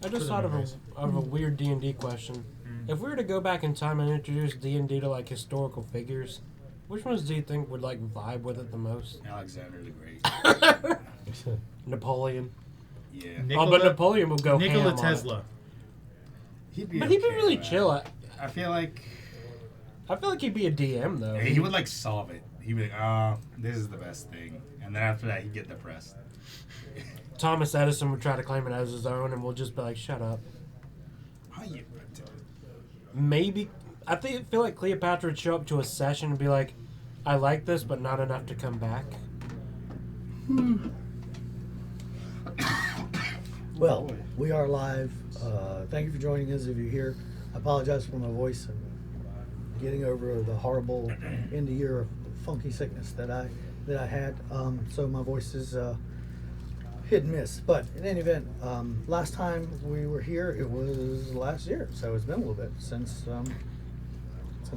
I just thought of a weird D&D question. If we were to go back in time and introduce D&D to like historical figures, which ones do you think would like vibe with it the most? Alexander the Great. Napoleon. Yeah. But Napoleon would go Nikola ham Tesla. on it. He'd be But he'd be okay, really man. chill. I feel like he'd be a DM though. he would like solve it. He'd be like, "Oh, this is the best thing," and then after that, he'd get depressed. Thomas Edison would try to claim it as his own, and we'll just be like, "Shut up." How you? Maybe I feel like Cleopatra would show up to a session and be like, "I like this, but not enough to come back." Well, we are live. Thank you for joining us if you're here. I apologize for my voice and getting over the horrible end of year funky sickness that I had. So my voice is hit and miss. But in any event, last time we were here, it was last year. So it's been a little bit since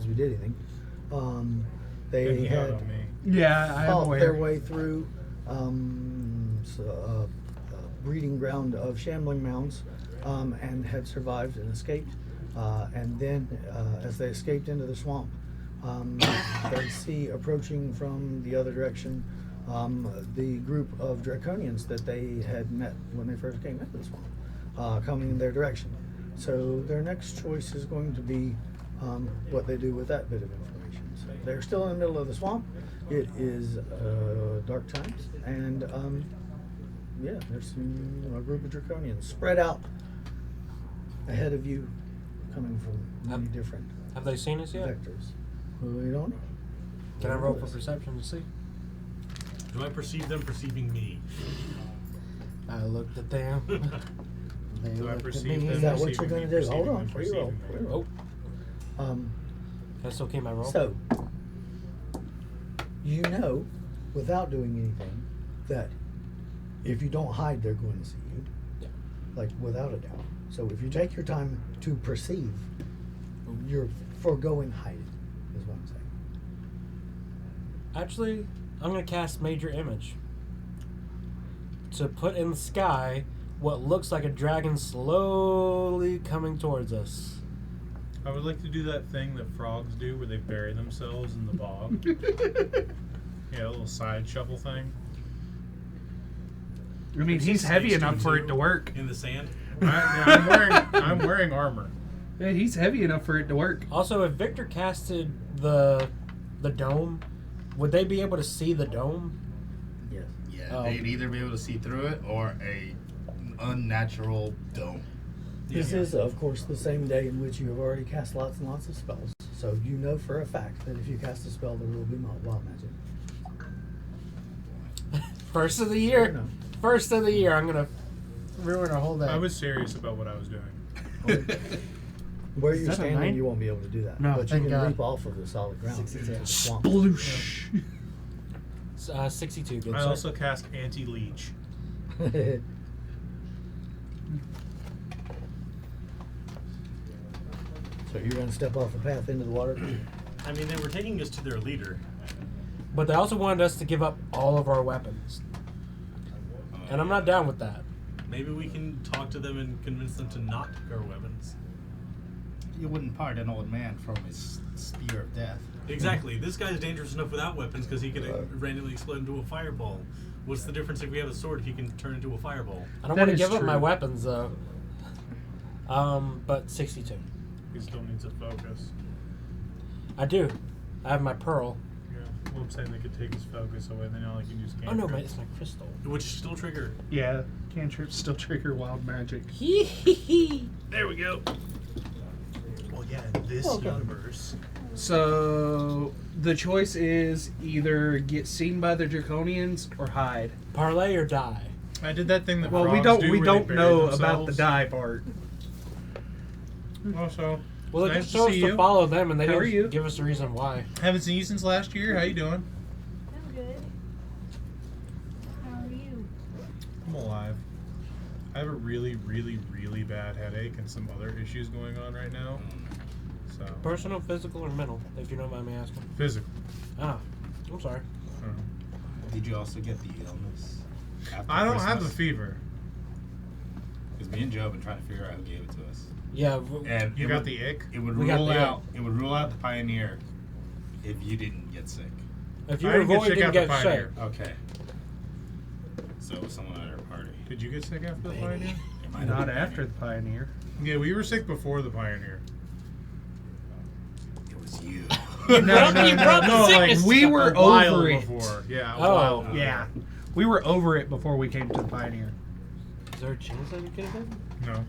we did anything. They had Yeah, I am fought aware. their way through breeding ground of shambling mounds and had survived and escaped. And then as they escaped into the swamp, they see approaching from the other direction the group of draconians that they had met when they first came into the swamp coming in their direction. So their next choice is going to be what they do with that bit of information. So they're still in the middle of the swamp. It is dark times, and yeah, there's a group of draconians spread out ahead of you, coming from many different Have they seen us yet? vectors. We don't know. Can I roll for perception to see? Do I perceive them perceiving me? I looked at them. They Do I looked at perceive me. them Is that what perceiving you're me, going to do? Hold perceiving on, them, free roll. perceiving Free them? roll. Can I still keep my roll? So, you know, without doing anything, that if you don't hide, they're going to see you. Yeah. Like, without a doubt. So if you take your time to perceive, you're foregoing hiding, is what I'm saying. Actually, I'm going to cast Major Image to put in the sky what looks like a dragon slowly coming towards us. I would like to do that thing that frogs do where they bury themselves in the bog. Yeah, a little side shuffle thing. I mean, he's heavy enough for it to work. In the sand? I'm wearing armor. Yeah, he's heavy enough for it to work. Also, if Victor casted the dome, would they be able to see the dome? Yes. Yeah, Oh. they'd either be able to see through it or a unnatural dome. This is, of course, the same day in which you have already cast lots and lots of spells. So you know for a fact that if you cast a spell, there will be wild magic. First of the You year. know. First of the year. I'm going to ruin our whole day. I was serious about what I was doing. Where Is you're that a standing, nine? you won't be able to do that. No, but you thank can God. leap off of the solid ground into the swamp. Sploosh. 62. Good I sir. also cast anti-leech. So you're going to step off the path into the water? I mean, they were taking us to their leader. But they also wanted us to give up all of our weapons. And I'm not down with that. Maybe we can talk to them and convince them to not take our weapons. You wouldn't part an old man from his spear of death. Exactly. This guy's dangerous enough without weapons because he could randomly explode into a fireball. What's the difference if we have a sword if he can turn into a fireball? I don't That want to is give up my true. weapons, though. But 62. He still needs a focus. I do. I have my pearl. Yeah. Well, I'm saying they could take his focus away, then all he can use Oh, no, cantrips. it's my crystal. Which still trigger. Yeah, cantrips still trigger wild magic. Hee hee hee. There we go. Well, yeah, in this Okay. universe. So the choice is either get seen by the draconians or hide. Parlay or die. I did that thing that Well, frogs we don't do we where don't they bury know about the themselves. die part. Also, Well, they nice just to chose see to you. follow them, and they How are didn't you? give us a reason why. Haven't seen you since last year. How you doing? I'm good. How are you? I'm alive. I have a really, really, really bad headache and some other issues going on right now. So Personal, physical, or mental, if you don't mind me asking. physical. Ah, I'm sorry. Did you also get the illness? after I don't have a Christmas? fever. Because me and Joe have been trying to figure out who gave it to us. Yeah, And You it got would, the ick? It would We got rule the out. It would rule out the Pioneer if you didn't get sick. if you I were didn't get going sick to after get Pioneer. sick, Okay. So it was someone at our party. Did you get sick after the Pioneer? It might have Not been after the Pioneer. Yeah, we were sick before the Pioneer. It was you. You brought the like sickness. we a were while over it. before. Yeah, a Oh. while before. Yeah. We were over it before we came to the Pioneer. is there a chance that it could have been? No.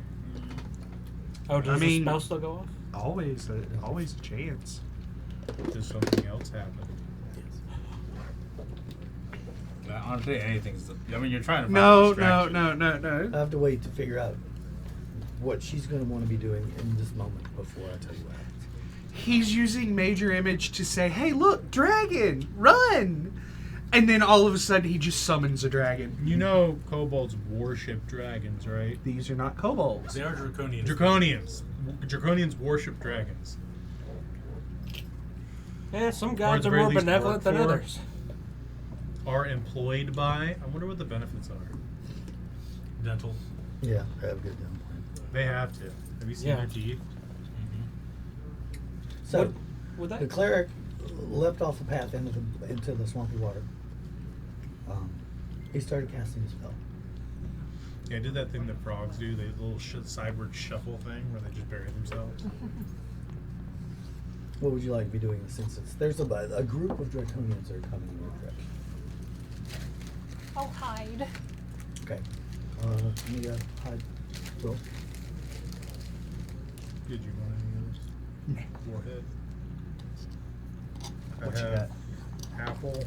Oh, does I mean- the spell still go off? Always a chance. Does something else happen? Honestly, anything's. I mean, you're trying to. Find No. I have to wait to figure out what she's going to want to be doing in this moment before I tell you what happens. He's using Major Image to say, "Hey, look, dragon, run!" And then all of a sudden, he just summons a dragon. You know, kobolds worship dragons, right? These are not kobolds. They are draconians. Draconians worship dragons. Yeah, some Or at gods the are very more least benevolent than work for. others. Are employed by. I wonder what the benefits are. Dental. Yeah, I have a good down plan. They have to. Have you seen Yeah. their teeth? So, Would the that? cleric leapt off the path into the swampy water. He started casting a spell. Yeah, I did that thing that frogs do. They little sideward shuffle thing where they just bury themselves. What would you like to be doing in this instance? There's a group of draconians that are coming in your direction. I'll hide. Okay. Give me a hide roll. Did you want any of this? Warhead. What you I have apple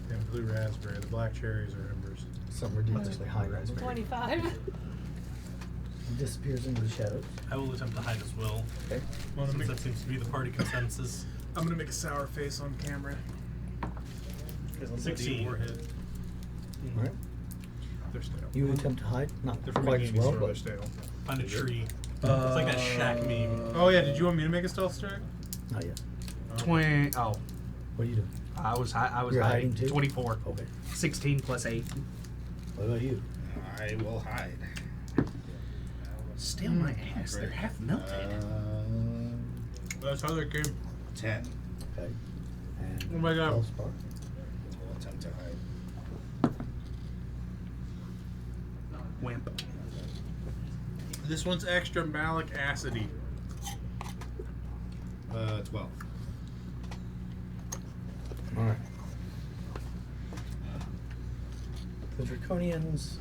and blue raspberry. The black cherries are embers. Some ridiculously high raspberry. 25. He disappears into the shadows. I will attempt to hide as well, Okay. since that seems to be the party consensus. I'm gonna make a sour face on camera. 16. Warhead. All right. They're stale. You would attempt to hide, not They're from a quite as candy well, store. They're but stale. Find a tree. It's like that shack meme. Oh yeah, did you want me to make a stealth check? not yet. 20. Oh, What are you doing? I was You're hiding. hiding too? 24. Okay. 16 plus 8. What about you? I will hide. Still my ass. They're half melted. That's how they came. 10. Okay. And Oh my God. Feldspar? We'll attempt to hide. Wimp. This one's extra malic acidy. 12. All right. The draconians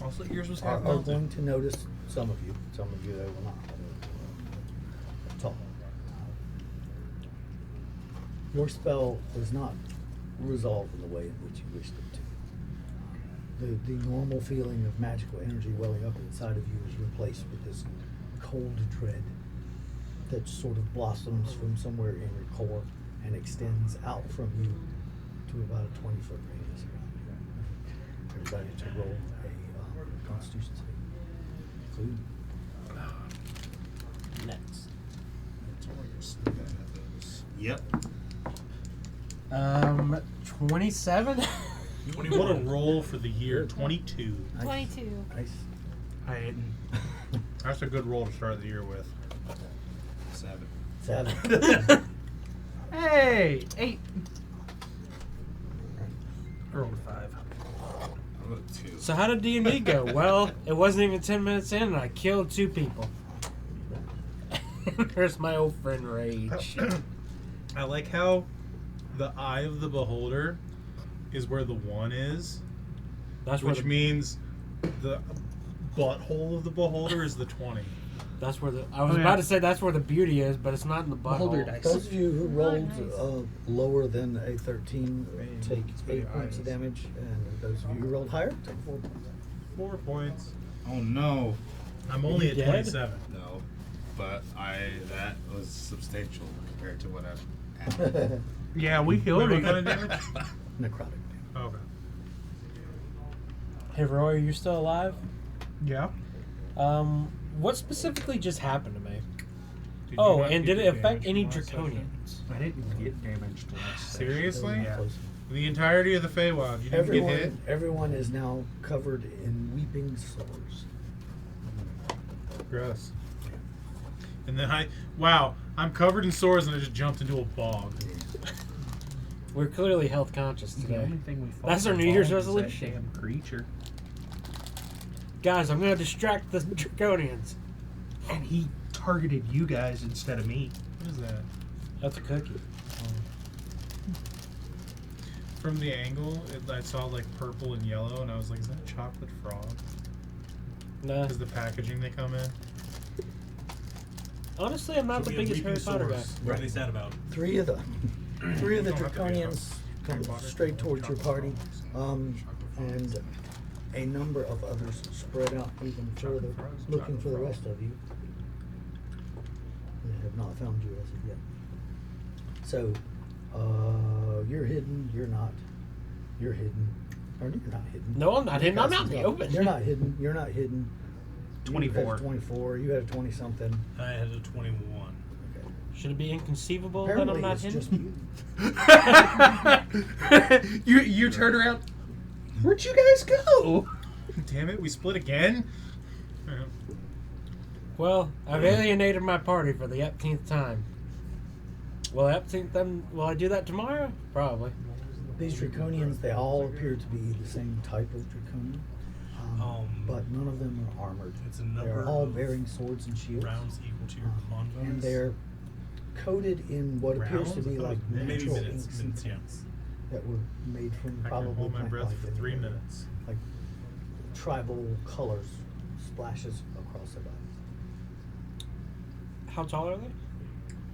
Also, yours was are half melted. going to notice some of you they will not. That's all. Your spell does not resolve in the way in which you wished it to. The normal feeling of magical energy welling up inside of you is replaced with this cold dread that sort of blossoms from somewhere in your core and extends out from you to about a 20-foot radius around you. Everybody to roll a Constitution save. Include. Next. Yep. 27. What a roll for the year. 22. Nice. 22. Nice. I didn't. That's a good roll to start the year with. 7. 7. Hey! 8. I rolled a 5. I rolled a 2. So how did D&D go? Well, it wasn't even 10 minutes in, and I killed 2 people. There's my old friend Rage. I like how the eye of the beholder is where the 1 is, That's where which the, means the butthole of the beholder is the 20. that's where the. I was Oh, yeah. about to say that's where the beauty is, but it's not in the Beholder butthole. dice. Those of you who rolled nice. lower than a 13 take It's pretty 8 points of eyes. damage, and those of you who rolled higher take 4 points. 4 points. Oh no. I'm only You at dead? 27. No. But that was substantial compared to what I've had. Yeah, we Wait, killed what him. kind of damage? Necrotic. Okay. Hey Roy, are you still alive? Yeah. What specifically just happened to me? Did you Oh, not and get did it the affect damage any from last session? draconians? I didn't get damaged last session. Seriously? Yeah. The entirety of the Feywild, you didn't get hit? Everyone is now covered in weeping sores. Gross. And then I'm covered in sores and I just jumped into a bog. We're clearly health conscious The today. only thing we fought That's our with New Year's bombs is that resolution. Damn creature. Guys, I'm gonna distract the Draconians. And he targeted you guys instead of me. What is that? That's a cookie. From the angle, I saw like purple and yellow, and I was like, "Is that chocolate frog?" Nah. Because the packaging they come in. Honestly, I'm not So the we have biggest Harry Potter guy. Weeping What are they sad about? Three of the Don't have to be a Draconians come Butter, straight towards your party, chocolate and a number of others spread out even further, looking for the rest of you. They have not found you as of yet. So, you're hidden. You're not. You're hidden. Or you're not hidden. No, I'm not hidden. I'm out in the You're open. You're not hidden. You're not hidden. You 24. had a 24. You had a 20 something. I had a 21. Okay. Should it be inconceivable Apparently, that I'm not it's hidden? just you. you turn around. Where'd you guys go? Damn it, we split again? Well, I've alienated my party for the 18th time. Will I do that tomorrow? Probably. These Draconians, they all appear to be the same type of Draconian, but none of them are armored. It's a number They're all of bearing swords and shields, rounds equal to your convos. and they're coated in what appears Rounds? to be I thought like it was maybe natural minutes, inks and minutes, yeah. tints that were made from I can probably hold my plant breath life for in 3 the area. minutes. Like tribal colors splashes across their bodies. How tall are they?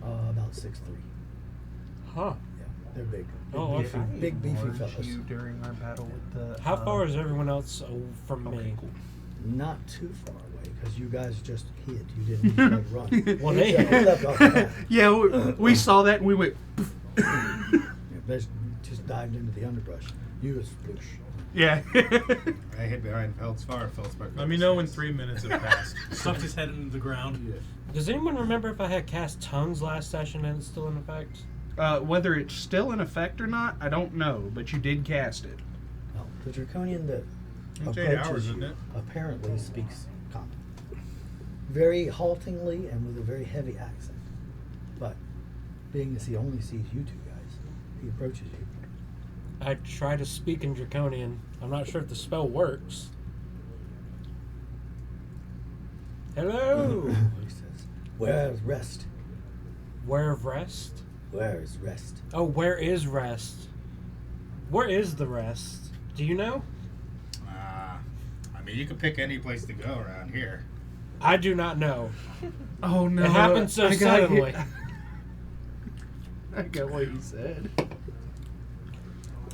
About 6'3". Huh. Yeah, they're big. Oh, beefy, okay. big beefy Warned fellas. you during our battle with the. How far is everyone else from Okay, me? cool. Not too far away, because you guys just hid. You didn't like run. Well, You they just hid. left off the path. Yeah, we saw that and we went. Yeah, they just dived into the underbrush. You was sploosh. Yeah. I hid behind Feldspar. Feldspar. Let me know when 3 minutes have passed. Stuffed his head into the ground. Does anyone remember if I had cast tongues last session and it's still in effect? Whether it's still in effect or not, I don't know, but you did cast it. No, the Draconian that It's 8 approaches hours, you isn't it? apparently speaks common. Very haltingly and with a very heavy accent. But being as he only sees you two guys, he approaches you. I try to speak in Draconian. I'm not sure if the spell works. Hello! He says, "Where is rest? Where of rest? Where is rest?" Oh, where is rest? Where is the rest? Do you know? I mean, you could pick any place to go around here. I do not know. Oh no! It happened so I got suddenly. hit. I got what you said.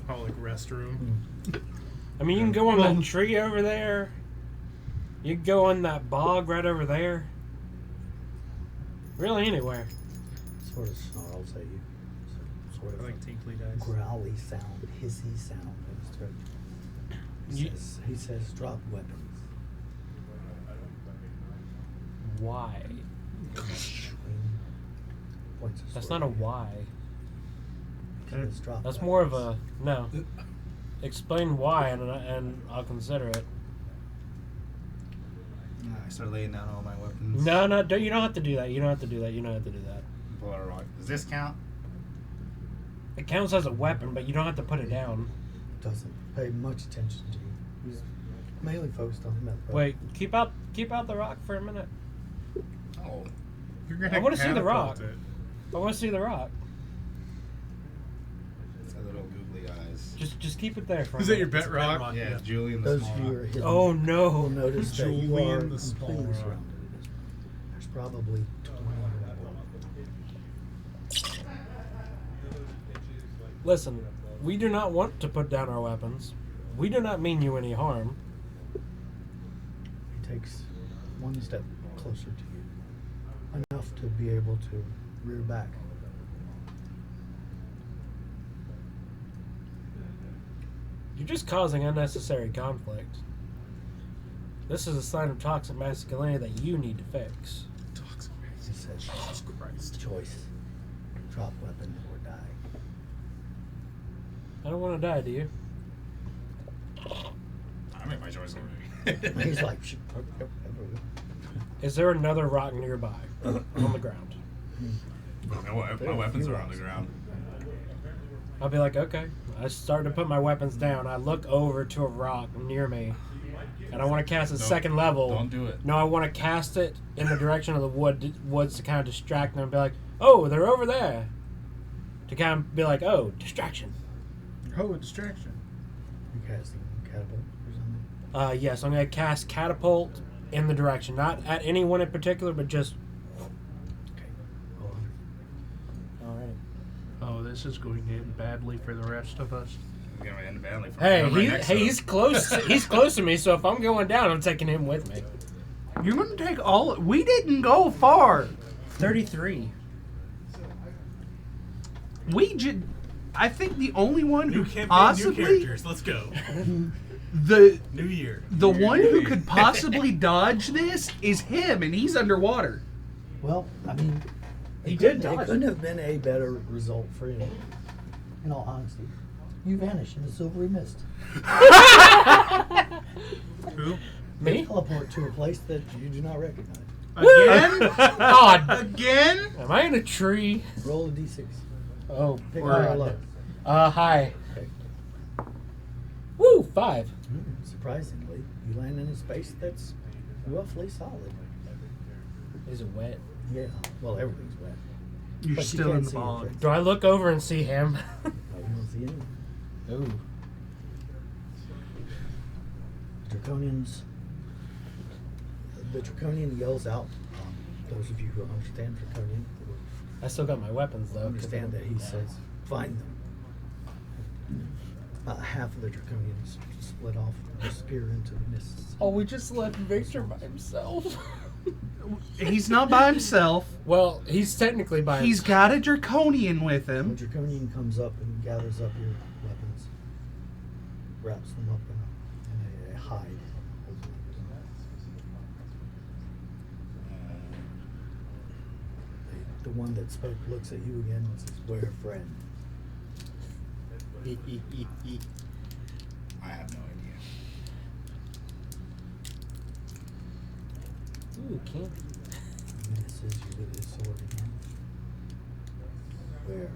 Oh, like restroom. I mean, you can go on Well- that tree over there. You can go on that bog right over there. Really, anywhere. Sort of snarls at you. Sort I of like tinkly dice. growly sound, hissy sound in his throat. You- He says, "Drop weapons." Why? Points his That's sword not a at you. why. He says, "Drop That's more of weapons." a no. Explain why, and I'll consider it. I start laying down all my weapons. No, no, don't, you don't have to do that. You don't have to do that. You don't have to do that. Pull out a rock. Does this count? It counts as a weapon, but you don't have to put it down. Doesn't pay much attention to you. He's mainly focused on the meth. Wait, keep out the rock for a minute. Oh. You're gonna I wanna see the catapult rock. it. I want to see the rock. It's got little googly eyes. Just keep it there for a Is that your minute. bet rock? rock. Yeah, Yeah. Julian the Those small of you who rock. are hidden Oh will no! notice that you Julian are the small completely rock. surrounded. There's probably 20 people. Listen, we do not want to put down our weapons. We do not mean you any harm. He takes one step closer to you, enough to be able to rear back. You're just causing unnecessary conflict. This is a sign of toxic masculinity that you need to fix. He says, Jesus Christ. "Choice. Drop weapon or die." I don't want to die, do you? I made my choice already. He's like, Is there another rock nearby on the ground? My weapons are on the ground. I'll be like, okay. I start to put my weapons down. I look over to a rock near me, and I want to cast a second level. Don't do it. No, I want to cast it in the direction of the woods to kind of distract them and be like, oh, they're over there. To kind of be like, oh, distraction. Oh, a distraction. You casting catapult or something? Yes, I'm going to cast Catapult in the direction. Not at anyone in particular, but just... Okay. Go on. Alright. Oh, this is going to end badly for the rest of us. It's gonna end badly for Hey, me. I'm right next to he's him. close. He's close to me, so if I'm going down, I'm taking him with me. You're going to take all... We didn't go far. 33. I think the only one New who campaign, new possibly... characters. Let's go. The New year. one who could possibly dodge this is him, and he's underwater. Well, I mean, He it did couldn't- dodge. It couldn't have been a better result for him. In all honesty, you vanish in the silvery mist. Who? Me? Teleport to a place that you do not recognize. Again? God. Again? Am I in a tree? Roll a d6. Oh, Pick we're high or on low. it. Hi. Okay. Woo, 5. Surprisingly, you land in a space that's roughly solid. Is it wet? Yeah. Well, everything's wet. You're But you still can't in the see your bog. face. Do I look over and see him? No, you don't see anything. Ooh. Draconians. The Draconian yells out. Those of you who understand Draconian I still got my weapons, though. 'cause understand I'm- that he says, "Find them." Half of the Draconians split off and disappear into the mists. Oh, we just left Victor by himself. He's not by himself. Well, he's technically by He's himself. got a draconian with The him. Draconian comes up and gathers up your weapons, wraps them up in a hide. The one that spoke looks at you again and says, "We're a friend." I have no idea. Ooh, candy. And it says you with his sword again. Where?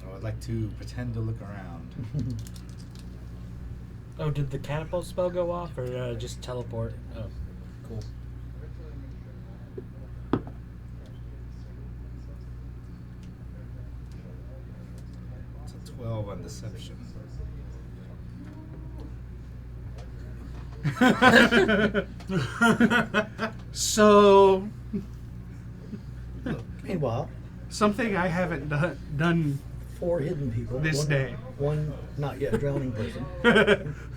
I would like to pretend to look around. Oh, did the catapult spell go off, or just teleport? Oh, cool. It's a 12 on deception. So, Meanwhile, something I haven't done 4 hidden people. This one, day. One not yet drowning person.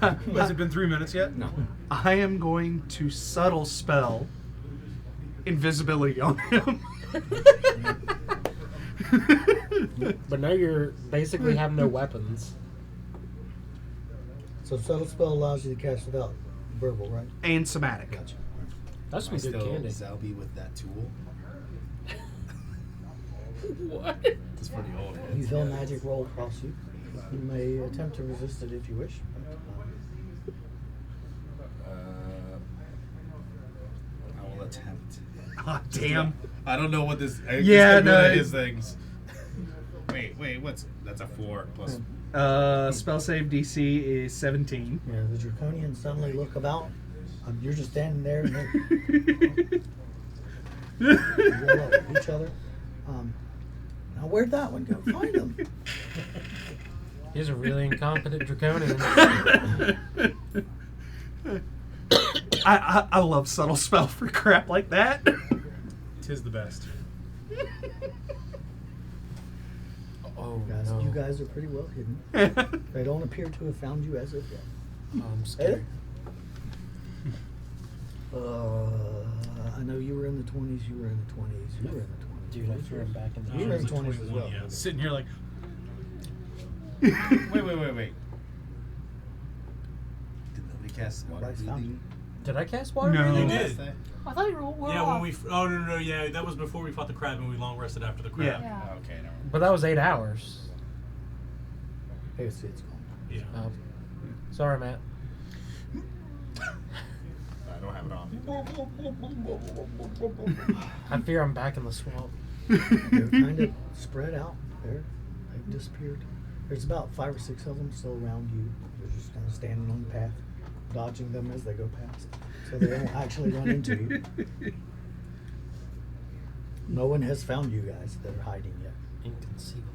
Has it been 3 minutes yet? No. I am going to subtle spell invisibility on him. But now you're basically have no weapons. So subtle spell allows you to cast without verbal, right? And somatic. Gotcha. That's Am I some good still candy. Zelby with that tool? What? It's pretty old. You feel magic roll across you. You may attempt to resist it if you wish. I will attempt. Ah, damn. I don't know what this. Yeah, he's good no, at it- his things. Wait, what's that's a 4 plus. Spell save DC is 17. Yeah, the Draconians suddenly look about. You're just standing there and they roll up at each other. Now, where'd that one go? Find him. He's a really incompetent draconian. I love subtle spell for crap like that. Tis the best. Oh, Guys, no. you guys are pretty well hidden. They don't appear to have found you as of yet. Oh, I'm scared. I know you were in the 20s. You were in the 20s. You were in the 20s. Dude, I threw him back in the You were in trees. 20s as well. Yeah. Sitting here like, Wait. Did nobody cast water Nobody's found breathing? Did I cast water? No. breathing? You last did. night? I thought you were Yeah, off. when we. Oh no, yeah, that was before we fought the crab and we long rested after the crab. Yeah. Yeah. Oh, okay, never mind. But that was 8 hours. It's gone. Yeah. Oh. Sorry, Matt. I don't have it on. I fear I'm back in the swamp. They're kind of spread out there. They've disappeared. There's about 5 or 6 of them still around you. They're just kind of standing on the path, dodging them as they go past, so they don't actually run into you. No one has found you guys that are hiding yet. Inconceivable.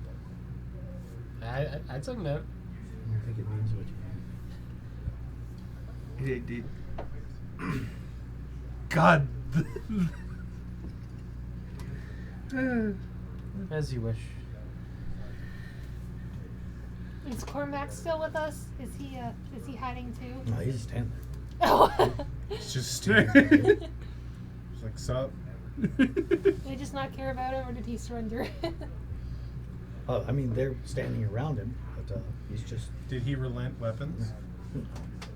I took note. I don't think it means what you mean. God. As you wish. Is Cormac still with us? Is he hiding too? No, he's standing Oh. It's just it's like, sup? Did he just not care about him, or did he surrender? there. I mean, they're standing around him, but he's just. Did he relent weapons?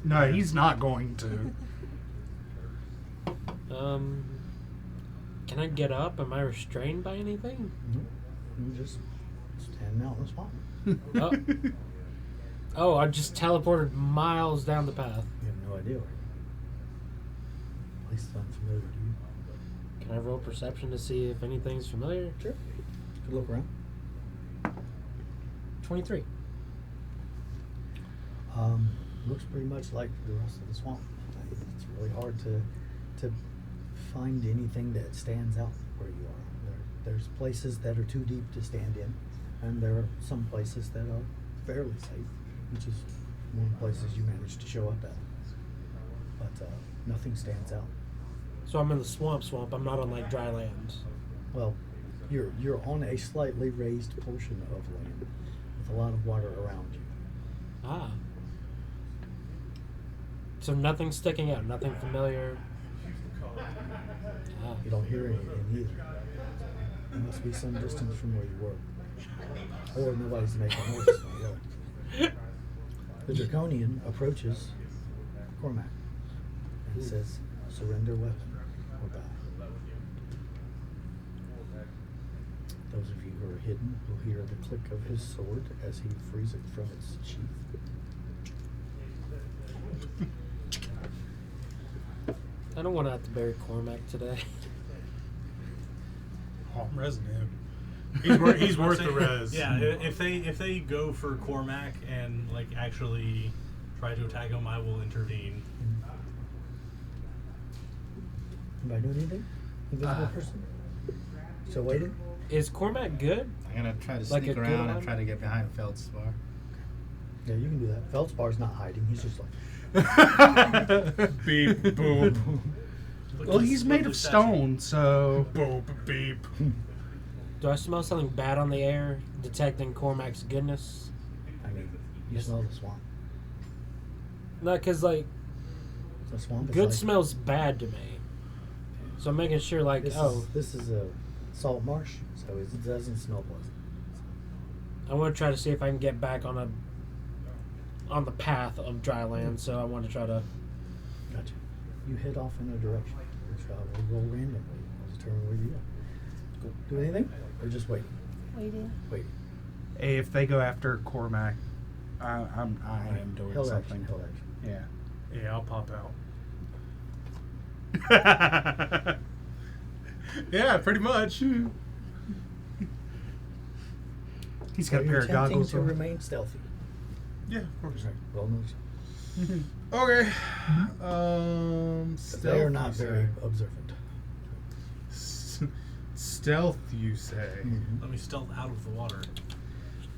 No, he's not going to. Can I get up? Am I restrained by anything? He's just standing out in the swamp. Oh, I just teleported miles down the path. You have no idea where. At least it's unfamiliar to you. Can I roll perception to see if anything's familiar? Sure. Good look around. 23. Looks pretty much like the rest of the swamp. It's really hard to find anything that stands out where you are. There's places that are too deep to stand in, and there are some places that are fairly safe, which is one of the places you managed to show up at. But nothing stands out. So I'm in the swamp. I'm not on like dry land. Well, you're on a slightly raised portion of land with a lot of water around you. Ah. So nothing sticking out, nothing familiar. Ah. You don't hear anything either. It must be some distance from where you were. Or nobody's making noise. Really. The Draconian approaches Cormac and says, "Surrender weapon or die." Those of you who are hidden will hear the click of his sword as he frees it from its sheath. I don't want to have to bury Cormac today. Oh, I'm resing him. He's worth the res. Yeah, if they go for Cormac and like actually try to attack him, I will intervene. Anybody doing anything? Invisible person? Still waiting? Is Cormac good? I'm gonna try to Like sneak a good around one? and try to get behind Feldspar. Yeah, you can do that. Feldspar's not hiding. He's just like, Beep, boop. Well, he's made of stone, so. Boop, beep. Do I smell something bad on the air, detecting Cormac's goodness? I mean, you smell the swamp. No, because like The swamp is good like, smells bad to me. So I'm making sure, like, This is a salt marsh, so it doesn't smell pleasant. I want to try to see if I can get back on the path of dry land. So I want to try to. Gotcha. You head off in a direction. Which I will roll randomly. I'll determine where you go. Cool. Do anything? Or just wait? Waiting. Wait. Hey, if they go after Cormac, I am doing Held something. action, held action. Yeah. Yeah, I'll pop out. Yeah, pretty much. He's got a Are you pair of attempting goggles to on. remain stealthy? Yeah, of course. Sorry, roll notice. Okay. But they are not very observant. Stealth, you say? Let me stealth out of the water.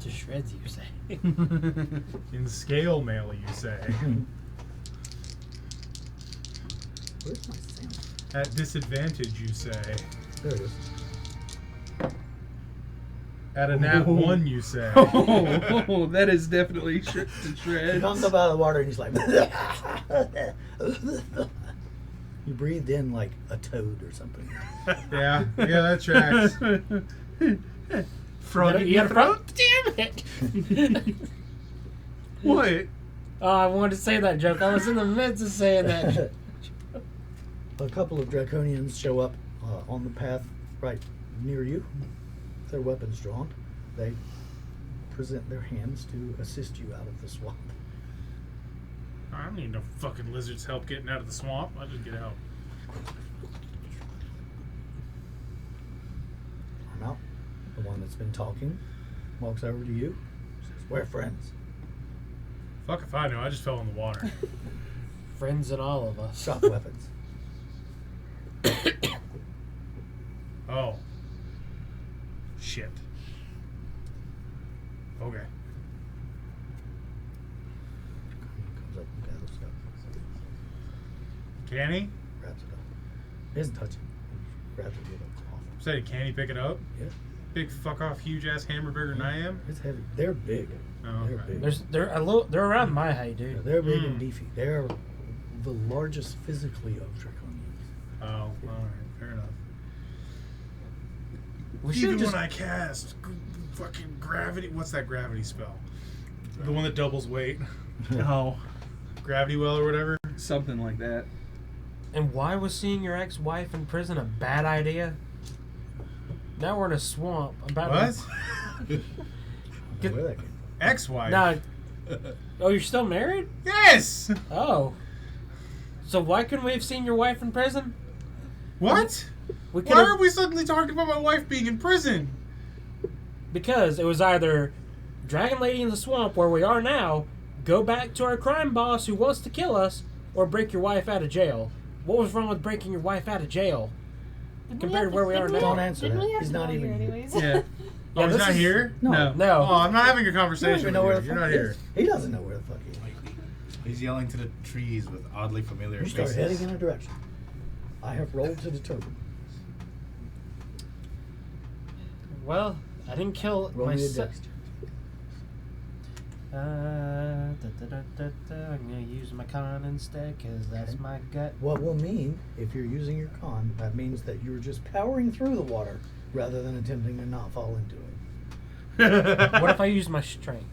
To shreds, you say. In scale mail, you say? Where's my sound? At disadvantage, you say? There it is. At a nat 1, you say? Oh, that is definitely to He shreds. comes up out of the water and he's like, you breathed in like a toad or something. Yeah, that tracks. Froggy You got a throat? front? Damn it! What? Oh, I wanted to say that joke. I was in the midst of saying that. A couple of Draconians show up on the path right near you. Their weapons drawn. They present their hands to assist you out of the swamp. I don't need no fucking lizard's help getting out of the swamp. I'll just get out. I'm out. The one that's been talking walks over to you, says, "We're friends. Fuck if I know. I just fell in the water. Friends and all of us. Drop weapons." Oh. Shit. Okay. Comes up and gathers it up. Can he? Grabs it up. He doesn't touch it. He grabs it with a cloth. Say, can he pick it up? Yeah. Big fuck off, huge ass hammer bigger than I am? It's heavy. They're big. Oh, They're okay. big. They're around my height, Yeah, dude. they're big and beefy. They're the largest physically of draconians. Oh, alright, fair enough. We Even should just. when I cast fucking gravity, what's that gravity spell? The one that doubles weight. Oh, Gravity well or whatever. something like that. And why was seeing your ex-wife in prison a bad idea? Now we're in a swamp. About What? Get- Where that came Ex-wife. Now, oh, you're still married? Yes. Oh. So why couldn't we have seen your wife in prison? What? We Why are we suddenly talking about my wife being in prison? Because it was either Dragon Lady in the swamp where we are now, go back to our crime boss who wants to kill us, or break your wife out of jail. What was wrong with breaking your wife out of jail? Compared to where we are now. Don't answer Didn't that. we have He's to not go even here here. anyways? Yeah. Oh, he's this not is- here? No. No. Oh, I'm not having a You don't conversation even with know where you. the You're fuck not he here. is. He doesn't know where the fuck he is. He's yelling to the trees with oddly familiar You start faces. heading in a direction. I have rolled to determine. Well, I didn't kill Roll my me a son. dex. I'm gonna use my con instead, cause that's Okay. my gut. What will mean, if you're using your con, that means that you're just powering through the water rather than attempting to not fall into it. What if I use my strength?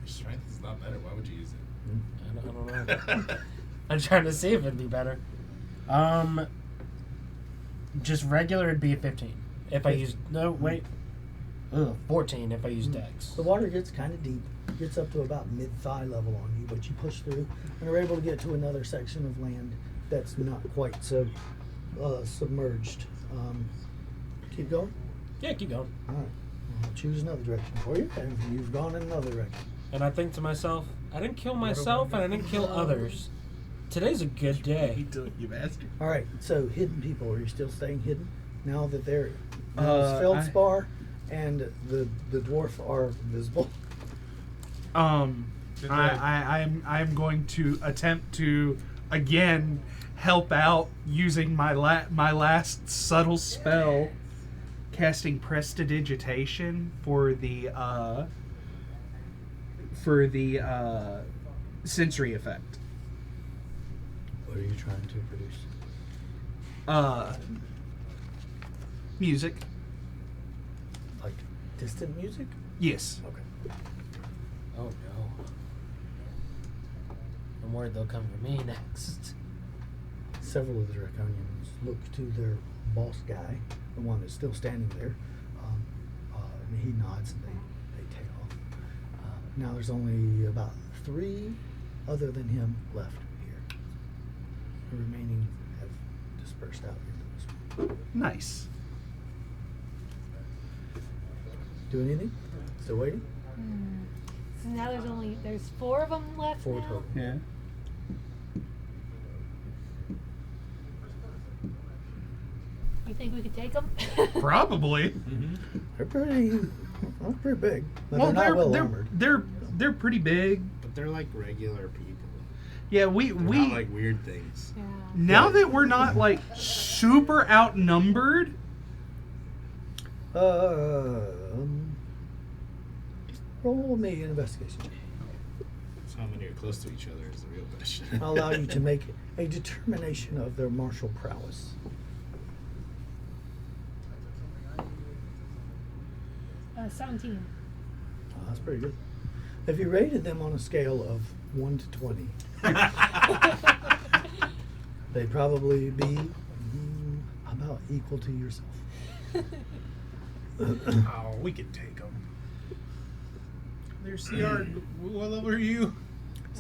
Strength is not better. Why would you use it? I don't know. I'm trying to see if it'd be better. Just regular, it'd be a 15. If I use 14 if I use Dex. The water gets kind of deep, gets up to about mid-thigh level on you, but you push through and are able to get to another section of land that's not quite so submerged. Keep going? Yeah, keep going. All right. I'll choose another direction for you, and you've gone in another direction. And I think to myself, I didn't kill myself and I didn't kill others. Today's a good day. You bastard. All right, so hidden people, are you still staying hidden? Now that they're I- Feldspar and the dwarf are visible. I'm going to attempt to again help out using my last subtle spell, casting Prestidigitation for the sensory effect. What are you trying to produce? Music. Like distant music? Yes. Okay. Oh no. I'm worried they'll come for me next. Several of the Draconians look to their boss guy, the one that's still standing there, and he nods and they take off. Now there's only about 3 other than him left here. The remaining have dispersed out into this one. Nice. Do anything? Still waiting? So now there's 4 of them left 4 now? total. Yeah. You think we could take them? Probably. They're pretty big, but Well, they're not well armored. they're pretty big. But they're like regular people. Yeah, we They're not like weird things. Yeah. now that we're not like super outnumbered. Roll me an investigation check. So how many are close to each other is the real question. I'll allow you to make a determination of their martial prowess. 17. Oh, that's pretty good. If you rated them on a scale of 1 to 20, they'd probably be about equal to yourself. Oh, we could take them. They're CR. What level are you?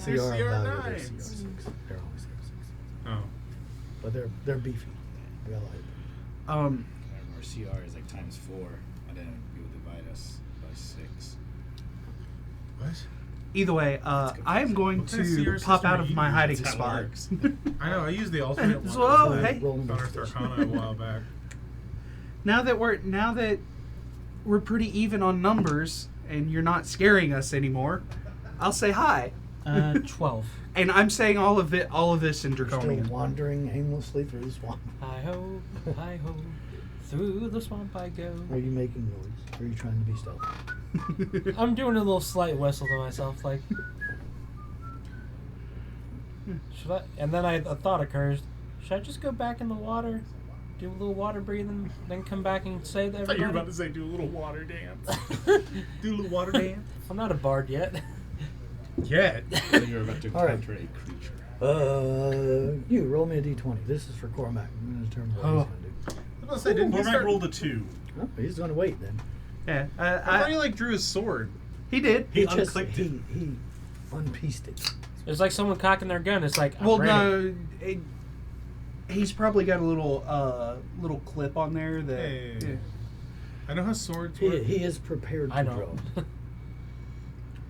CR They're value, they're CR9s. CR6. They're always CR6. Oh. But they're beefy. We all like them. Our CR is like ×4, and then you would divide us by 6. What? Either way, I am going What kind of to CR pop out system of are my you hiding That's how it spot. works. I know. I used the alternate one. Whoa, I hey. Rolling found Earth investigation. Arcana a while back. Now that we're pretty even on numbers and you're not scaring us anymore, I'll say hi. 12. And I'm saying all of this in Still Draconian. wandering aimlessly through the swamp. Hi-ho, hi-ho, through the swamp I go. Are you making noise? Or are you trying to be stealthy? I'm doing a little slight whistle to myself, like... Should I? And then a thought occurs. Should I just go back in the water, do a little water breathing, then come back and say that I thought you were everybody? about to say do a little water dance. Do a little water dance. I'm not a bard yet. Yet. Then you're about to All right. encounter a creature. You roll me a d20. This is for Cormac. I'm going to determine what he's going to do. I was about to say, didn't he Cormac start? rolled a 2. Oh, he's going to wait then. Yeah, I thought he like drew his sword. he did. He unclicked it. He unpieced it. It's like someone cocking their gun. It's like, I'm Well, ready. no, he's probably got a little clip on there that. Hey. Yeah. I know how swords work. He is prepared to I draw. know.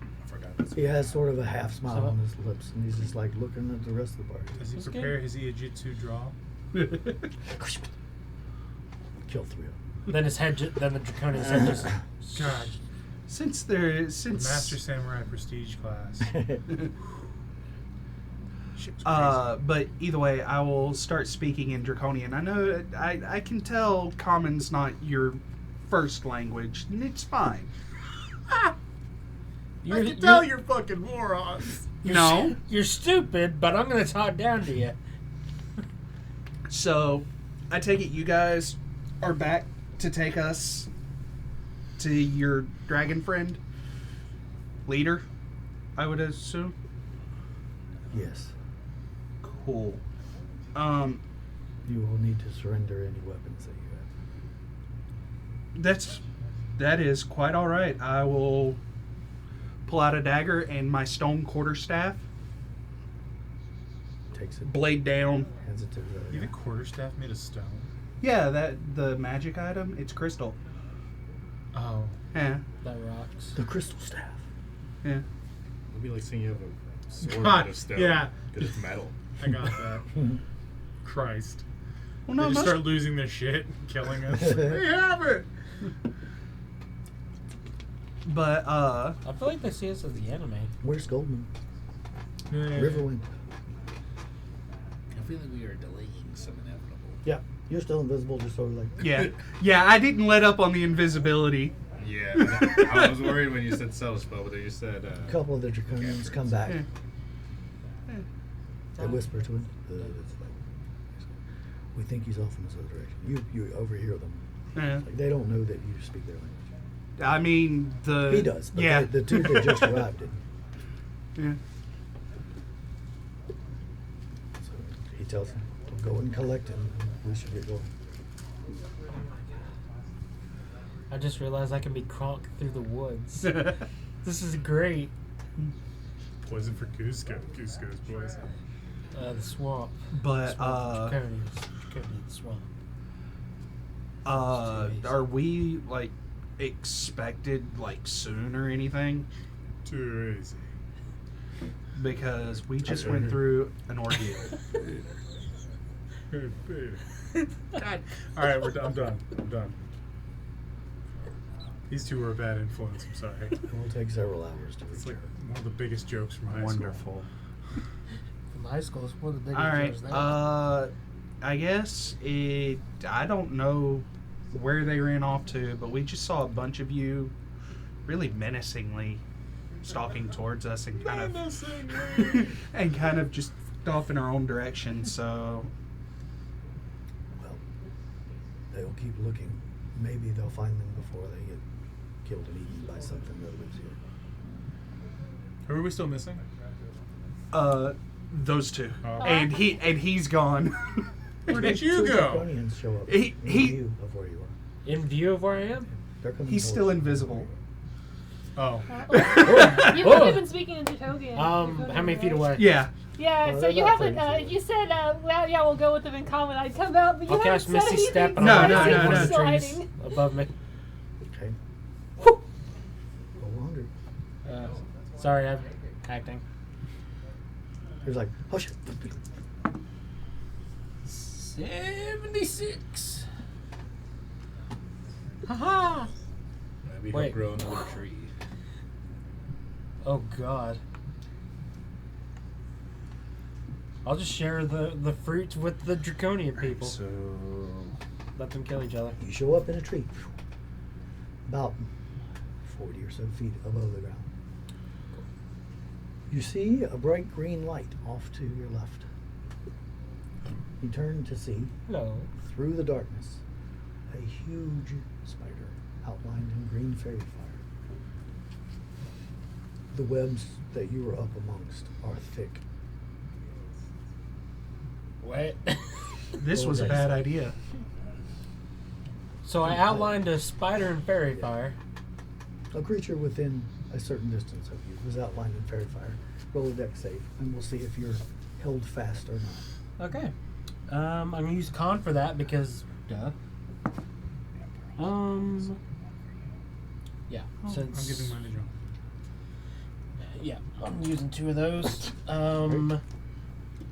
I forgot this. He has sort of a half smile So- on his lips, and he's just like looking at the rest of the party. Does he This prepare? game? Is he a Jitsu draw? Kill 3 of them. Then his head, then the draconian's head just. God, Since Master Samurai Prestige class. Shit's crazy. But either way, I will start speaking in Draconian. I know I can tell Common's not your first language, and it's fine. I can tell you're fucking morons. No. You're stupid, but I'm gonna talk down to you. So, I take it you guys are back to take us to your dragon friend? Leader, I would assume? Yes. Cool. You will need to surrender any weapons that you have. That is quite all right. I will pull out a dagger and my stone quarterstaff, Takes it, blade down. hands it to the You have a quarterstaff made of stone? Yeah, the magic item, it's crystal. Oh. Yeah, That rocks. the crystal staff. yeah. It'd be like saying you have a sword God, made of stone. yeah. Because it's metal. I got that. Christ. Well, They no, just most, start losing their shit and killing us. They have it! but I feel like they see us as the enemy. Where's Goldman? Yeah. Riverwind. I feel like we are delaying some inevitable. Yeah, you're still invisible, just sort of like. yeah, I didn't let up on the invisibility. Yeah, I was worried when you said self-spell, but then you said... A couple of the draconians come back. Yeah. They whisper to him. It's like, we think he's off in this other direction. You overhear them. Yeah. Like, they don't know that you speak their language. I mean, He does. But yeah. the two that just arrived didn't. Yeah. So he tells them, go and collect him. We should get going. I just realized I can be Kronk through the woods. This is great. Poison for Cusco. Cusco's poison. The swamp. But Draconian, the swamp. are we like expected like soon or anything? Too easy. Because we just went through an ordeal. God. All right, I'm done. I'm done. These two were a bad influence. I'm sorry. It will take several hours to It's like return. one of the biggest jokes from high school. Wonderful. From high school, it's one of the biggest All right. jobs there. I guess I don't know where they ran off to, but we just saw a bunch of you really menacingly stalking towards us and kind of just off in our own direction. So Well, they'll keep looking. Maybe they'll find them before they get killed and eaten by something that lives here. Who are we still missing? those two, Oh. and he's gone. Where did you Two go? draconians show up He- in he- view of where you are. In view of where I am? They're coming He's towards still you. invisible. Oh. You've only been speaking in Draconian. How many feet away? Yeah. Yeah, Oh, so they're you about haven't. 30 If you said, well, yeah, we'll go with them in common, I'd come out, but you I'll haven't cast said Misty anything. Step. so No, I no, think no, we're no. still Trees hiding. above me. Okay. 100. Sorry, I'm acting. He was like, oh shit. 76. Haha. Maybe he'll Wait. grow another tree. Oh God. I'll just share the fruit with the draconian people. So Let them kill each other. You show up in a tree, about 40 or so feet above the ground. You see a bright green light off to your left. You turn to see, Hello. through the darkness, a huge spider outlined in green fairy fire. The webs that you were up amongst are thick. Wait. This was a bad idea. So I outlined a spider in fairy fire. A creature within a certain distance of you was outlined in fairy fire. Roll a dex save, and we'll see if you're held fast or not. Okay. I'm gonna use con for that because duh. Yeah. I'm Since giving mine to John. yeah, I'm using 2 of those.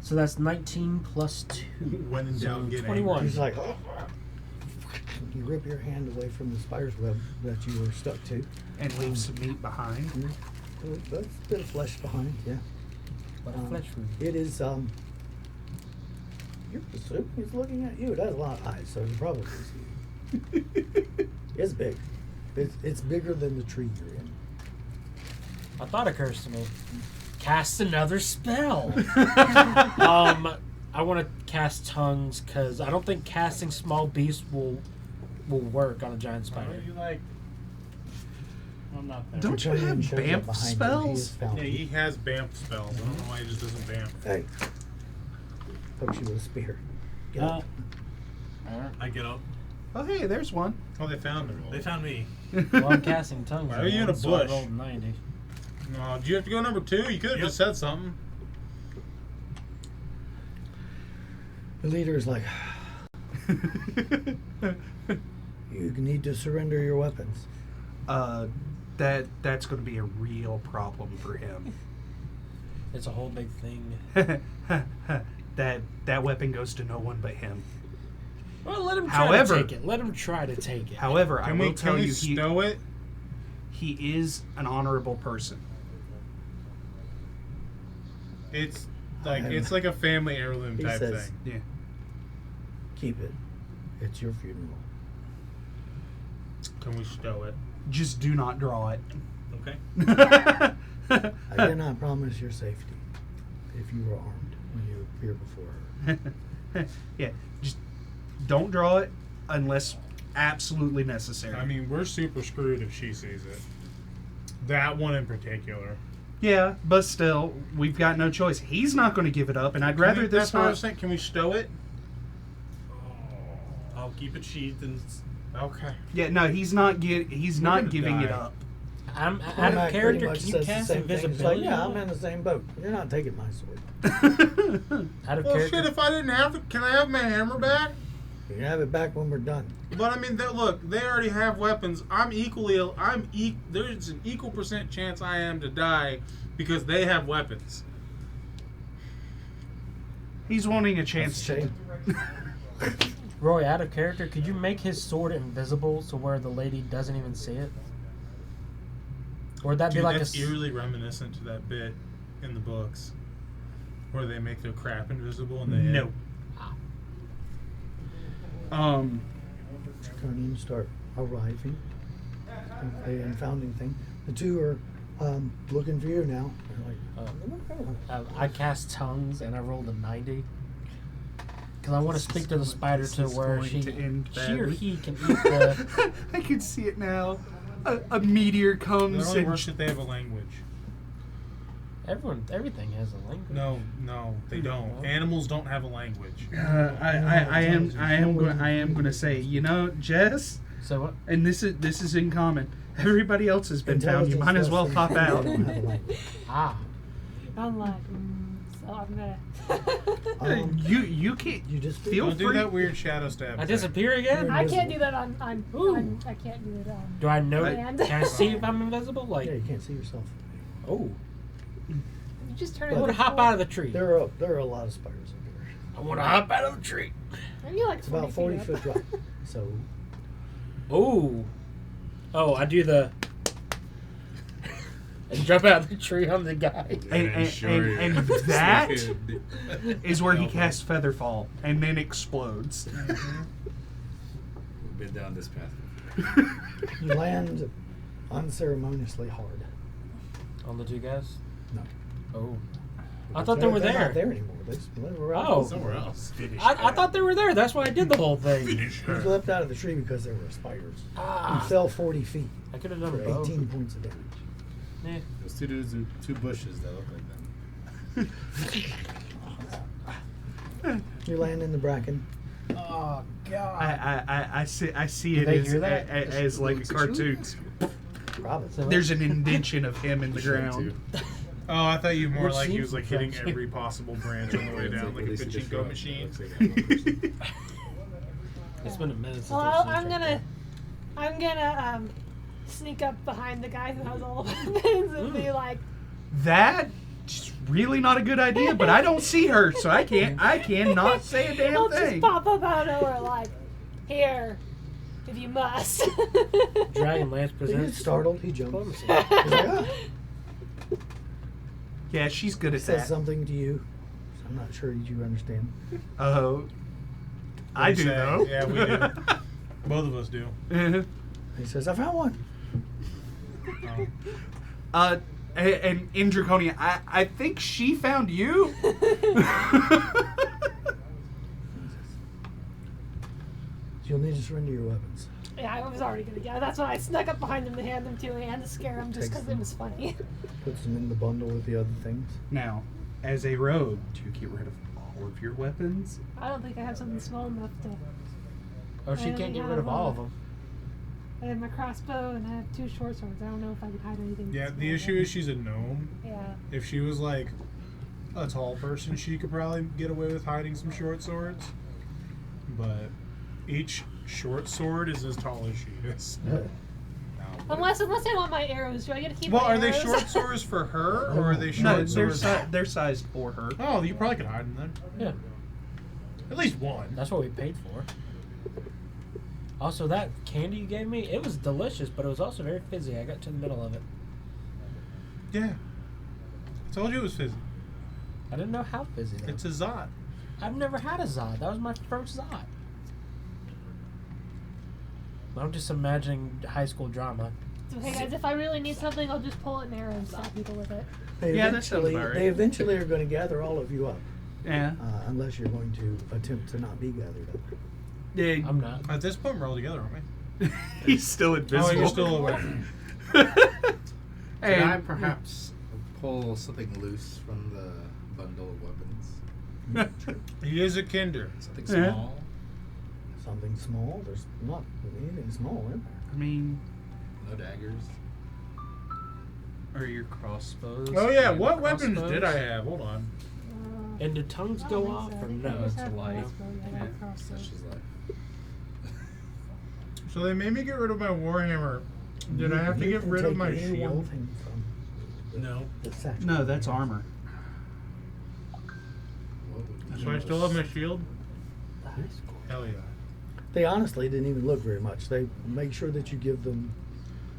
So that's 19 plus 2. When in So doubt, get 21. He's like, oh. You rip your hand away from the spider's web that you were stuck to. And leave some meat behind. That's a bit of flesh behind, yeah. What a flesh wound. It is, you're assuming he's looking at you. It has a lot of eyes, so he probably sees you. It's big. It's bigger than the tree you're in. A thought occurs to me. Cast another spell. I want to cast tongues because I don't think casting small beasts will work on a giant spider. You like? I'm not there. Don't you have Draconian shows up BAMF behind you. He has spells? found Yeah, you. he has BAMF spells. I don't know why he just doesn't BAMF. Hey. Pokes you with a spear. Get Uh, up. I get up. Oh, hey, there's one. Oh, they found him. They found me. Well, I'm casting tongues. Why are you in a so I bush? rolled 90. No, do you have to go number 2? You could have Yep. just said something. The leader is like, you need to surrender your weapons. That's going to be a real problem for him. It's a whole big thing. that weapon goes to no one but him. Well, let him try However- to take it. Let him try to take it. However, I Can will we tell you stow it? he is an honorable person. It's like a family heirloom He type says- thing. Yeah. Keep it. It's your funeral. Can we stow it? Just do not draw it. Okay. I cannot promise your safety if you are armed when you appear before her. Yeah, just don't draw it unless absolutely necessary. I mean, we're super screwed if she sees it. That one in particular. yeah, but still, we've got no choice. He's not going to give it up, and I'd rather this That's what I not. was saying. Can we stow it? I'll keep it sheathed and. Okay. Yeah, no, he's not gonna giving it die. up. I'm out of Cormac pretty character. much Can you says the cast same thing. It's like, invisibility? yeah, I'm in the same boat. You're not taking my sword. Out of Well, character. shit, if I didn't have it, can I have my hammer back? You can have it back when we're done. But I mean, look, they already have weapons. There's an equal percent chance I am to die because they have weapons. He's wanting a That's a chance to. shame. Roy, out of character, could you make his sword invisible so where the lady doesn't even see it? Or would that Dude, be like that's eerily reminiscent to that bit in the books where they make their crap invisible and they No. Draconians start arriving and founding thing. The two are looking for you now. They're like, I cast tongues and I rolled a 90. Because I want to speak to the spider to is where going she to end or badly. he can eat the. I can see it now. A meteor They're comes only and worse if they have a language. Everything has a language. No, they don't. Animals don't have a language. I am going to say, you know, Jess, So what? and this is in common. Everybody else has been found. You might as well Intelligence pop less than out. they don't have a language. Ah. I'm like, so I'm gonna. You can't. You just Feel Don't do free. that weird shadow stab. I thing. disappear again? I can't do that on. Ooh. I can't do it on. Do I know? Land. Can I see if I'm invisible? Like, Yeah, you can't see yourself. oh. You just turn I it. want to hop out of the tree. There are a lot of spiders up here. I want to hop out of the tree. Are you like It's about 40 feet foot up? drop. So Oh. Oh, I do the. And jump out of the tree on the guy. And that is where he casts Featherfall and then explodes. We've been down this path. you land unceremoniously hard. On the two guys? No. Oh. I thought they were They're there. not there anymore. They were out Oh. Somewhere else. I thought they were there. That's why I did the whole thing. You leapt out of the tree because there were spiders. Ah. You fell 40 feet I could have done for both. 18 points of damage. Eh. Those two dudes in two bushes that look like them. You land in the bracken. Oh, God. I see Did it they as, hear that? as like a cartoon. Probably. There's an indention of him in the ground. Oh, I thought you more Which like he seems was like hitting refreshing. every possible branch on the way down, like a pachinko machine. It's been a minute since Well, I've I'm seen gonna sneak up behind the guy who has all the weapons and be like, That's really not a good idea, but I don't see her, so I cannot say a damn I'll just thing. pop up out of nowhere like, here, if you must. Dragonlance He presents. gets startled. He jumps. diplomacy. He's like, ah. Yeah, she's good at Says that. something to you. I'm not sure you understand. Oh, I do Say, though. Yeah, we do. Both of us do. He says, I found one. And in Draconia, I think she found you. You'll need to surrender your weapons. Yeah, I was already gonna get. That's why I snuck up behind him to hand them to him and to scare him, just because it was funny. Puts them in the bundle with the other things. Now, as a rogue, do you get rid of all of your weapons? I don't think I have something small enough to. Oh, she I can't don't get have rid of all of them. I have my crossbow and I have 2 short swords. I don't know if I can hide anything. Yeah, the issue is she's a gnome. Yeah. If she was like a tall person, she could probably get away with hiding some short swords. But each short sword is as tall as she is. Unless I want my arrows, do I get to keep Well, my are they arrows? short swords for her, or are they short No, swords? they're sized for her. Oh, you probably could hide in them. Yeah, At least one. that's what we paid for. Also, that candy you gave me, it was delicious, but it was also very fizzy. I got to the middle of it. Yeah. I told you it was fizzy. I didn't know how fizzy though. It's a Zot. I've never had a Zod. That was my first Zod. I'm just imagining high school drama. Okay, guys, if I really need something, I'll just pull it in arrow and stab people with it. Yeah, that sounds about right. They eventually are going to gather all of you up, Yeah. unless you're going to attempt to not be gathered up. Yeah. I'm not. At this point, we're all together, aren't we? He's still invisible. Oh, you're still away. Can I And perhaps pull something loose from the bundle of weapons? He is a kinder. Something Yeah. small? Something small. There's not anything small in there. I mean, No daggers? or your crossbows. Oh yeah, Your what weapons crossbows? did I have? Hold on. And do tongues I go don't off think or so. I think no? I just it's have a light. crossbow, yeah, I have crossbow. Such is life. So they made me get rid of my warhammer. Did I have to You get can rid of take my any one shield? thing from No. the satchel. No, that's armor. What would be So I still have my shield? The high school. Hell yeah. They honestly didn't even look very much. They make sure that you give them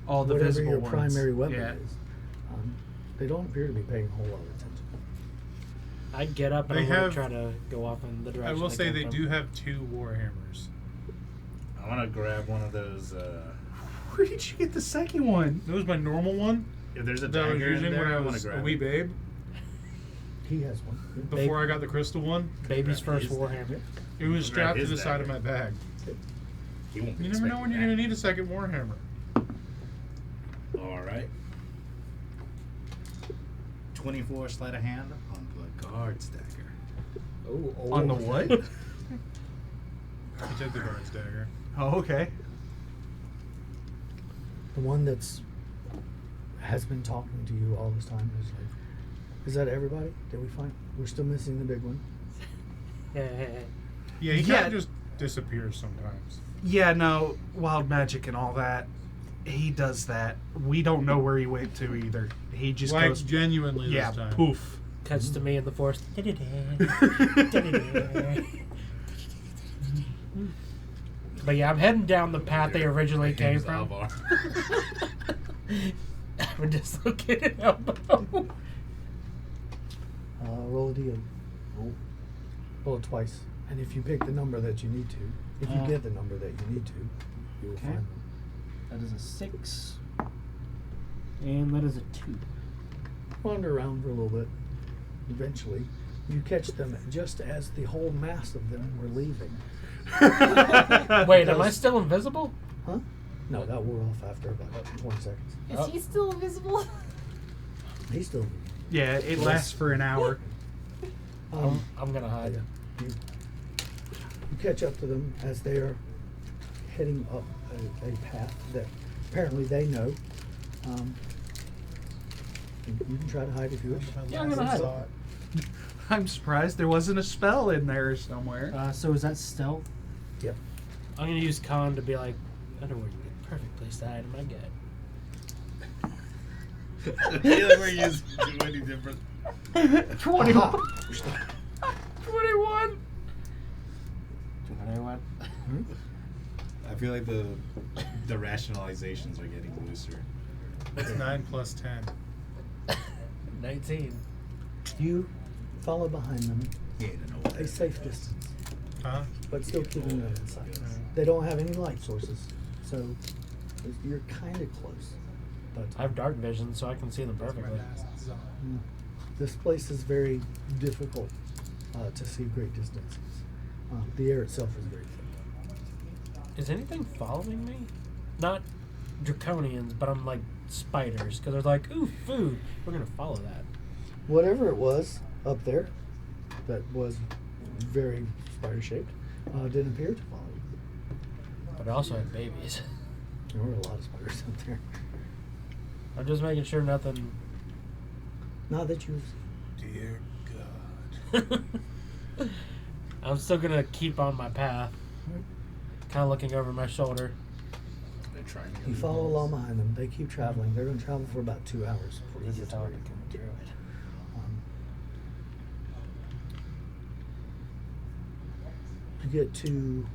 All the whatever visible your ones. primary weapon Yeah. is. They don't appear to be paying a whole lot of attention. I'd get up and They I'm gonna have- try to go off in the I direction. will say came they from. do have 2 warhammers. I want to grab one of those. Where did you get the second one? That was my normal one If there's a that I was dagger in using when there, I I want was to a grab wee it. babe. He has one. Before I got the crystal one. Baby's first His- warhammer. It was Grab strapped to his the side of dagger. my bag. He won't be You never know when expecting you're going to that. need a second warhammer. All right. 24 sleight of hand on the guard's dagger. Oh, On the what? You took the guard's dagger. Oh, okay. The one has been talking to you all this time is like, is that everybody? Did we find? We're still missing the big one. Yeah, he Yeah. kind of just disappears sometimes. Yeah, no, wild magic and all that. He does that. We don't know where he went to either. He just Like, goes, genuinely yeah, this time. poof. Cuts to me in the forest. But yeah, I'm heading down the path they originally came Name's from. Alvar. I have a dislocated elbow. Roll a d8. Roll it twice. And if you pick the number that you need to, if you get the number that you need to, you will Okay. find them. That is a 6. And that is a 2. Wander around for a little bit. Eventually, you catch them just as the whole mass of them were leaving. Wait, am I still invisible? Huh? No, that wore off after about 20 seconds. Is he still invisible? He's still. Yeah, it lasts for an hour. I'm gonna hide. You catch up to them as they are heading up a path that apparently they know. You can try to hide if you wish. Yeah, I'm gonna hide. I'm surprised there wasn't a spell in there somewhere. So is that stealth? Yep. I'm gonna use con to be like, I know where you get perfect place to hide in my gut. Yeah, we're using too many different. 21. 21. I feel like the rationalizations are getting looser. It's 9 plus 10. 19. You follow behind them Yeah, a safe distance, Huh? but still keeping them in sight. They don't have any light sources, so you're kind of close. But I have dark vision, so I can see them perfectly. this place is very difficult to see great distances. The air itself is very thick. Is anything following me? Not draconians, but I'm like spiders, because they're like, ooh, food. We're gonna follow that. Whatever it was up there that was very spider-shaped didn't appear to follow you. But I also had babies. There were a lot of spiders up there. I'm just making sure nothing. Not that you've. Dear God. I'm still gonna keep on my path, kind of looking over my shoulder. They're trying to You follow along behind them. They keep traveling. They're going to travel for about 2 hours before you This get is to how where I you're can going do to. it. You get to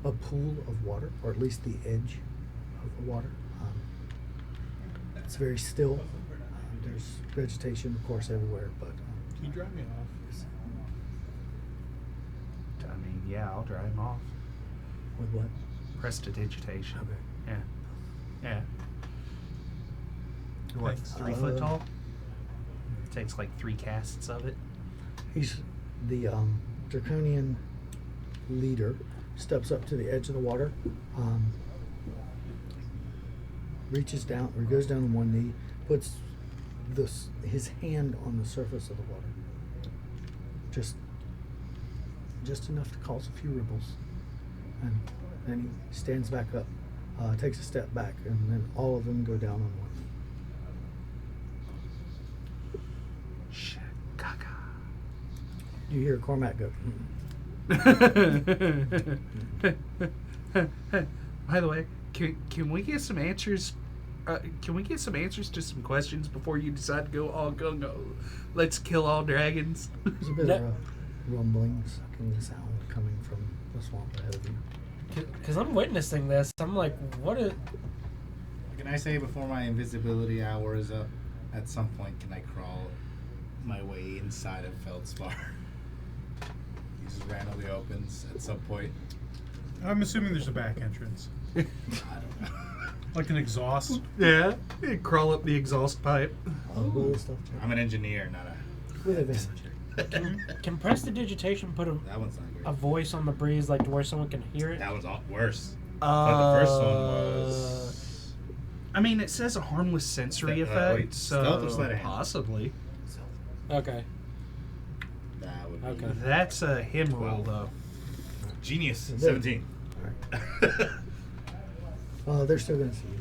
a pool of water, or at least the edge of the water. It's very still. There's vegetation, of course, everywhere, but Can you drive me off? I mean, yeah, I'll dry him off. with what? Prestidigitation. Okay. Yeah. Yeah. You're what, Thanks. 3 foot tall? Takes like 3 casts of it. He's the draconian leader. Steps up to the edge of the water, reaches down or goes down on one knee, puts his hand on the surface of the water, just enough to cause a few ripples, and then he stands back up, takes a step back, and then all of them go down on one knee. Shit. Gaga. You hear Cormac go. By the way, can we get some answers? Can we get some answers to some questions before you decide to go all gung ho? Let's kill all dragons. There's a bit of a rumbling, sucking sound coming from the swamp ahead of you. Because I'm witnessing this. I'm like, what is. Can I say before my invisibility hour is up, at some point can I crawl my way inside of Feldspar? He just randomly opens at some point. I'm assuming there's a back entrance. I don't know. Like an exhaust. Yeah, you crawl up the exhaust pipe. Roll the stuff check. I'm an engineer, not With advantage. Can prestidigitation put that one's not a great. voice on the breeze, like to where someone can hear it? That one's worse. But the first one was. I mean, it says a harmless sensory effect, wait, so stealth or sleight of hand? possibly. Okay. That would be Okay. That's a him roll, though. Genius. Then- 17. They're still gonna see you.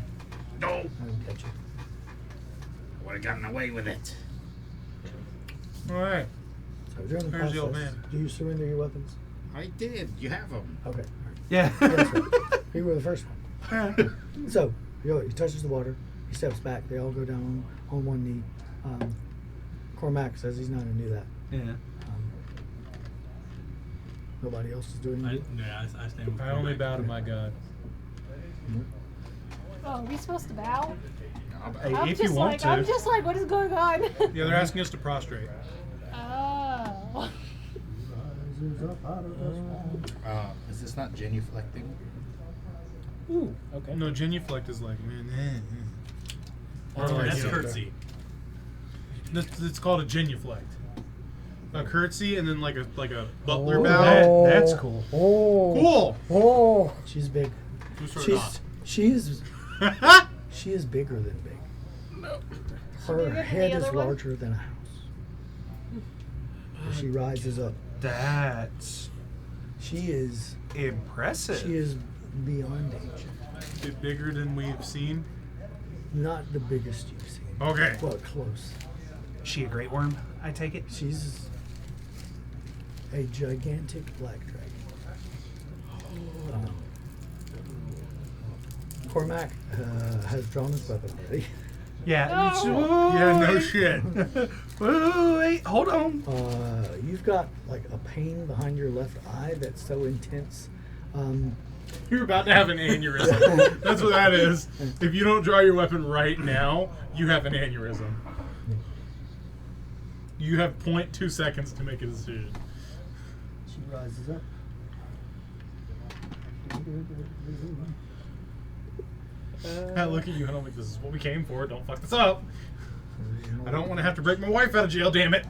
No. I can catch you. Would have gotten away with it. All right. So during the Where's the old process, man? do you surrender your weapons? I did. You have them. Okay. Yeah. That's right. You were the first one. So he touches the water. He steps back. They all go down on one knee. Cormac says he's not gonna do that. Yeah. Nobody else is doing I it. stand with I only Cormac. bow to my god. Oh, are we supposed to bow? Hey, I'm if just you want like, to. I'm just like, what is going on? Yeah, they're asking us to prostrate. Oh. Is this not genuflecting? Ooh, okay. No, genuflect is like, man. That's Or like, That's you know, curtsy. It's called a genuflect. A curtsy and then like a butler Oh. bow. That's cool. Oh. Cool. Oh. She's big. Who's for She's she is bigger than big. Her Bigger than head the is other one? larger than a house. As she rises up. That's She is impressive. beyond ancient. Bit bigger than we've seen. Not the biggest you've seen. Okay. But close. She a great worm, I take it? She's a gigantic black dragon. Cormac has drawn his weapon ready. Yeah. No. Yeah, no shit. Whoa, wait, hold on. You've got like a pain behind your left eye that's so intense. You're about to have an aneurysm. That's what that is. If you don't draw your weapon right now, you have an aneurysm. You have 0.2 seconds to make a decision. She rises up. I look at you and I'm like, this is what we came for. Don't fuck this up. I don't want to have to break my wife out of jail, damn it.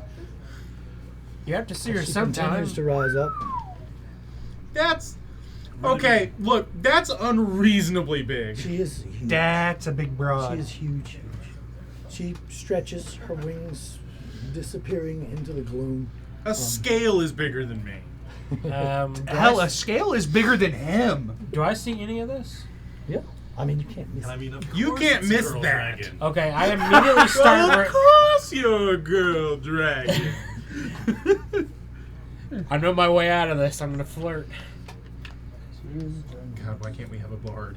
You have to see her She sometime. continues to rise up. That's... Okay, look, that's unreasonably big. She is huge. That's a big She broad. is huge. She stretches her wings, disappearing into the gloom. A scale is bigger than me. Hell, a scale is bigger than him. Do I see any of this? Yeah. I mean, you can't miss And I it. mean, of You course can't it's a miss girl that. dragon. Okay, I immediately start. Of course you're a girl dragon. I know my way out of this. I'm gonna flirt. God, why can't we have a bard?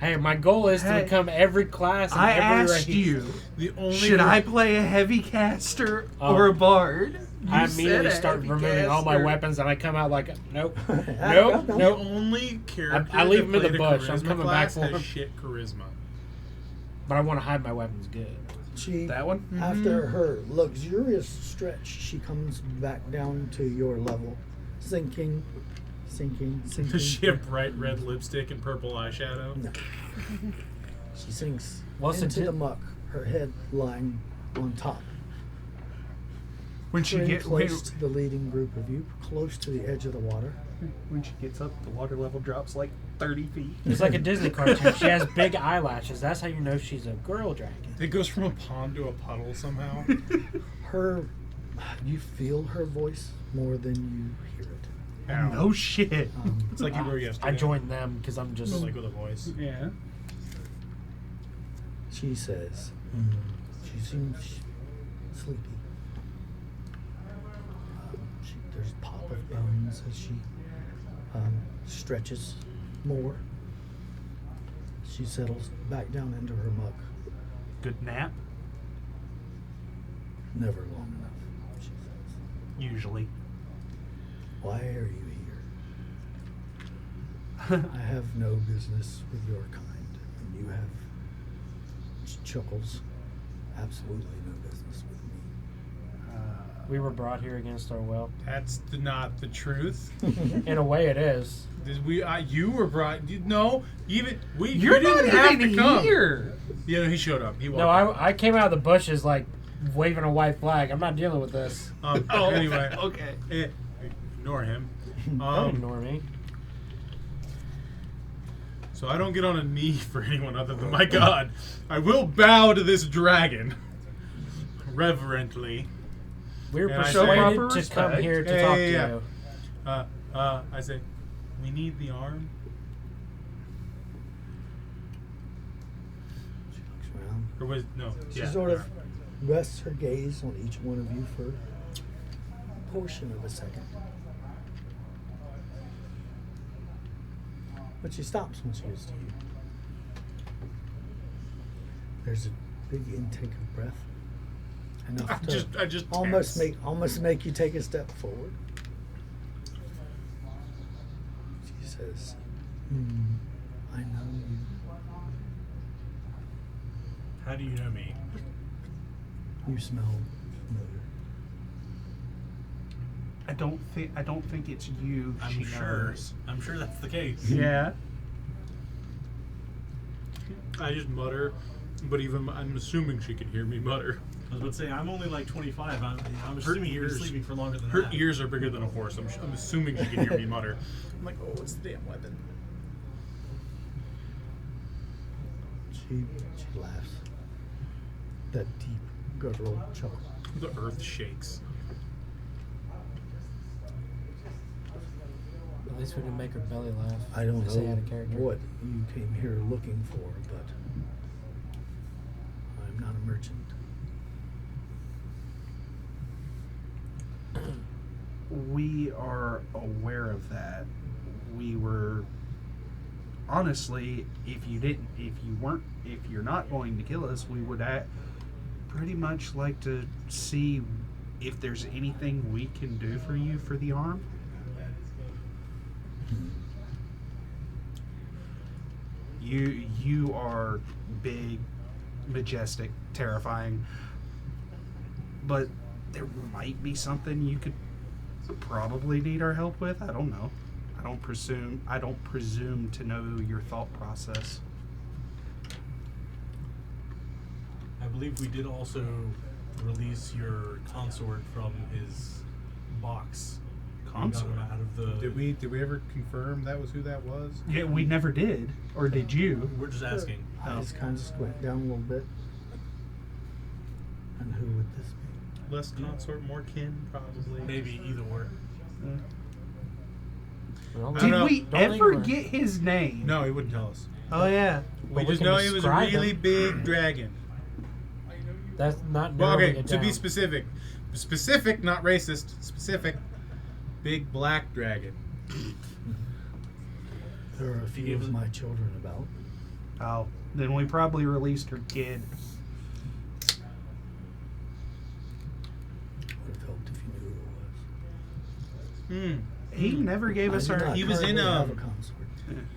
Hey, my goal is to Hey, become every class. In I every asked race. you, The only should I play a heavy caster Oh. or a bard? You I said immediately a start heavy removing all my caster. weapons, and I come out like, nope, No, nope, The nope. only character I leave him that in the played a bush. I'm charisma coming back class for has him. shit charisma. But I want to hide my weapons good. She, That one? after her luxurious stretch, she comes back down to your level, sinking. Does she have bright red lipstick and purple eyeshadow? No. She sinks What's into it the muck, her head lying on top. When she Pretty gets close to the leading group of you, close to the edge of the water. when she gets up, the water level drops like 30 feet. It's like a Disney cartoon. She has big eyelashes. That's how you know she's a girl dragon. It goes from a pond to a puddle somehow. You feel her voice more than you hear it. Ow. No shit. It's like you were yesterday. I joined them because I'm just Like with a voice. Yeah. She says, she seems sleepy. There's a pop of bones as she stretches more. She settles back down into her muck. Good nap, Never long enough, she says. usually. Why are you here? I have no business with your kind. And you have, she chuckles, absolutely no business with me. we were brought here against our will. That's not the truth. In a way, it is. You were brought. No, even we. You're you didn't not have even to come. here. Yeah, no, he showed up. He walked. No, up. I came out of the bushes like waving a white flag. I'm not dealing with this. Anyway, Okay. ignore him. Don't ignore me. So I don't get on a knee for anyone other than my god. I will bow to this dragon reverently. We were And I persuaded say- to Proper come respect. here to Yeah, talk yeah, to you. I say, We need the arm. She looks around. Or was no? She Yeah, sort the of arm. rests her gaze on each one of you for a portion of a second. But she stops when she gets to you. There's a big intake of breath. Enough to I just almost tense. almost make you take a step forward. She says, I know you. How do you know me? You smell familiar. I don't think it's you. I'm she sure. knows. I'm sure that's the case. Yeah. I just mutter, but even I'm assuming she can hear me mutter. I was about to say, I'm only like 25. I'm Her assuming you're ears- sleeping for longer than Her that. ears are bigger than a horse. I'm assuming she can hear me mutter. I'm like, oh, it's the damn weapon. She laughs. That deep guttural chuckle. The earth shakes. At least we can make her belly laugh. I don't to say know out of character. what you came here looking for, but I'm not a merchant. We are aware of that. We were honestly, if you're not going to kill us, we would pretty much like to see if there's anything we can do for you for the arm. You are big, majestic, terrifying, but there might be something you could probably need our help with. I don't know. I don't presume to know your thought process. I believe we did also release your consort from his box. Consort? We got him out of the. Did we ever confirm that was who that was? Yeah, we never did. Or did you? We're just asking. Eyes kind of squint down a little bit. And who would this be? Less consort, more kin, probably. Maybe either or. Well, I Did don't know. we Don't ever think get his name? No, he wouldn't tell us. Oh yeah. We we just can know he was a describe really him. big dragon. That's not Well, narrowing okay, it to be down. specific, not racist, specific, big black dragon. There are a few of my children about. Oh, then we probably released her kid. Would have helped if you knew who it was. He never gave us I do our. not he was in, currently have a um, consort.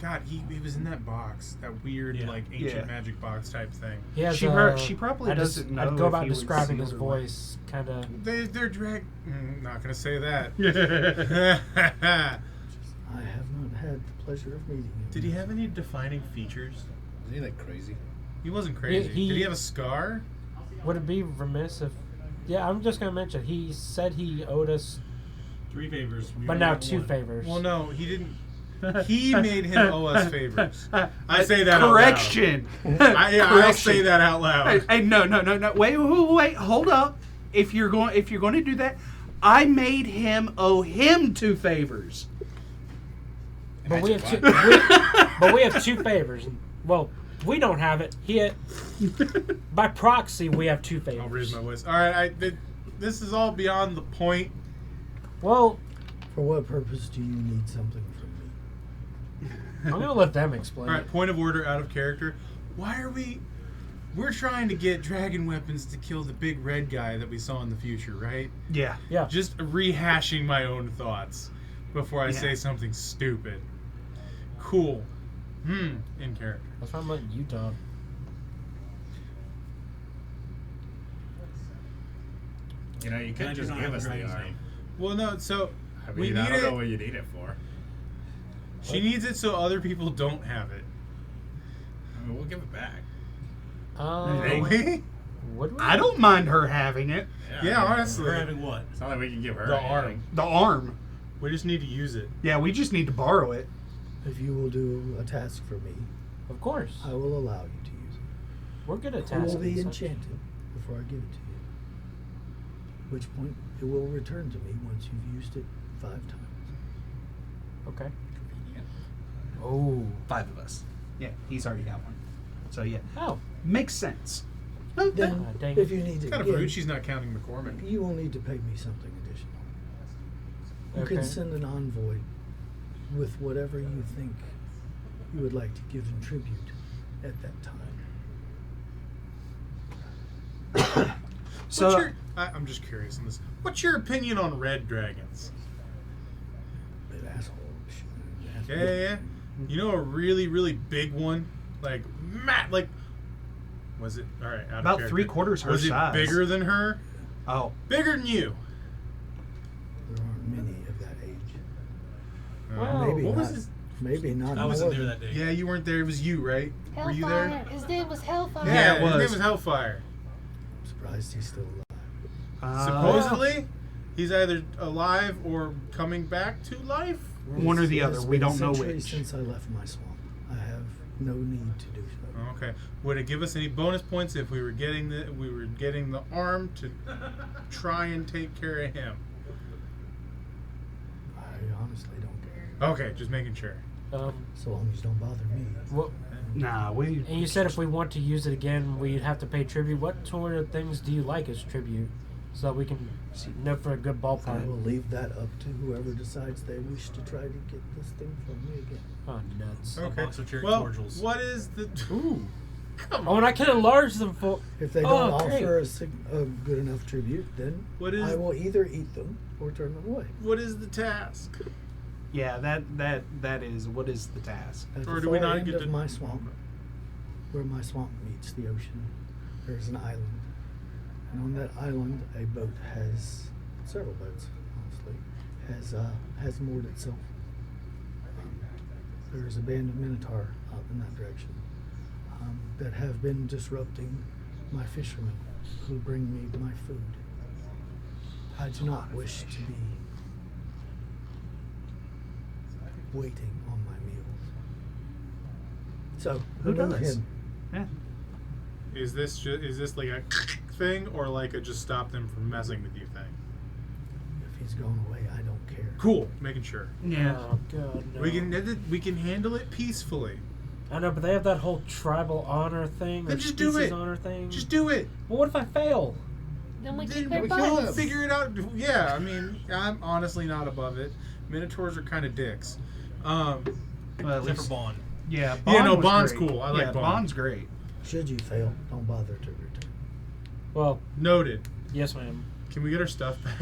God, he was in that box, that weird, Yeah. like, ancient Yeah. magic box type thing. He has, She probably I'd just- doesn't know I'd go if about he was describing his sealed or what. voice, kind of. They're drag. Not gonna say that. I have not had the pleasure of meeting him. Did he have any defining features? Isn't he like crazy? He wasn't crazy. He- Did he have a scar? Would it be remiss if? Yeah, I'm just gonna mention. He said he owed us, 3 favors. We but only now got 2 one. favors. Well, no, he didn't. He made him owe us favors. I say that out loud. Correction. I'll say that out loud. Hey, no. Wait. Hold up. If you're going to do that, I made him owe him 2 favors. But we have Imagine two. But we have 2 favors. Well, we don't have it. By proxy, we have 2 favors. I'll raise my voice. All right, this is all beyond the point. Well, For what purpose do you need something from me? I'm gonna let them explain. All right, it. point of order, out of character. Why are we? We're trying to get dragon weapons to kill the big red guy that we saw in the future, right? Yeah. Yeah. Just rehashing my own thoughts before I Yeah. say something stupid. Cool. In character. That's why I'm letting you talk. You know, you I could do just not give have us a the dragon's arm. name. Well, no. So I we mean, need I don't know it. what you need it for. She needs it so other people don't have it. I mean, we'll give it back. Will we? Would we? I don't mind her having it. Yeah, I mean, honestly. We're having what? It's not like we can give her The anything. arm. The arm. We just need to use it. Yeah, we just need to borrow it. If you will do a task for me, Of course. I will allow you to use it. We're good at It will tasking. be such. enchanted before I give it to you. At which point, it will return to me once you've used it 5 times. Okay. Oh. 5 of us. Yeah, he's already got one. So yeah, Oh. makes sense. Then, dang if it. you need to, Kind of again, rude she's not counting McCormick. you will need to pay me something additional. You Okay. can send an envoy with whatever you think you would like to give in tribute at that time. So I'm just curious on this. What's your opinion on red dragons? But asshole. Yeah. You know a really, really big one? Like, was it? All right, out of About character. 3/4 her Was size. it bigger than her? oh, Bigger than you? There aren't many of that age. Wow. Maybe what not. was his? Maybe not. I wasn't there more that day. Yeah, you weren't there. It was you, right? Were you Hellfire. there? His name was Hellfire. Yeah, it his was. name was Hellfire. I'm surprised he's still alive. Supposedly, he's either alive or coming back to life. one or the It other. has We been don't know centuries which. Since I left my swamp, I have no need to do so. Okay. Would it give us any bonus points if we were getting the arm to try and take care of him? I honestly don't care. Okay, just making sure. Um, So long as you don't bother me. what, Nah, we. and you said if we want to use it again, we'd have to pay tribute. What sort of things do you like as tribute? So that we can know for a good I ballpark. will leave that up to whoever decides they wish to try to get this thing from me again. Oh, nuts. Okay. box of cherry Well, cordials. what is the? Ooh. Come Oh, on. and I can enlarge them for. If they Oh, don't great. offer a good enough tribute, then What is- I will either eat them or turn them away. What is the task? Yeah, that is what is the task? At Or the do we far not end get of to- my swamp, where my swamp meets the ocean, there's an island. And on that island, a boat several boats, honestly, has moored itself. There's a band of Minotaur out in that direction that have been disrupting my fishermen who bring me my food. I do not wish to be waiting on my meals. So, Who go does? ahead. Yeah. Is this like a thing or like a just stop them from messing with you thing? If he's going away, I don't care. Cool, making sure. Yeah. Oh, God, no. We can handle it peacefully. I know, but they have that whole tribal honor thing. Then or just do species it. honor thing. Just do it. Well, what if I fail? Then we Then kick their we butts. can figure it out. Yeah, I mean, I'm honestly not above it. Minotaurs are kind of dicks. Well, at Except least, for Bond. yeah. Yeah, no, was Bond's great. cool. I like yeah, Bond. Bond's great. Should you fail, don't bother to return. Well, Noted. yes, ma'am. Can we get our stuff back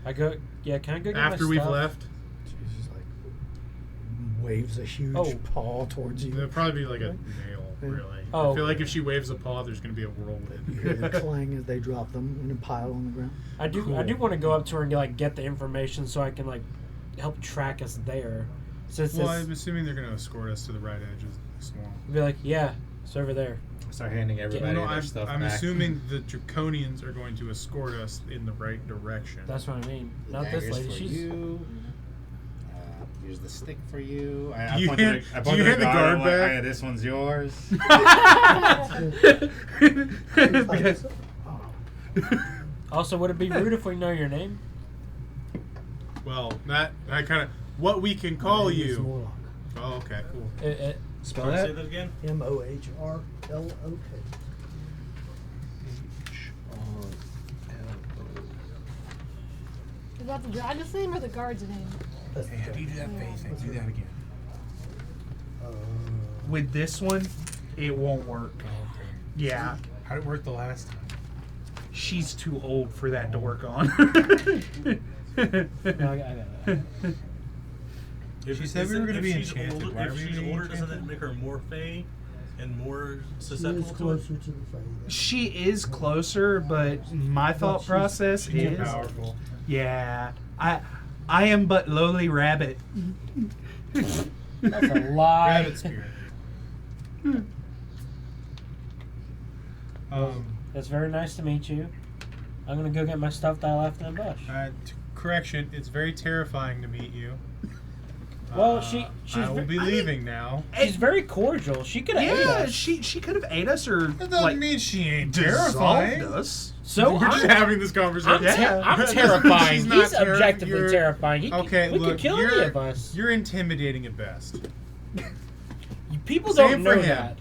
I go. Yeah, can I go get after my we've stuff? left? Jesus, like, waves a huge Oh. paw towards you. It'll probably be like a nail, Yeah. really. Oh. I feel like if she waves a paw, there's going to be a You whirlwind. hear the clang as they drop them in a pile on the ground. I do. Cool. I do want to go up to her and like get the information so I can like help track us there. Since Well, it's I'm assuming they're going to escort us to the right edge of the swamp. be like, yeah, it's over there. Start handing everybody No, their I'm, stuff I'm back. assuming the Draconians are going to escort us in the right direction. That's what I mean. The Not this daggers lady. for She's. you. Here's the stick for you. Do I you pointed hand- at- I do pointed you at hand the guard I'm like, back? "Hey, this one's yours. Because Also, would it be rude if we know your name? Well, that kind of what we can call My name is you. Morlock. Oh, okay, cool. Spell Sorry, say that. that again. Mohrlok. Is that the dragon's name or the guard's name? That's the Hey, you do that face thing. Do that again. with this one, it won't work. Yeah, How did it work the last time? she's too old for that to work on. I got it. She said we were gonna if be she's enchanted. older, Why are if we she's gonna be older, doesn't that enchanted? make her more fey and more She susceptible is to it? closer to the fade. She is closer, but my thought she's- process She's too is, powerful. yeah, I am but lowly rabbit. That's a lie. Rabbit spirit. It's very nice to meet you. I'm gonna go get my stuff that I left in the bush. Correction, it's very terrifying to meet you. Well, she's I will ve- be I mean- leaving now. She's very cordial. She could have ate Yeah, us. she could have ate us or That doesn't like mean she ain't dissolved terrifying. us. So We're just having this conversation. I'm terrifying. She's not He's objectively you're- terrifying. Okay, we look, could kill you're, any of us. You're intimidating at best. People Same don't for know him. that.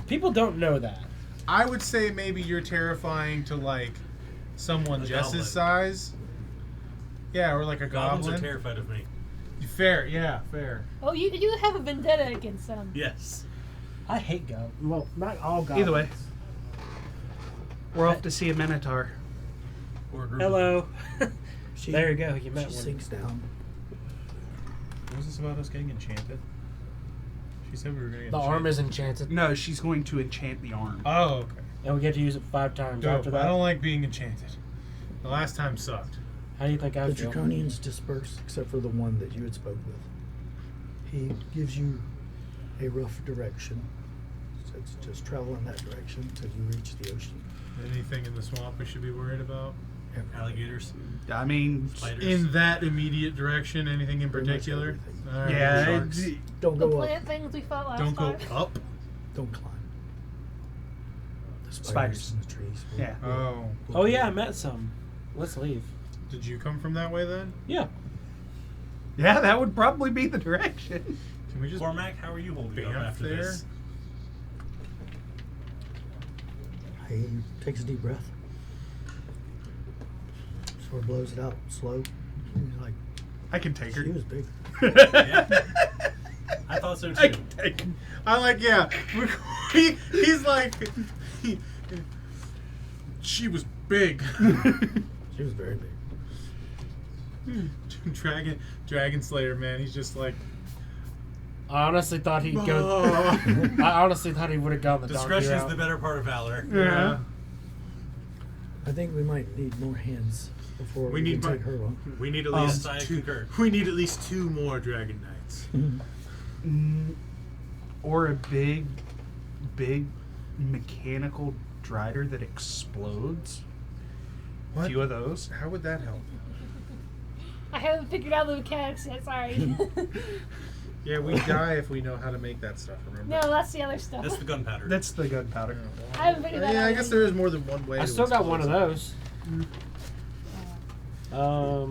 People don't know that. I would say maybe you're terrifying to like someone A Jess's goblin. size. Yeah, or like a Goblins goblin. are terrified of me. Fair, yeah, fair. Oh, you have a vendetta against them. Yes. I hate goblins. Well, not all goblins. Either way, we're off to see a minotaur. Or a group Hello. She, There you go. You She met one. sinks down. What was this about us getting enchanted? She said we were going to get The arm enchanted. is enchanted, No, she's going to enchant the arm. Oh, okay. and we get to use it 5 times Dope. after that. I don't like being enchanted. The last time sucked. How do you think I The feel? Draconians disperse, except for the one that you had spoke with. He gives you a rough direction. So it's just travel in that direction until you reach the ocean. Anything in the swamp we should be worried about? alligators, I mean, spiders. In that immediate direction, anything in Pretty much particular? everything. All right, yeah, sharks. Don't The go plant up. things we fought last Don't go time. up. Don't climb. The Spiders. in the trees. will- Yeah. Oh. Oh yeah, I met some. Let's leave. Did you come from that way then? Yeah. yeah, that would probably be the direction. Can we just Cormac, how are you holding up Bamf after there? this? He takes a deep breath. Sort of blows it out slow. He's like, I can take her. she was big. Yeah. I thought so I too. can take him. I like, yeah. He's like, she was big. She was very big. Dragon Slayer, man. He's just like, I honestly thought he'd go. oh. I honestly thought he would have gone the donkey Discretion is route. the better part of valor. Yeah. I think we might need more hands before We we, need can more- take her on. We need at Yes, least I two. concur. We need at least 2 more Dragon Knights. Or a big mechanical drider that explodes. A few of those. How would that help? I haven't figured out the mechanics yet. Sorry. Yeah, we die if we know how to make that stuff. Remember? No, that's the other stuff. That's the gunpowder. That's the gunpowder. I haven't figured that out. Yeah, I guess yet. there is more than one way. I to still got one of expose those. All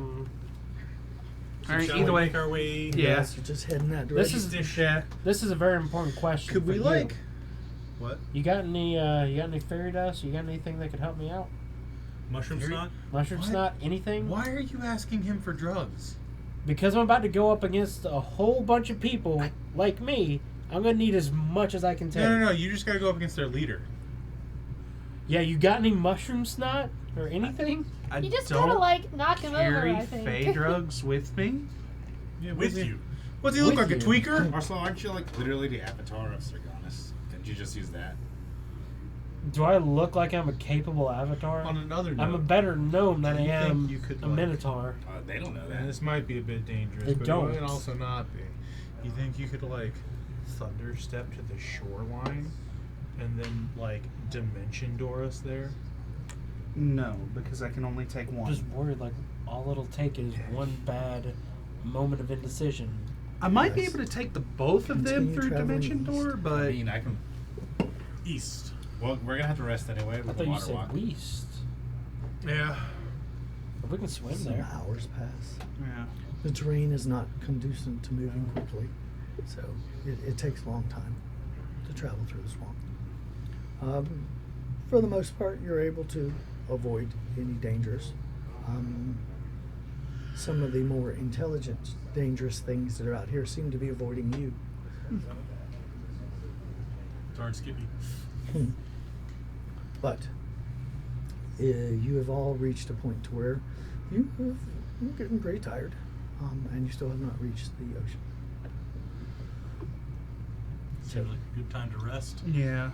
right, Shall either we way. make our way. Yeah. Yes, you just head in that This direction. is Yeah. this is a very important question. Could for we you. like? What? You got any fairy dust? You got anything that could help me out? Mushroom Here- snot? Mushroom What? snot? Anything? Why are you asking him for drugs? Because I'm about to go up against a whole bunch of people like me. I'm gonna need as much as I can take. No. You just gotta go up against their leader. Yeah, you got any mushroom snot or anything? I You just don't gotta like knock him over. carry I think. fey drugs with me. Yeah, With you. What's he look With like? you. A tweaker? Marcel, aren't you like literally the avatar of Sargonis? Didn't you just use that? Do I look like I'm a capable avatar? On another note, I'm a better gnome than I Do you am think you could, a like- minotaur. They don't know and that. this might be a bit dangerous, They but don't. it might also not be. You think you could like thunder step to the shoreline and then like dimension door us there? No, because I can only take I'm one. just worried like all it'll take is one bad moment of indecision. I might be Yes. able to take the both of them Continue through traveling Dimension east. Door, I but mean, I can. East. Well, we're gonna have to rest anyway I with the thought you water said walk. west. Yeah. If we can swim Some there. hours pass. yeah. The terrain is not conducive to moving quickly, so it takes a long time to travel through the swamp. For the most part, you're able to avoid any dangers. Some of the more intelligent, dangerous things that are out here seem to be avoiding you. Darn Skippy. But you have all reached a point to where you're getting pretty tired, and you still have not reached the ocean. Seems like a good time to rest. Yeah.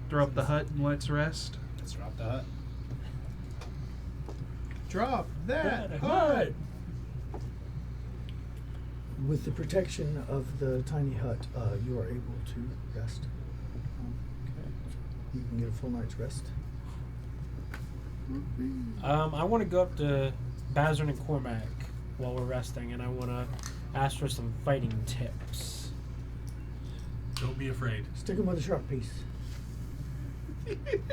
Throw up the hut and let's rest. Let's drop the hut. Drop that That hut. With the protection of the tiny hut, you are able to rest. You can get a full night's rest. I want to go up to Bazard and Cormac while we're resting, and I want to ask for some fighting tips. Don't be afraid. Stick them with a sharp piece.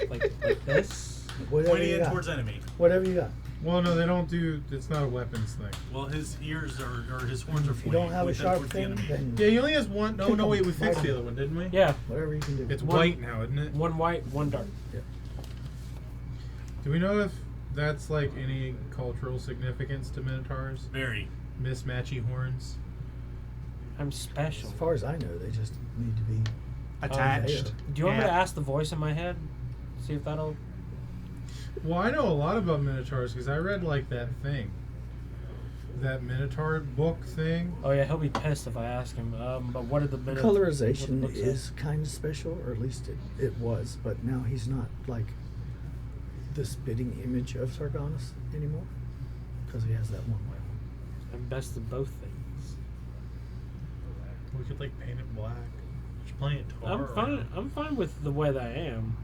Like this. Whatever Pointing you in got. towards enemy. Whatever you got. Well, no, they don't do. It's not a weapons thing. Well, his ears or his horns are If you pointing don't have a with them sharp towards the thing, enemy. then Yeah, he only has one. No, Kick no, him. wait, we fixed Right the on. other one, didn't we? Yeah, whatever you can do. It's One- white now, isn't it? one white, one dark. Do we know if that's like any cultural significance to Minotaurs? Very. Mismatchy horns. I'm special. As far as I know, they just need to be. Attached. Do you want me to Yeah. ask the voice in my head? See if that'll. Well, I know a lot about Minotaurs because I read like that thing. That Minotaur book thing. Oh yeah, he'll be pissed if I ask him. But what did the minute? Colorization what it looks is kind of special, or at least it was, but now he's not like the spitting image of Sargonis anymore because he has that one way. like, I'm best of both things. We could like paint it black. Just playing it tar. I'm fine. I'm fine with the way that I am.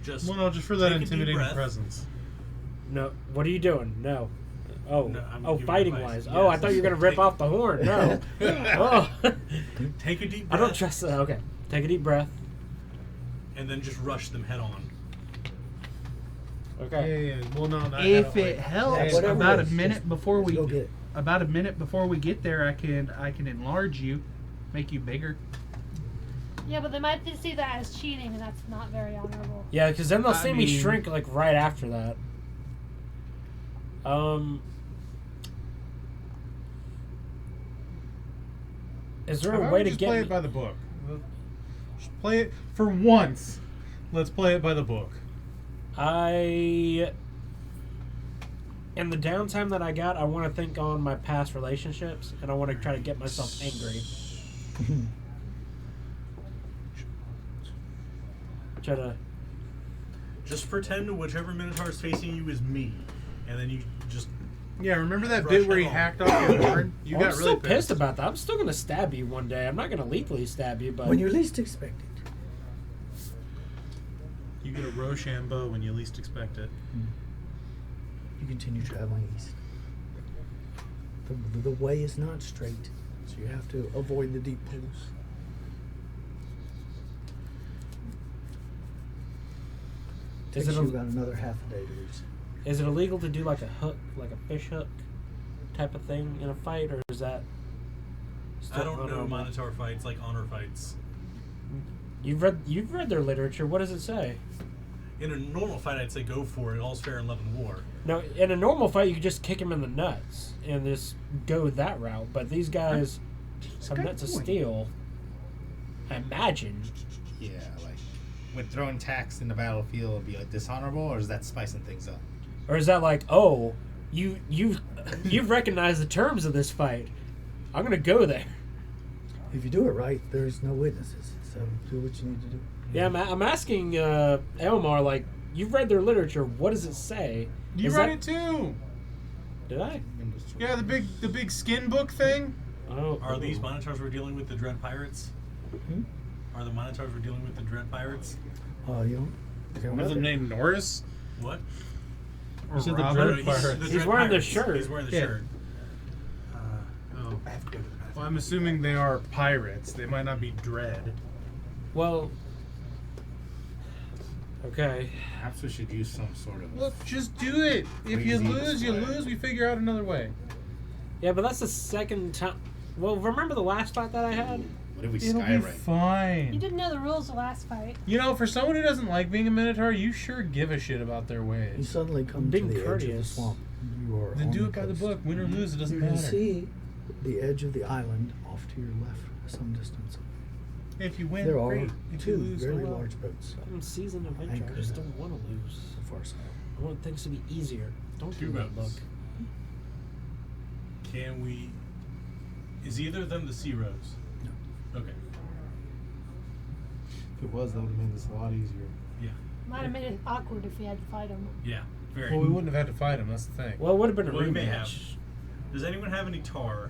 Just Well, no, just for that take a deep intimidating breath. presence. No, what are you doing? No. Oh, No, I'm oh, giving fighting advice. wise. Oh, I Yes. thought you were gonna rip Take- off the horn. No. Oh, Take a deep I breath. don't trust that. Okay, take a deep breath. And then just rush them head on. Okay. Yeah. Well, no, not If it helps, whatever about it a is, minute just before we go get it. about a minute before we get there, I can enlarge you, make you bigger. Yeah, but they might see that as cheating, and that's not very honorable. Yeah, because then they'll I see me mean- shrink like right after that. Is there How a about way we to just get play me? it by the book? Just play it for once. Let's play it by the book. In the downtime that I got, I want to think on my past relationships, and I want to try to get myself angry. Try to. Just pretend whichever Minotaur is facing you is me. And then you just Yeah, remember that Rush bit where he head on. hacked off your horn? You I'm got still really pissed about that. I'm still gonna stab you one day. I'm not gonna lethally stab you, but When you least expect it. You get a Rochambeau when you least expect it. You continue traveling east. The way is not straight, so you have to avoid the deep pools. is Takes it you about another half a day to reach. is it illegal to do like a hook, like a fish hook, type of thing in a fight, or is that? I don't know honorable? Minotaur fights like honor fights. You've read their literature. What does it say? In a normal fight, I'd say go for it. All's fair in love and war. No, in a normal fight, you could just kick him in the nuts and just go that route. But these guys have nuts of steel. I imagine. Yeah, like would throwing tax in the battlefield be like dishonorable, or is that spicing things up? Or is that like, oh, you've recognized the terms of this fight. I'm gonna go there. If you do it right, there's no witnesses, so do what you need to do. Yeah, I'm asking Elmar, like, you've read their literature. What does it say? You Is read that- it too. Did I? Yeah, the big skin book thing. Oh, Are these Minotaurs we're dealing with the Dread Pirates? Hmm? Are the Minotaurs we're dealing with the Dread Pirates? You don't One of them know. named Norris. What? You said the Robert? Dread He's, Pirates. the He's Dread wearing the Pirates. shirt. He's wearing the Yeah. shirt. Oh. Well, I'm assuming they are pirates. They might not be dread. Well. Okay. Perhaps we should use some sort of. Look, just do it. If you Crazy lose, you display. lose. We figure out another way. Yeah, but that's the second time. Well, remember the last fight that I had? What if we It'll be skywrite? You fine. didn't know the rules the last fight. You know, for someone who doesn't like being a Minotaur, you sure give a shit about their You ways. suddenly come Being to the edge of the courteous. swamp. You are Then on do it by the coast. book. Win or lose, it doesn't You can matter. see the edge of the island off to your left some distance. If you win, There are great. If two you lose, very oh well. large boats I'm seasoned adventure. I just don't want to lose. so far south. I want things to be easier. Don't Two do that, look. boats. Can we? Is either of them the Sea Rose? No. Okay. If it was, that would have made this a lot easier. Yeah. Might have made it awkward if we had to fight him. Yeah. Very. Well, we wouldn't have had to fight him. That's the thing. Well, it would have been a Well, we may have. rematch. Does anyone have any tar?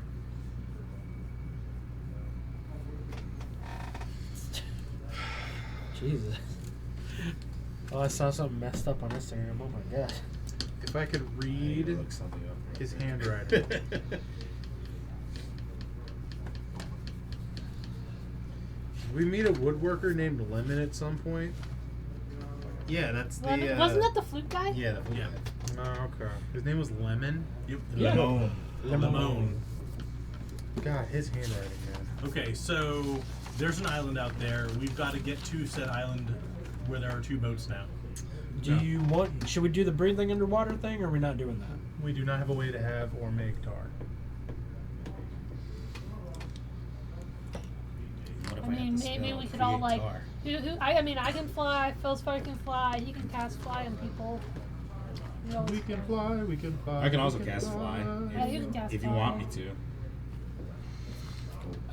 Jesus. Oh, I saw something messed up on Instagram. Oh my god. If I could I need to read look something up real his quick. handwriting. Did we meet a woodworker named Lemon at some point? Yeah, that's the. Wasn't that the flute guy? Yeah, the flute Yeah. guy. Oh, okay. His name was Lemon. Yep. Yeah. Lemon. Lemon. God, his handwriting, man. Okay, so there's an island out there. We've got to get to said island where there are 2 boats now. Do you want? Should we do the breathing underwater thing, or are we not doing that? We do not have a way to have or make tar. What if I had mean, the maybe spell we could create all like. tar? I mean, I can fly. Feldspar can fly. He can cast fly on people. You know, We can fly, we can fly. I can we also cast fly. Yeah, you can cast if you fly. want me to.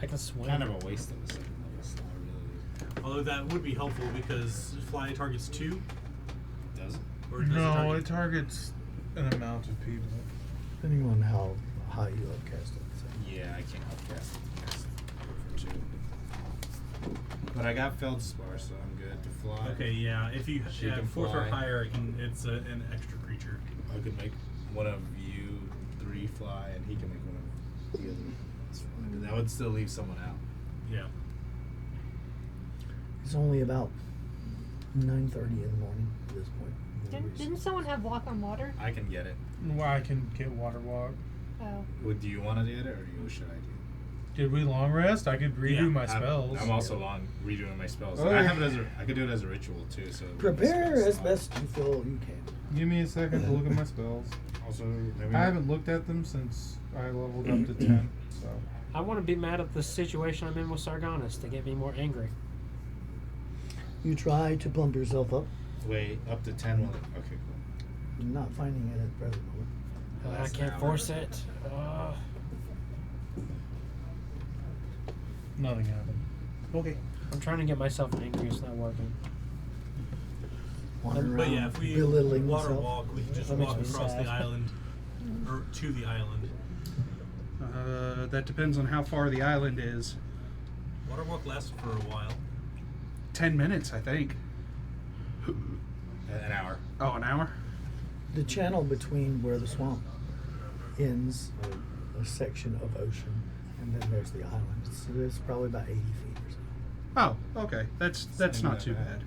I can swim. Kind of a waste of a second level slot, really. Although that would be helpful because fly targets 2. Does it? Or does it No, target? it targets an amount of people. Depending on how high you upcast it. So. Yeah, I can't upcast it for 2. But I got Feldspar, so I'm good to fly. Okay, yeah. If you She have can 4th or fly. higher, it's an extra creature. I could make one of you 3 fly, and he can make one of the other. That's fine. That would still leave someone out. Yeah. It's only about 9:30 in the morning at this point. Didn't someone have walk on water? I can get it. Well, I can get water walk. Oh. Do you want to get it, or should I do it? Did we long rest? I could redo Yeah, my spells. I'm also long redoing my spells. Oh, I yeah. have it as I could do it as a ritual too. So Prepare spell as slot. best you feel you can. Give me a second to look at my spells. Also, maybe I haven't looked at them since I leveled up to 10. So I want to be mad at the situation I'm in with Sargonis to get me more angry. You try to pump yourself up. wait up to 10. Okay, cool. You're not finding it at the present moment. I That's can't an force hour. it. nothing happened. Okay. I'm trying to get myself angry. It's not working. Wander But yeah, around, if we belittling water yourself. walk, we can just That makes walk me across sad. the island, or to the island. That depends on how far the island is. Water walk lasts for a while. 10 minutes, I think. An hour. Oh, an hour? The channel between where the swamp ends, a section of ocean, and then there's the island. So it's probably about 80 feet or so. Oh, okay. That's not too bad.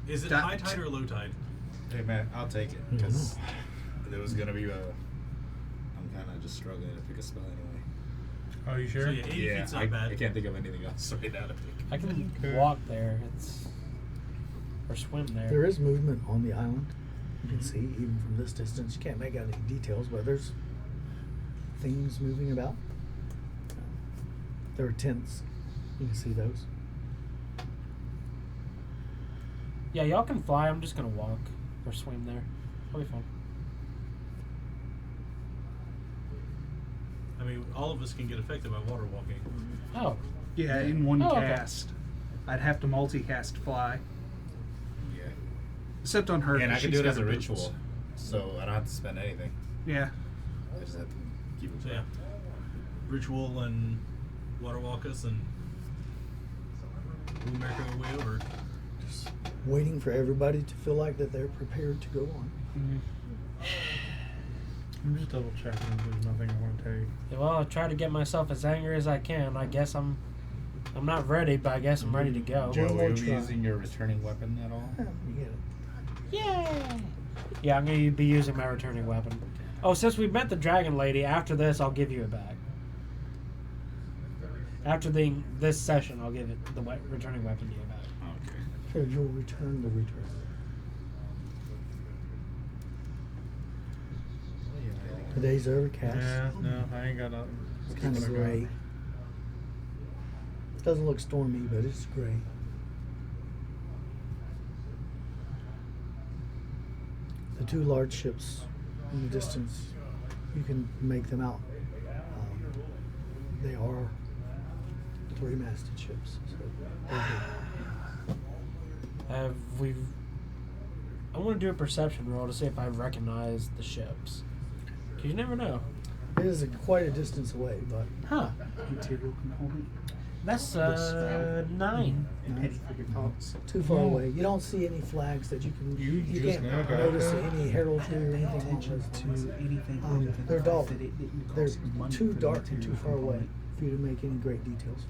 Is it That- high tide or low tide? Yeah. Hey man, I'll take it because there was gonna be a. I'm kind of just struggling to pick a spell anyway. Are you sure? So yeah, 80 feet's not bad. I can't think of anything else right now to pick. I can Okay. walk there. It's or swim there. There is movement on the island. You can see even from this distance. You can't make out any details, but there's things moving about. There are tents. You can see those. Yeah, y'all can fly. I'm just gonna walk or swim there. I'll be fine. I mean, all of us can get affected by water walking. Oh, Yeah, in one Oh, okay. cast. I'd have to multicast fly. Yeah. Except on her. And I 'cause can she's do it got as a her ritual, boots. so I don't have to spend anything. Yeah. I just have to keep it. So yeah, ritual and water walk us, and we'll make our way over. Just waiting for everybody to feel like that they're prepared to go on. I'm just double checking if there's nothing I want to take. well, I'll try to get myself as angry as I can. I guess I'm not ready, but I guess I'm ready to go. Joe, One more are you try. using your returning weapon at all? You get it. Yay! Yeah, I'm gonna be using my returning weapon. Oh, since we met the dragon lady, after this I'll give you it back. After this session, I'll give it the returning weapon to you back. Okay. So you'll return the return. The day's overcast. Yeah, no, I ain't got nothing. It's kind of Keep what I got. gray. Doesn't look stormy, but it's gray. The 2 large ships in the distance, you can make them out. They are 3-masted ships. So they're good. I want to do a perception roll to see if I recognize the ships. 'Cause you never know. It is quite a distance away, but Huh? Material component. That's 9. too far away. You don't see any flags that you can. You just can't now got notice that? any heraldry or anything like that. They're dull. They're too dark and too far away for you to make any great details.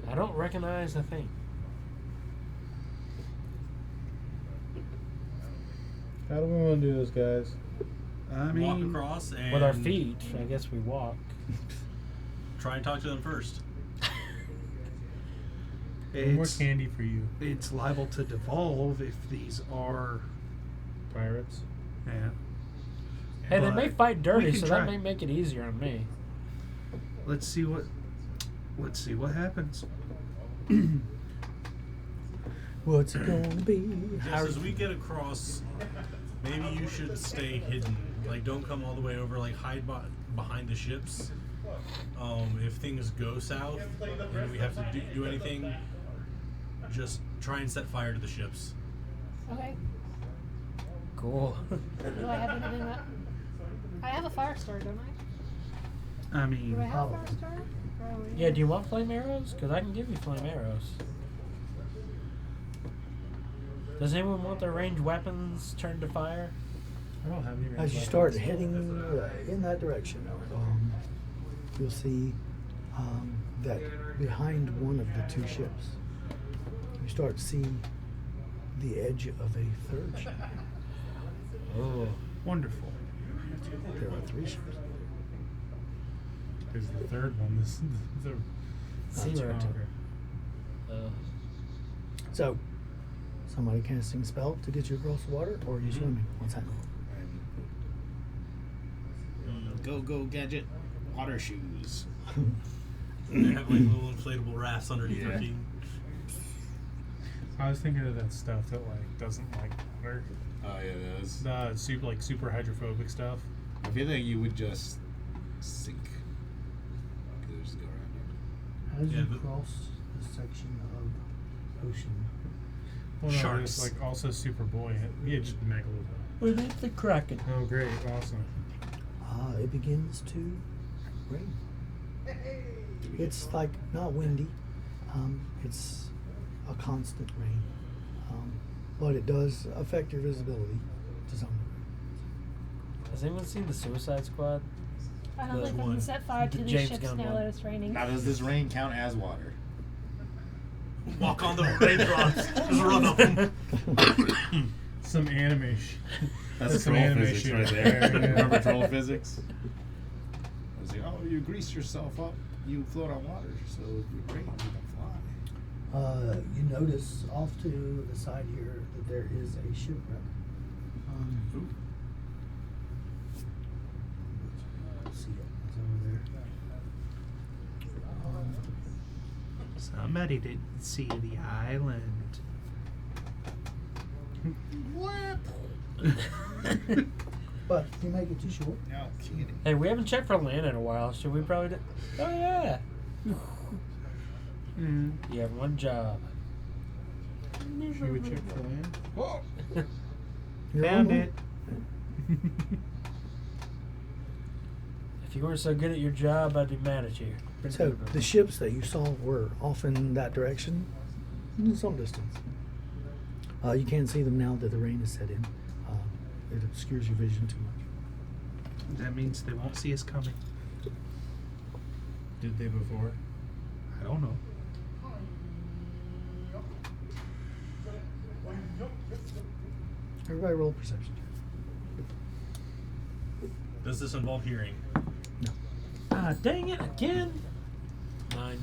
I don't recognize a thing. How do we want to do this, guys? I Walk mean, across and With our feet, I guess we walk. Try and talk to them first. More it's candy for you, it's liable to devolve if these are. pirates. Yeah. Hey, they But may fight we dirty, can so try. that may make it easier on me. Let's see what happens. What's it gonna be? Just as we get across, maybe you should stay hidden. Like, don't come all the way over. Like, hide behind the ships. If things go south and we have to do anything, just try and set fire to the ships. Okay. Cool. Do I have anything that? I have a fire star, don't I? I mean, Do I have a Oh. fire star? Probably. Yeah, do you want flame arrows? Because I can give you flame arrows. Does anyone want their ranged weapons turned to fire? I don't have any. As you start heading in that direction, you'll see that behind one of the two ships, you start to see the edge of a third ship. Oh. wonderful. There are three ships. Because the third one is the Sea stronger. So, somebody casting a spell to get you across the water, or are you swimming? What's happening? Go gadget. Water shoes. They have like little inflatable rafts underneath their Yeah. feet. I was thinking of that stuff that doesn't like water. Oh yeah, those. The super hydrophobic stuff. I feel like you would just sink. You could just go around As Yeah, you but- cross the section of ocean, Well, no, Sharks. it's like also super buoyant. Yeah, just megalodon. We need the Kraken. Oh, great, awesome. it begins to rain. It's like not windy. It's a constant rain, but it does affect your visibility to some degree. Has anyone seen the Suicide Squad? I don't The think I one- can set fire to the these James ships Gunn now one. that it's raining. Now, does this rain count as water? Walk on the raindrops. Just run up them. Some anime. That's some troll anime physics shit right right there. there, yeah. Remember troll physics? I was like, oh, you grease yourself up, you float on water, so if you rain, you can fly. You notice off to the side here that there is a shipwreck. See it? It's over there. Somebody didn't see the island. But if you make it too short, No kidding. Hey, we haven't checked for land in a while. Should we probably do? Oh yeah. Mm. You have one job. Should we check for land? you're Found on it. If you weren't so good at your job, I'd be mad at you. So the ships that you saw were off in that direction, in some distance. You can't see them now that the rain has set in. It obscures your vision too much. That means they won't see us coming. Did they before? I don't know. Everybody roll perception. Does this involve hearing? Ah, dang it again. 9.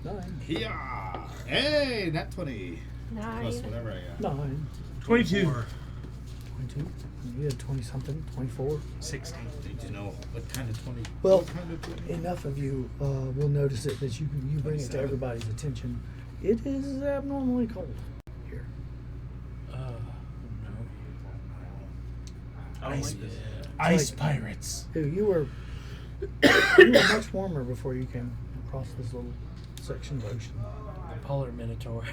9. Yeah. Hey, not 20. Plus 9. whatever I got. 9. 22. 22. You had 20 something. 24. 16. Need to know what kind of 20. Well, what kind of 20? enough of you will notice it that you bring it to 27. everybody's attention. It is abnormally cold here. No. I don't like this. Ice pirates. Dude, you were much warmer before you came across this little section of ocean. The Polar Minotaur.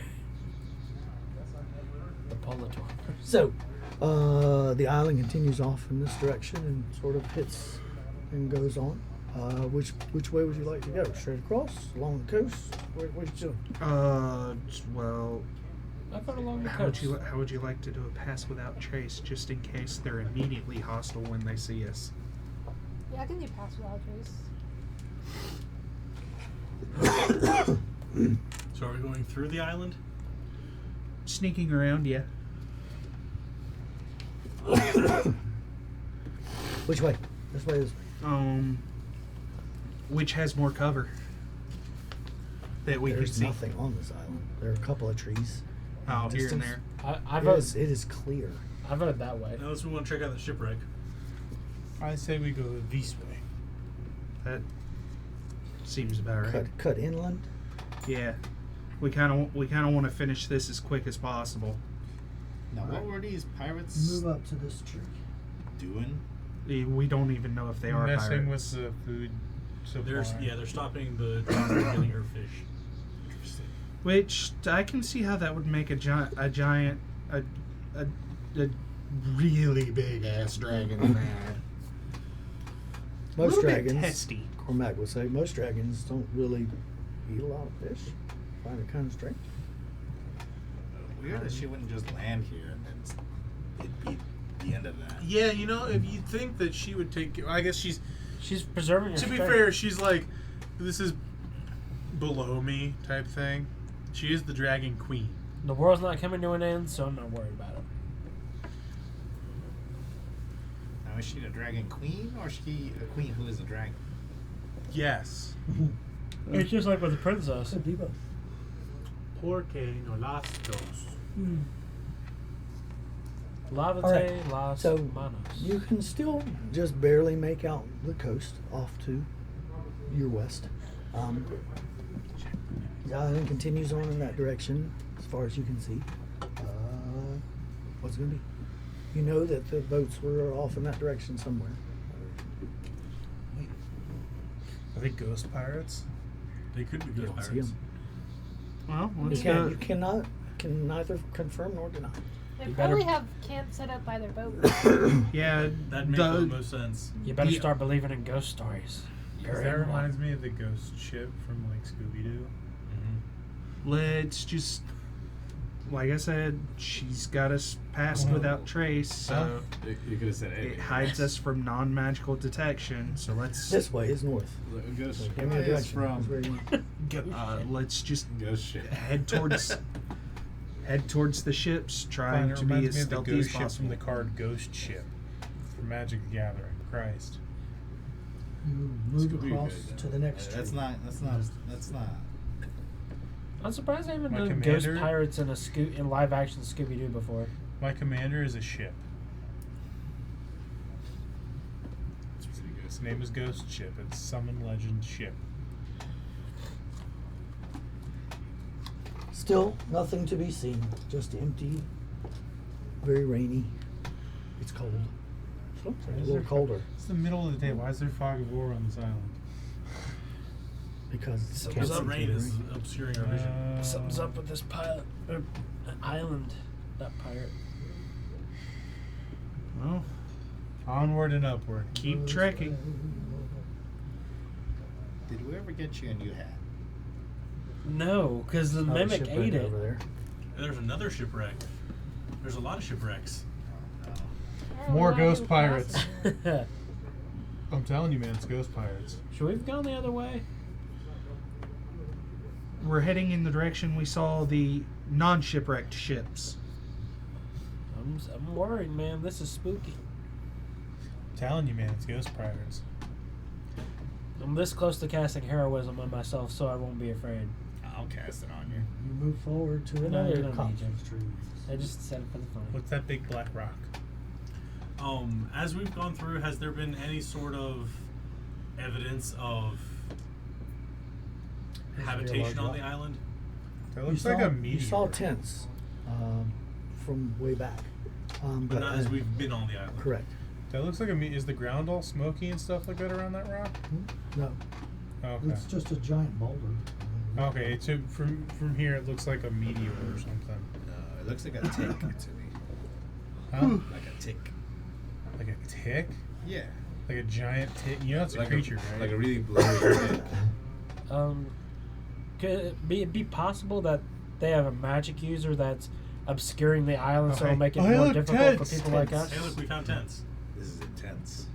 The Polator. So, the island continues off in this direction and sort of hits and goes on. Which way would you like to go? Straight across, along the coast? What are you doing? Well, I thought along the how would coast. you like to do a pass without trace, just in case they're immediately hostile when they see us? Yeah, I can do pass without trace. So are we going through the island? Sneaking around, yeah. Which way? This way. This way. Which has more cover that we can There's see? nothing on this island. There are a couple of trees. Oh, here and Distance. there. I It vote. is, it is clear. I voted that way. Now let's move on. Check out the shipwreck. I say we go this way. That seems about right. Cut inland. Yeah, we kind of want to finish this as quick as possible. Now, what were these pirates Move up to this tree. doing? We don't even know if they are Messing pirates. with the food supply. They're stopping the trawler from getting her fish. Which I can see how that would make a really big ass dragon mad. Most Little bit dragons, testy. Cormac would say, most dragons don't really eat a lot of fish. Find it kind of strange. Weird that she wouldn't just land here and then it'd be the end of that. Yeah, you know, if you think that she would take, I guess she's. She's preserving her To be strength. fair, she's like, this is below me type thing. She is the dragon queen. The world's not coming to an end, so I'm not worried about it. Now, is she the dragon queen or is she a queen who is a dragon? Yes. It's just like with the princess. Could be both. Porque no las dos. Lavate All right, las so manos. you can still just barely make out the coast off to your west. The island continues on in that direction as far as you can see. What's it going to be? You know that the boats were off in that direction somewhere. Are they ghost pirates? They could be You ghost don't see pirates. 'em. Well, You, let's can, you can neither confirm nor deny. They You probably better- have camp set up by their boat. Yeah, That makes the most sense. You better Yeah. start believing in ghost stories. You're That in one. reminds me of the ghost ship from like Scooby Doo. let's just, like I said, she's got us passed without trace, so You could have said it hides us from non-magical detection. So let's This way is north. Ghost So ship give me a is direction. from That's where you- let's just ghost ship. head towards the ships, trying Fine, it to be reminds as me of the stealthy ghost as ship possible. from the card Ghost Ship from Magic the Gathering. Christ. you move Scooby-Doo across good, to though. the next That's tree. not. I'm surprised they haven't My done ghost commander- pirates in live action Scooby Doo before. My commander is a ship. Its name is Ghost Ship. It's Summon Legend Ship. Still, nothing to be seen. Just empty, very rainy. It's cold. A little colder It's the middle of the day. Why is there fog of war on this island? because it's So can't what's see up, through Rain the is rain. obscuring our vision. Something's up with this pilot island. That pirate. Well, Onward and upward. keep trekking. Did we ever get you a new hat? No, because the Oh, mimic shipwreck ate it. over there. And there's another shipwreck. There's a lot of shipwrecks. More Oh, ghost wow, pirates. awesome. I'm telling you, man, it's ghost pirates. Should we have gone the other way? We're heading in the direction we saw the non-shipwrecked ships. I'm worried, man. This is spooky. I'm telling you, man, it's ghost pirates. I'm this close to casting heroism on myself, so I won't be afraid. I'll cast it on you. You move forward to No, you another don't copse need of trees. I just said it for the fun. What's that big black rock? As we've gone through, has there been any sort of evidence of habitation on the island? That looks like a meteor. You saw tents from way back. But not as we've been on the island. Correct. That looks like a Is the ground all smoky and stuff like that around that rock? No, Okay. it's just a giant boulder. Okay, so from here it looks like a meteor or something. It looks like a tick to me. Huh? Like a tick. Like a tick? Yeah. Like a giant tick? You know it's a Like creature, right? Like a really blurry tick. Could it be possible that they have a magic user that's obscuring the island, so it'll make it Oh, hey, more look, difficult tents, for people like tents. us? Hey, look, we found tents. This is intense.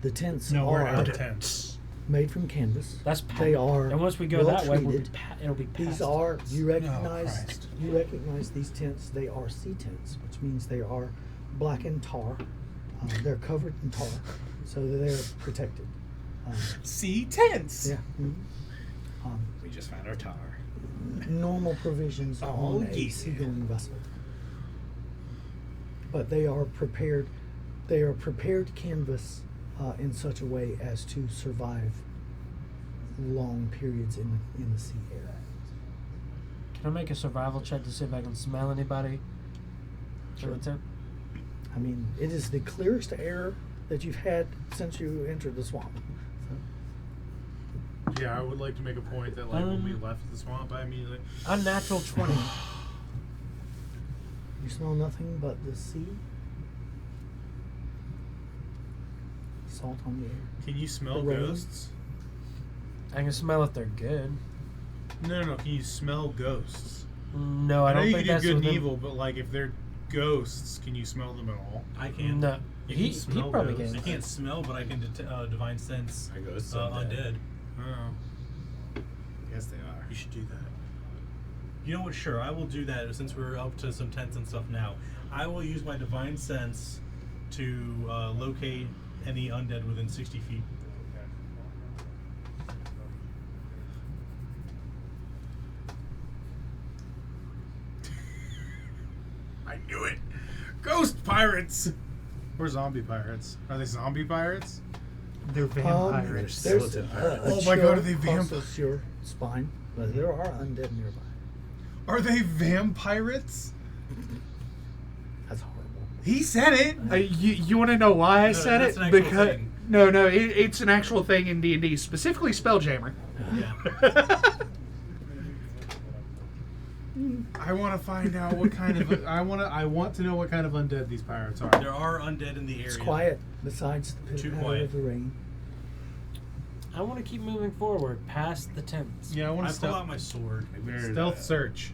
The tents No, we're are out of tents. made from canvas. That's They are and once we go well that way, treated. it'll be past These are us. you recognize Christ. you recognize these tents. They are sea tents, which means they are blackened tar. They're covered in tar, so that they're protected. See, tents. Yeah. Mhm. We just found our tower. Normal provisions Oh, on a yeah. seagoing vessel. But they are prepared. They are prepared canvas in such a way as to survive long periods in the sea air. Can I make a survival check to see if I can smell anybody? Sure. For the tent? I mean, it is the clearest air that you've had since you entered the swamp. So, Yeah, I would like to make a point that like when we left the swamp, I immediately. Unnatural 20. you smell nothing but the sea, salt on the air. Can you smell The rain. ghosts? I can smell if they're good. No. Can you smell ghosts? No, I I know don't you think can that's do good and within- evil, but like if they're ghosts, can you smell them at all? I can. No, You he can smell probably those. I can. can't smell, but I can divine sense Are ghosts undead. Oh. Yes, they are. You should do that. You know what? Sure, I will do that since we're up to some tents and stuff now. I will use my divine sense to locate any undead within 60 feet. I knew it. Ghost pirates. Or zombie pirates? Are they zombie pirates? They're vampires. There's Skeleton a pirates. Oh my God, are they chill vamp- crosses your spine, but there are undead nearby. Are they vampires? That's horrible. He said it. You want to know why I No, said that's it? an actual Because thing. no, it's an actual thing in D&D, specifically Spelljammer. Yeah. I want to find out what kind of. I want to know what kind of undead these pirates are. There are undead in the area. It's quiet besides the Too pitter patter quiet. of the rain. I want to keep moving forward past the tents. Yeah, I want I to pull out stealth, my sword. stealth search.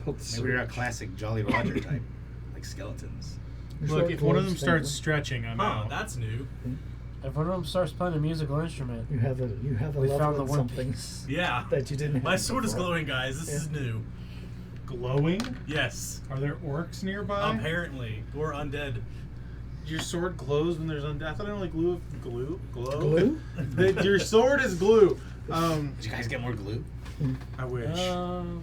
Maybe we're a classic Jolly Roger type, like skeletons. Your Look, sword if one of them glows starts faintly. stretching, I'm Huh, out. that's new. If one of them starts playing a musical instrument, You have a We level found the in One something Piece. Yeah. that you didn't have. My sword is before. glowing, guys. This is new. Glowing? Yes. Are there orcs nearby? Apparently. Or undead. Your sword glows when there's undead. I thought it only glow. Glow? Glue? That your sword is glue. Did you guys get more glue? I wish. um,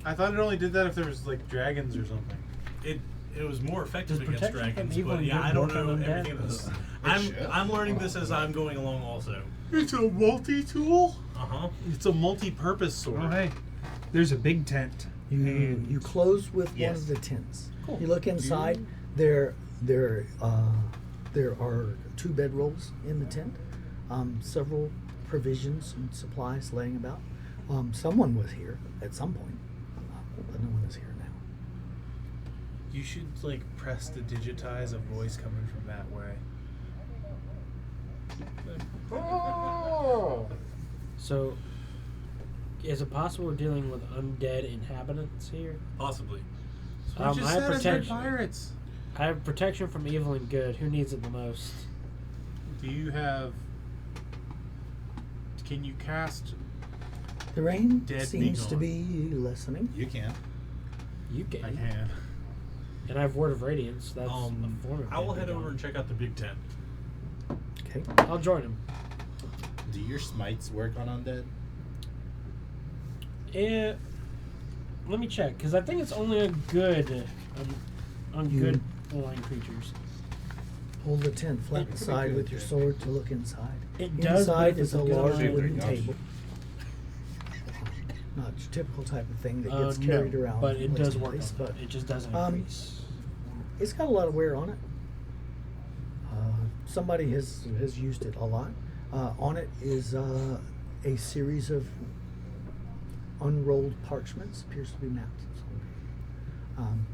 I thought it only did that if there was like dragons or something. It was more effective Does against protection from dragons, evil but and yeah, good I don't work on know undead? everything of this. It should. I'm learning this as I'm going along also. It's a multi-tool. Uh-huh. It's a multi-purpose sword. Oh hey, there's a big tent. You close with one Yes. of the tents. Cool. You look inside. There are 2 bedrolls in the tent. Several provisions and supplies laying about. Someone was here at some point, but no one is here now. You should like press to digitize a voice coming from that way. so, is it possible we're dealing with undead inhabitants here? Possibly. We I just have said they're protection. pirates. I have protection from evil and good. Who needs it the most? Do you have? Can you cast? The rain Dead seems to Begone. be lessening. You can. You I can. can. And I have Word of Radiance. That's a form of I will Dead head Begone. over and check out the big tent. Okay. I'll join him. Do your smites work on undead? Let me check, because I think it's only a good on You- good flying creatures. Pull the tent flat Pretty aside good, with your yeah. sword to look inside. It does, but Inside if is it's a a good large line- wooden Gosh. table. Not your typical type of thing that No, gets carried around. but it from place does to work. place, On but it just doesn't um, increase. it's got a lot of wear on it. Somebody has used it a lot. On it is a series of unrolled parchments. Appears to be maps of some kind.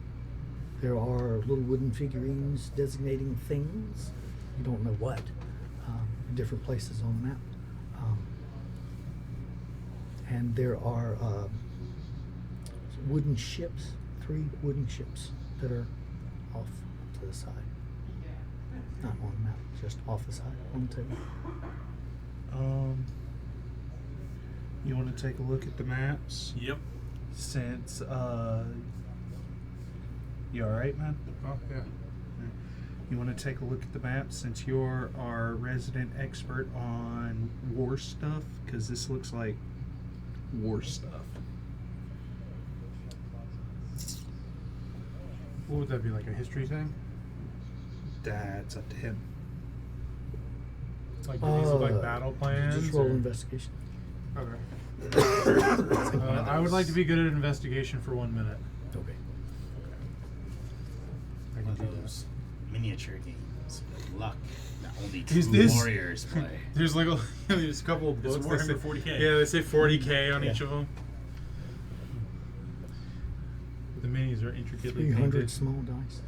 There are little wooden figurines designating things. You don't know what. In different places on the map. And there are wooden ships, 3 wooden ships that are off to the side. Not on the map, just off the side on the table. You want to take a look at the maps? Yep. Since You all right, man? Oh yeah. You want to take a look at the map since you're our resident expert on war stuff? Because this looks like war stuff. What would that be, like a history thing? That's up to him. Like do these look like battle plans? Just roll or- investigation. Okay. I would like to be good at investigation for 1 minute. Okay. I One can of do that. those miniature games with luck that only Is true this- warriors play. There's like there's a couple of It's books. They say, Warhammer 40K. Yeah, they say 40K on Yeah. each of them. The minis are intricately 300 painted. small dice.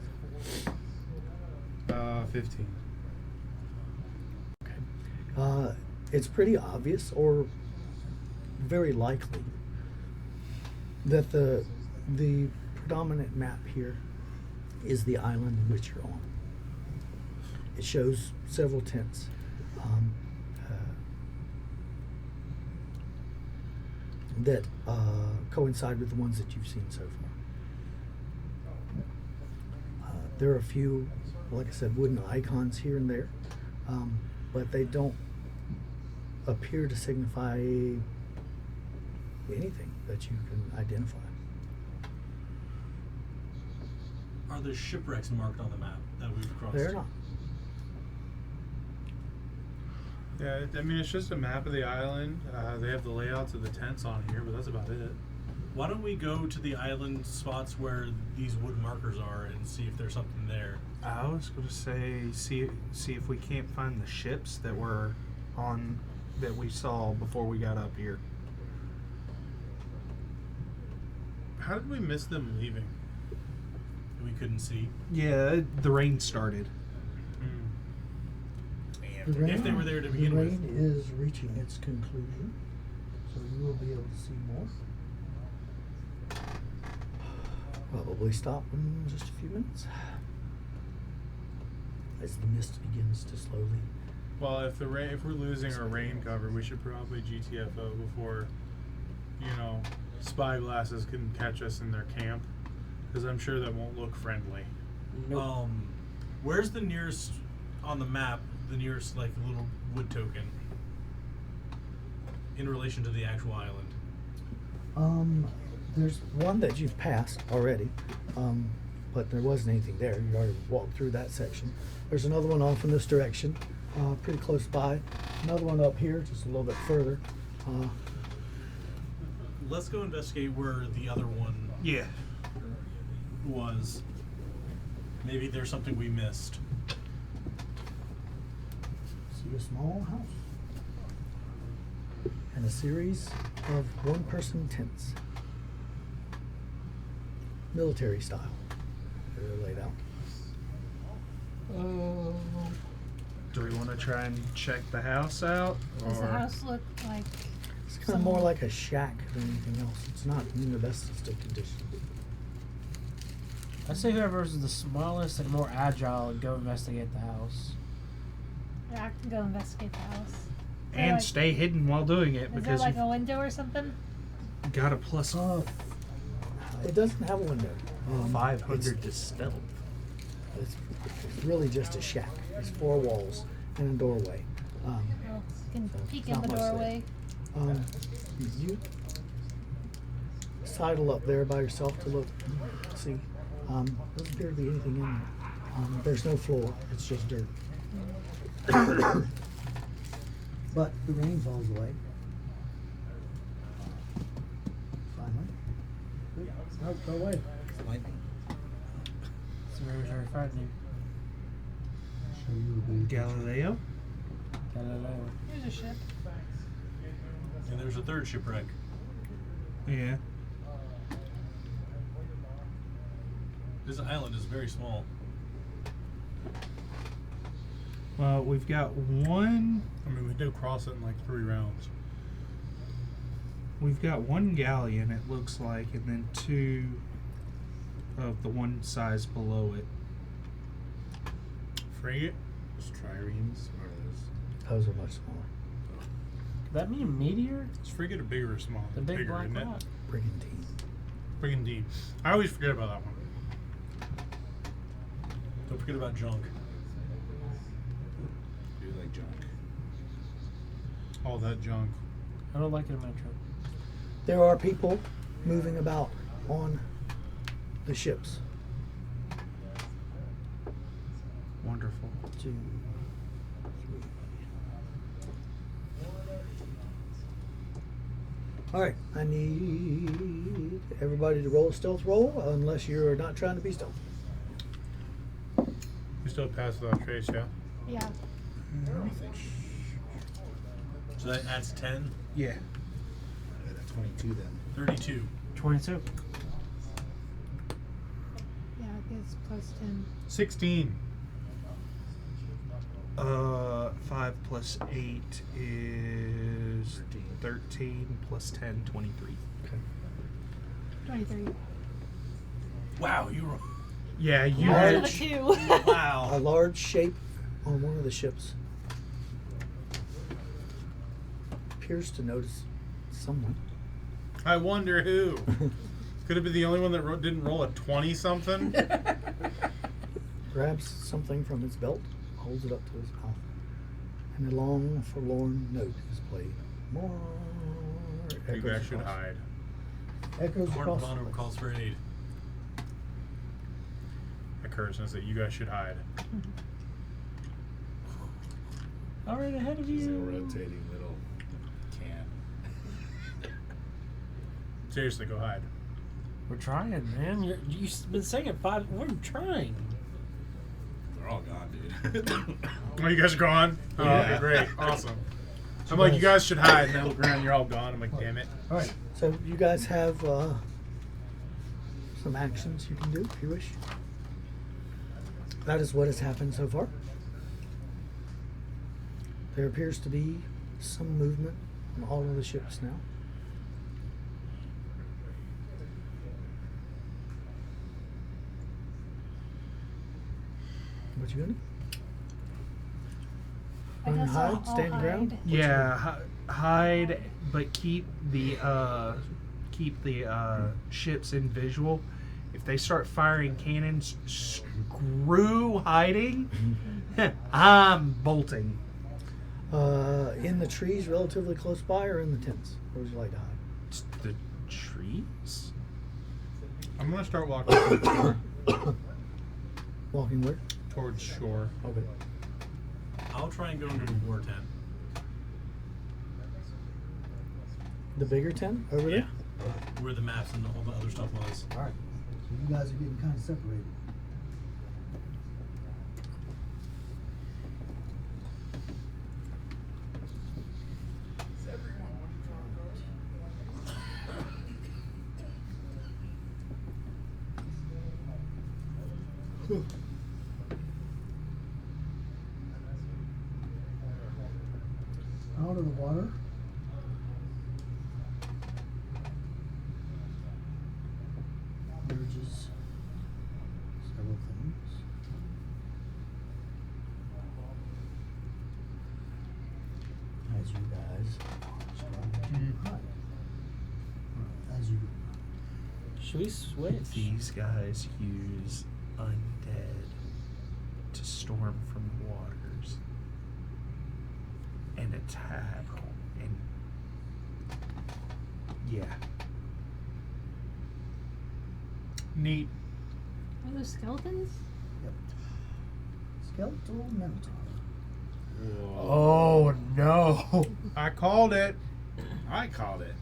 15. It's pretty obvious, or very likely, that the predominant map here is the island in which you're on. It shows several tents. That coincide with the ones that you've seen so far. There are a few, like I said, wooden icons here and there, but they don't appear to signify anything that you can identify. Are there shipwrecks marked on the map that we've crossed? They're not. Yeah, I mean it's just a map of the island. They have the layouts of the tents on here, but that's about it. Why don't we go to the island spots where these wood markers are and see if there's something there? I was going to say, see if we can't find the ships that were on that we saw before we got up here. How did we miss them leaving? We couldn't see. Yeah, the rain started. The rain, If they were there to begin the with. rain is reaching its conclusion, so you will be able to see more. Probably stop in just a few minutes as the mist begins to slowly. Well, if we're losing our rain cover, we should probably GTFO before, spyglasses can catch us in their camp, because I'm sure that won't look friendly. Where's the nearest on the map? The nearest like little wood token in relation to the actual island. There's one that you've passed already, but there wasn't anything there. You already walked through that section. There's another one off in this direction, pretty close by. Another one up here, just a little bit further. Let's go investigate where the other one Yeah. was. Maybe there's something we missed. See a small house and a series of one-person tents, military style. They're laid out. Do we want to try and check the house out? Does the house look like? It's kind of more like a shack than anything else. It's not in the best of condition. I say whoever's the smallest and more agile go investigate the house. Yeah, I can go investigate the house. Is there And like- stay hidden while doing it Is there because like you've a window or something? got a plus It doesn't have a window. 500 to stealth. It's really just a shack. There's 4 walls and a doorway. Well, you can So peek it's in not the much there. doorway. You sidle up there by yourself to look, see. Doesn't appear to be anything in there. There's no floor. It's just dirt. But the rain falls away. Finally. Oh, go away. It's very frightening. Galileo? Here's a ship. And there's a third shipwreck. Yeah. This island is very small. Well, we've got one. I mean, we did cross it in like 3 rounds. We've got one galleon, it looks like, and then 2 of the one size below it. Frigate? Those triremes? What are those? Those are much smaller. Could that mean meteor? Is frigate a bigger or smaller? The big bigger, black isn't rock. it? Brigantine. Brigantine. I always forget about that one. forget about junk. I do like junk. All that junk. I don't like it in my truck. There are people moving about on the ships. Wonderful. 2, 3. All right, I need everybody to roll a stealth roll, unless you're not trying to be stealthy. You still pass without trace, yeah? Yeah. So that adds 10. Yeah. 22 then. 32. 22. Yeah, it gets plus 10. 16. 5 plus 8 is 13 plus 10, 23. 23. Wow, you were. Yeah, you. I Large. got a 2. Wow. A large shape on one of the ships appears to notice someone. I wonder who. Could it be the only one that didn't roll a 20 something? Grabs something from his belt, holds it up to his mouth, and a long, forlorn note is played. More You echoes guys should across- hide. Echoes Horn across. of Honor the calls for aid. A curse and say, you guys should hide. All right, ahead of It's a you. rotating little can. Seriously, go hide. We're trying, man. You've been saying it 5. We're trying. They're all gone, dude. Oh, you guys are gone? Oh, Yeah. okay, great. Awesome. I'm like, you guys should hide. And I look around, you're all gone. I'm like, damn it. All right. So you guys have some actions you can do if you wish. That is what has happened so far. There appears to be some movement on all of the ships now. What you gonna do? I Run, guess hide, I'll stand your ground? hide. Yeah, hide, but keep the ships in visual. If they start firing cannons, screw hiding. I'm bolting. In the trees relatively close by or in the tents? Where would you like to hide? The trees? I'm going to start walking towards shore. Walking where? Towards shore. Okay. I'll try and go into the war tent. The bigger tent over there? Where the maps and all the other stuff was. Alright. So you guys are getting kind of separated. Out of the water. Emerges several things. As you guys start to hide. As you Should we switch? These guys use undead to storm from the waters and attack and yeah. Neat. Are those skeletons? skeletal minotaur. Oh no! I called it. I called it.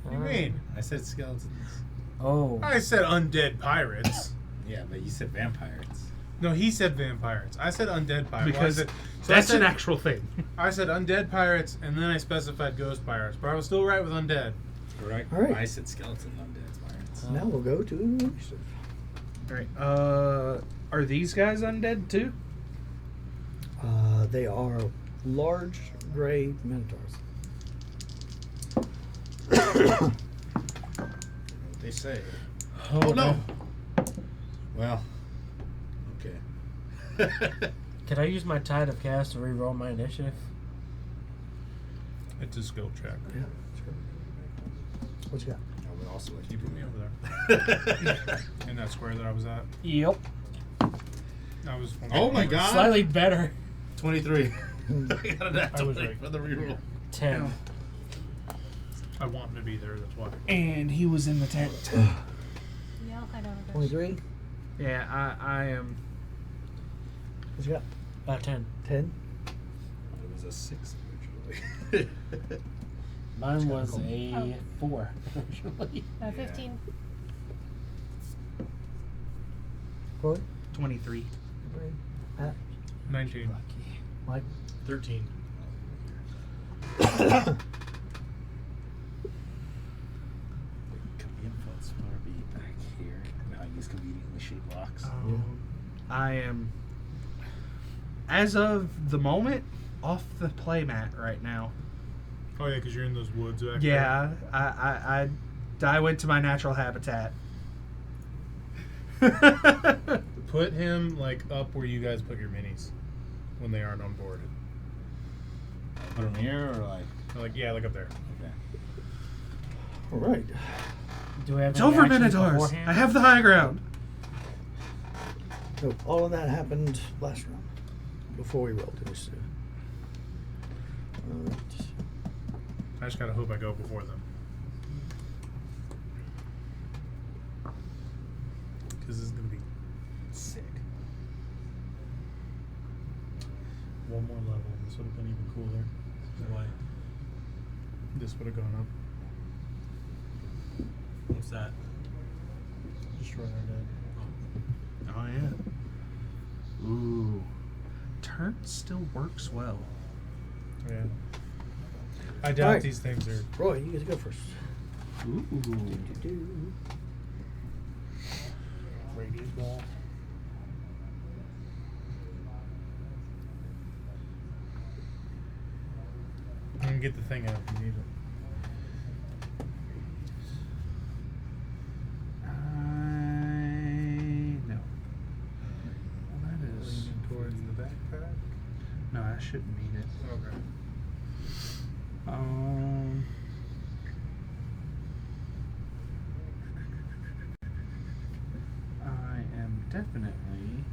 What do you mean? I said skeletons. Oh. I said undead pirates. Yeah, but you said vampires. No, he said vampires. I said undead pirates. Because Well, I that's said, an actual thing. I said undead pirates, and then I specified ghost pirates, but I was still right with undead. Correct. All right. I said skeleton undead pirates. Now we'll go to initiative. Alright, are these guys undead too? They are large gray minotaurs. What they say. Oh no. Well. Okay. Can I use my Tide of Cast to reroll my initiative? It's a skill check. Yeah, sure. What you got? I would also like You you put me over there. In that square that I was at. Yep. I was. Oh my god. Slightly better. 23. I got an I was right. for the reroll. 10. I want him to be there. That's why. And he was in the tent. Yeah, I'll hide on a 23. Yeah, I am. What you got? 10. 10. It was a 6 originally. Mine was a 4. Originally. 15. Corey? 23. Pat? 19. Mike? 13. Could be Feldspar be back here? Now he's conveniently shaped blocks. I am, as of the moment, off the playmat right now. Oh yeah, because you're in those woods back Yeah, I went to my natural habitat. there. Put him like up where you guys put your minis when they aren't on board. Put him here or like. Like yeah, like up there. Okay. All right. Do we have It's any over, actions Minotaurs. beforehand? I have the high ground. So all of that happened last round before we rolled initiative. All right. I just gotta hope I go before them. Because this is gonna be sick. One more level. This would have been even cooler. Why? This would have gone up. What's that? Destroy our dead. Oh yeah. Ooh, turn still works well. Yeah. I doubt Alright. these things are. Roy, you get to go first. Ooh. Do-do-do. Radiant ball. I'm gonna get the thing out if you need it. No. Well, that is. Leaning towards the backpack. No, I shouldn't need it. Okay. I am definitely.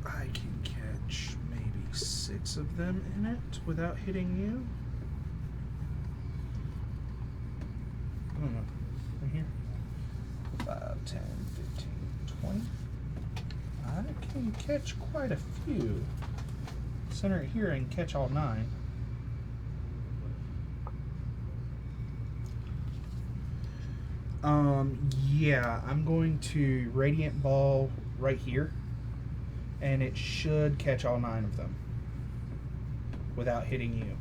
I can catch maybe 6 of them in it without hitting you. I don't know. Right here. 5, 10, 15, 20. I can catch quite a few. Center it here and catch all 9. Yeah, I'm going to Radiant Ball right here, and it should catch all 9 of them without hitting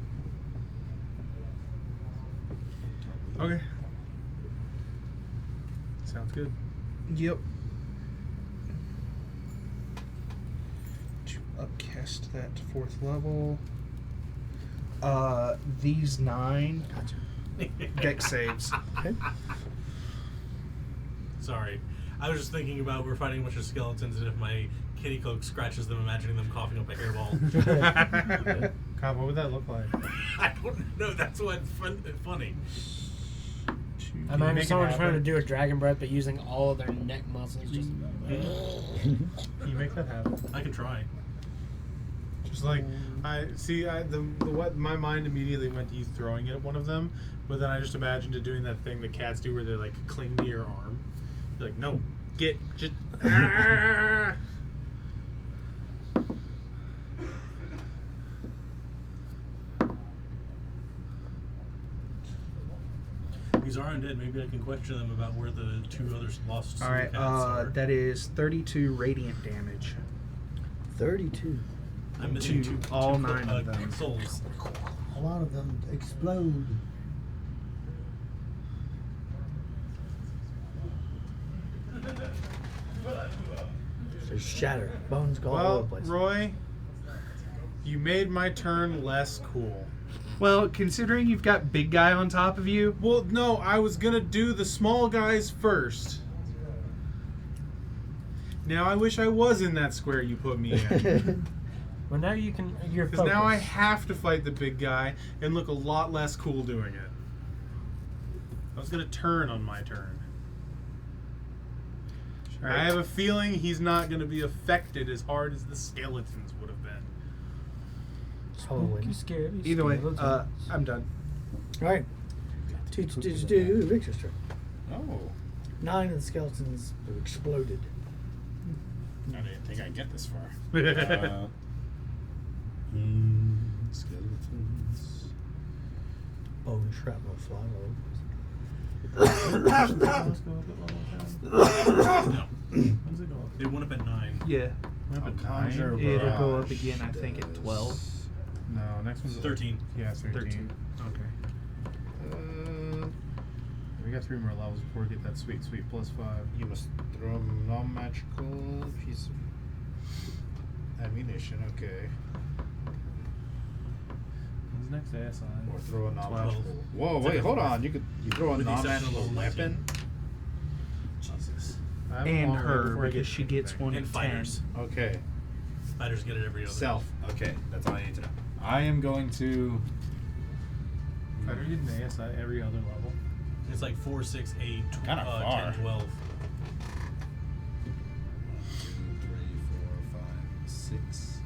you. Okay. Sounds good. Yep. To upcast that to 4th level. These 9 dex saves. Okay. Sorry. I was just thinking about we're fighting a bunch of skeletons, and if my kitty cloak scratches them, imagining them coughing up a hairball. God, what would that look like? I don't know. That's what's funny. I imagine make it someone trying to happen? do a dragon breath, but using all of their neck muscles. Just. Can you make that happen? I can try. Just like I see, the what my mind immediately went to you throwing it at one of them, but then I just imagined it doing that thing that cats do where they like cling to your arm. You're like, no, get just. Ah! These are undead. Maybe I can question them about where the 2 other lost All right, cats are. that is 32 radiant damage. 32. I'm missing to 2 all two 9 of them. souls. A lot of them explode. They shatter. Bones go all over Well, the place. Roy, you made my turn less cool. Well, considering you've got big guy on top of you, Well, no, I was gonna do the small guys first. Now I wish I was in that square you put me in. Well, now you can. You're Because now I focused. have to fight the big guy and look a lot less cool doing it. I was gonna turn on my turn. I have a feeling he's not gonna be affected as hard as the skeletons would have been. Probably. Scary Either way, skeletons. I'm done. All right. Do Victor's turn. Oh. 9 of the skeletons exploded. I didn't think I'd get this far. Skeletons. Bone shrapnel fly No. When's it go up? They went up at 9. Yeah. I'll conjure It'll go up barrage again, I think, at 12. No, next one's 13. Yeah, 13. Okay. We got 3 more levels before we get that sweet +5. You must throw a non-magical piece of ammunition, okay. When's next ASI? Or throw a non-magical. 12. Whoa, wait, hold on. You throw a With the exception of non-magical level weapon? Jesus. I have a And long way her, before I because get she gets anything. one And in 10. fighters. Okay. Fighters get it every other. Self. Okay, that's all I need to know. I am going to. Fighter get an ASI every other level. It's like 4, 6, 8, Kinda far. 10, 12. 1, 2, 3, 4, 5, 6.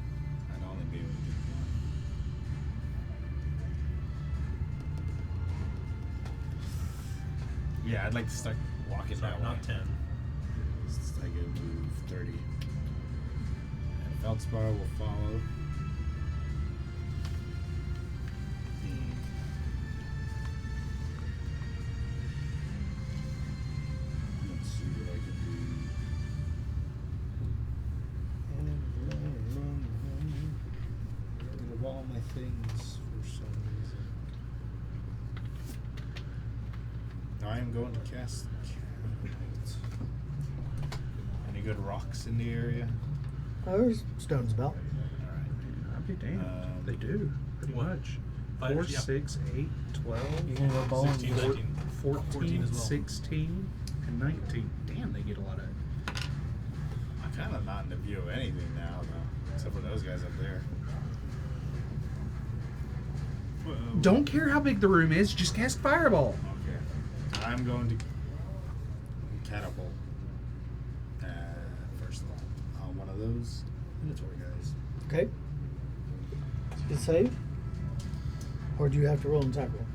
I'd only be able to do one. Yeah, I'd like to start walking Sorry, that way. not 10. I can move 30. And Feldspar will follow. Let's see what I can do. Get rid of all my things for some reason. I am going to cast Catapult. Any good rocks in the area? There's stones about. Alright. I'd be damned. They do, pretty What? much. 4, Fighters, yeah. 6, 8, 12, You're gonna go bowling. 16, 19. 14, 14 as well. 16, and 19. Damn, they get a lot of... I'm kind of not in the view of anything now, though. Except for those guys up there. Don't care how big the room is, just cast Fireball. Okay. I'm going to catapult. First on one of those Minotaur guys. Okay. Good save. Or do you have to roll and tackle?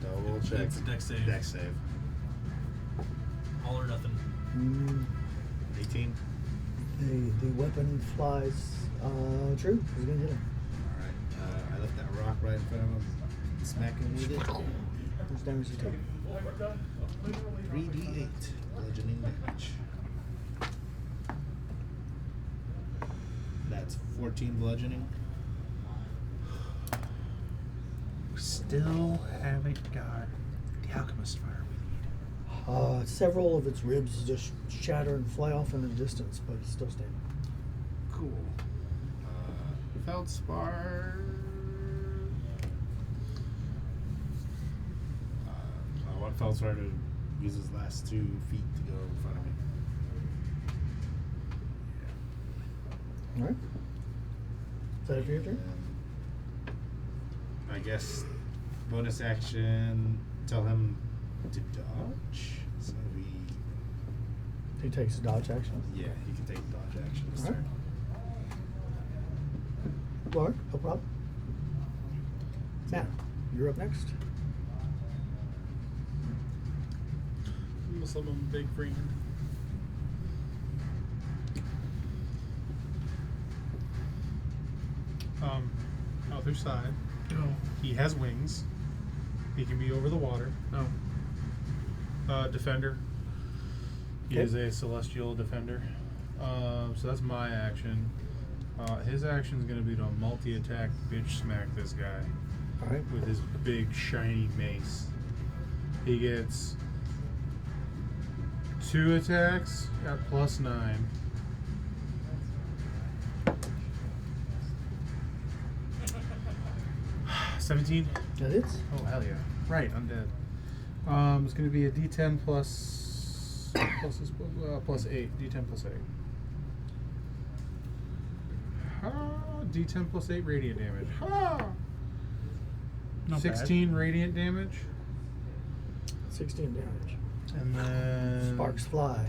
Double check. It's a dex save. Dex save. All or nothing. 18. The weapon flies true. He's gonna hit him. Alright. I left that rock right in front of him. Smack him with it. How much damage you take? 3d8 bludgeoning damage. That's 14 bludgeoning. We still haven't got the Alchemist Fire we need. Several of its ribs just shatter and fly off in the distance, but it's still standing. Cool. Feldspar. I want Feldspar to use his last 2 feet to go in front of me. All right. Is that it for your turn? I guess bonus action. Tell him to dodge. So He takes a dodge action. he can take dodge action this Alright. turn. Lord, no problem. Matt, you're up next. I'm gonna summon Big Friend. Other side. Oh. He has wings. He can be over the water. Defender. He Okay. is a celestial defender. So that's my action. His action is going to be to multi-attack bitch smack this guy All right. with his big shiny mace. He gets 2 attacks at +9. $17. That hits. Oh hell yeah! Right, I'm dead. It's going to be a D10 plus 8. D10 plus 8. D10 plus 8 radiant damage. Not 16 radiant damage. 16 damage. And then Sparks fly.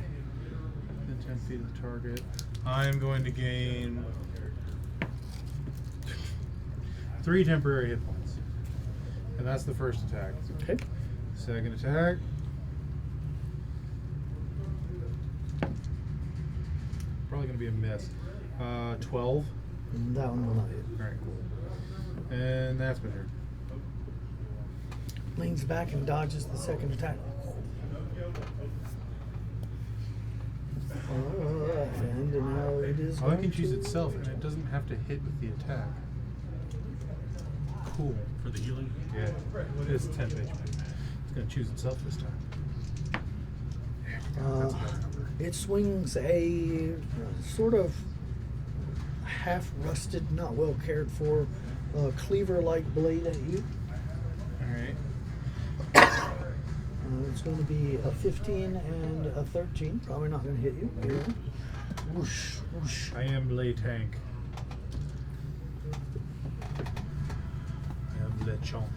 within 10 feet of the target. I'm going to gain 3 temporary hit points. And that's the first attack. Okay. Second attack. Probably going to be a miss. 12. And that one will not hit. Alright, cool. And that's my turn. Leans back and dodges the second attack. And now it is. Oh, it going can choose to- itself, and it doesn't have to hit with the attack. Cool. For the healing. Yeah. It is 10 HP. It's going to choose itself this time. That's a bad number. It swings a sort of half rusted, not well cared for, cleaver like blade at you. Alright. It's going to be a 15 and a 13. Probably not going to hit you. Here. Whoosh, whoosh. I am Lay Tank. I am Le Chomp.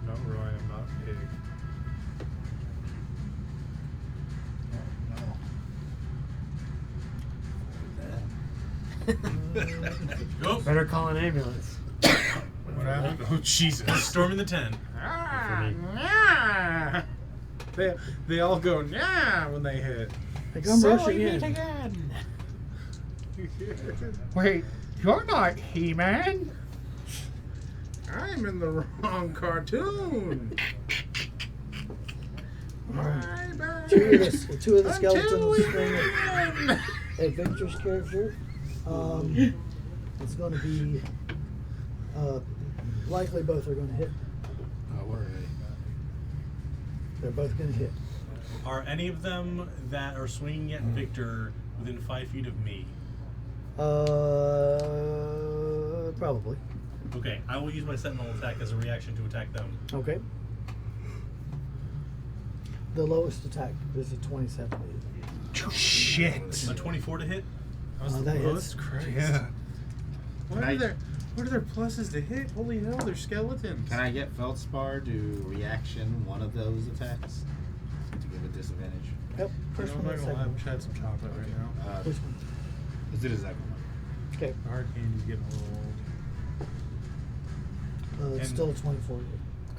No, Roy, I'm not pig. Go. Better call an ambulance. What happened? Oh, Jesus. Storming the 10. They all go nah when they hit. They come rushing in. again. Wait, you're not He-Man. I'm in the wrong cartoon. Two of the I'm skeletons too swing even. at Victor's character. It's going to be likely both are going to hit. Oh, we're ready. They're both going to hit. Are any of them that are swinging at Victor within 5 feet of me? Probably. Okay, I will use my sentinel attack as a reaction to attack them. Okay. The lowest attack is a 27. Shit. A 24 to hit? That hits. Lowest? Christ. Yeah. What are their pluses to hit? Holy hell, they're skeletons. Can I get Feldspar to reaction one of those attacks to give a disadvantage? Yep. I'm First not one, gonna second lie, one. I've had some chocolate right now. Which one? Let's do the second one. Okay. The hard candy's getting a little old. It's And- still a 24.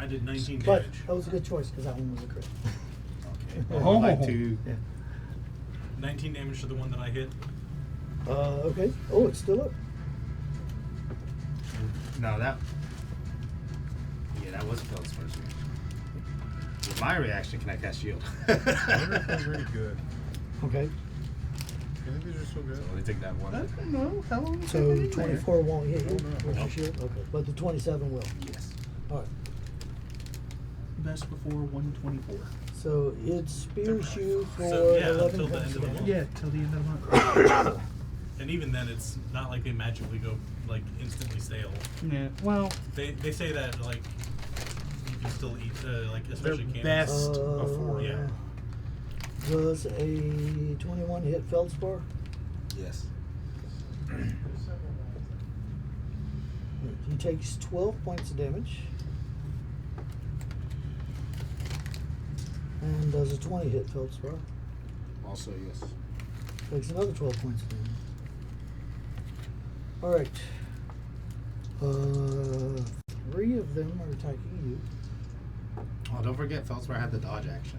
I did 19 But damage. that was a good choice because that one was a crit. Okay. Oh. I'd like to. Yeah. 19 damage to the one that I hit. Okay. Oh, it's still up. No, that. Yeah, that was Feldspar's reaction. With my reaction, can I cast shield? I wonder if they're really good. Okay. I think these are so good. So only take that one. I don't know. How long has it So been in there? 24 won't hit you Oh, no. with your shield? Okay. But the 27 will. Yes. All right. Best before 124. So it spears you for So, yeah, 11 until the points end of the damage. month. Yeah, till the end of the month. And even then, it's not like they magically go, like, instantly stale. Yeah. Well, They say that, like, you can still eat, like, especially They're cannons. best before. Yeah. Does a 21 hit Feldspar? Yes. He takes 12 points of damage. And does a 20 hit Feldspar? Also, yes. Takes another 12 points of damage. Alright. 3 of them are attacking you. Oh, don't forget, Feldspar had the dodge action.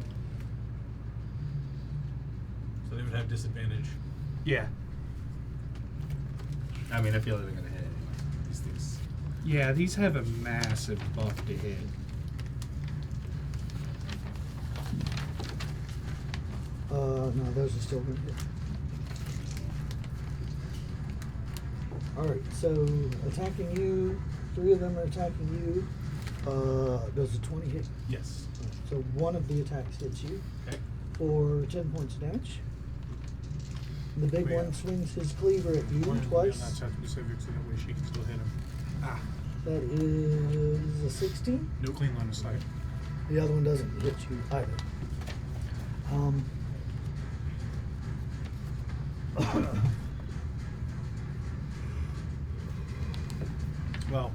So they would have disadvantage. yeah. I mean, I feel they're gonna hit anyway. These things. Yeah, these have a massive buff to hit. No, those are still going to hit. Alright, so attacking you, 3 of them are attacking you. Does a 20 hit? Yes. So one of the attacks hits you Okay. for 10 points of damage. The big Yeah. one swings his cleaver at you One is twice. not that specific, so that way she can still hit him. That is a 16. No clean line of sight. The other one doesn't hit you either. Well,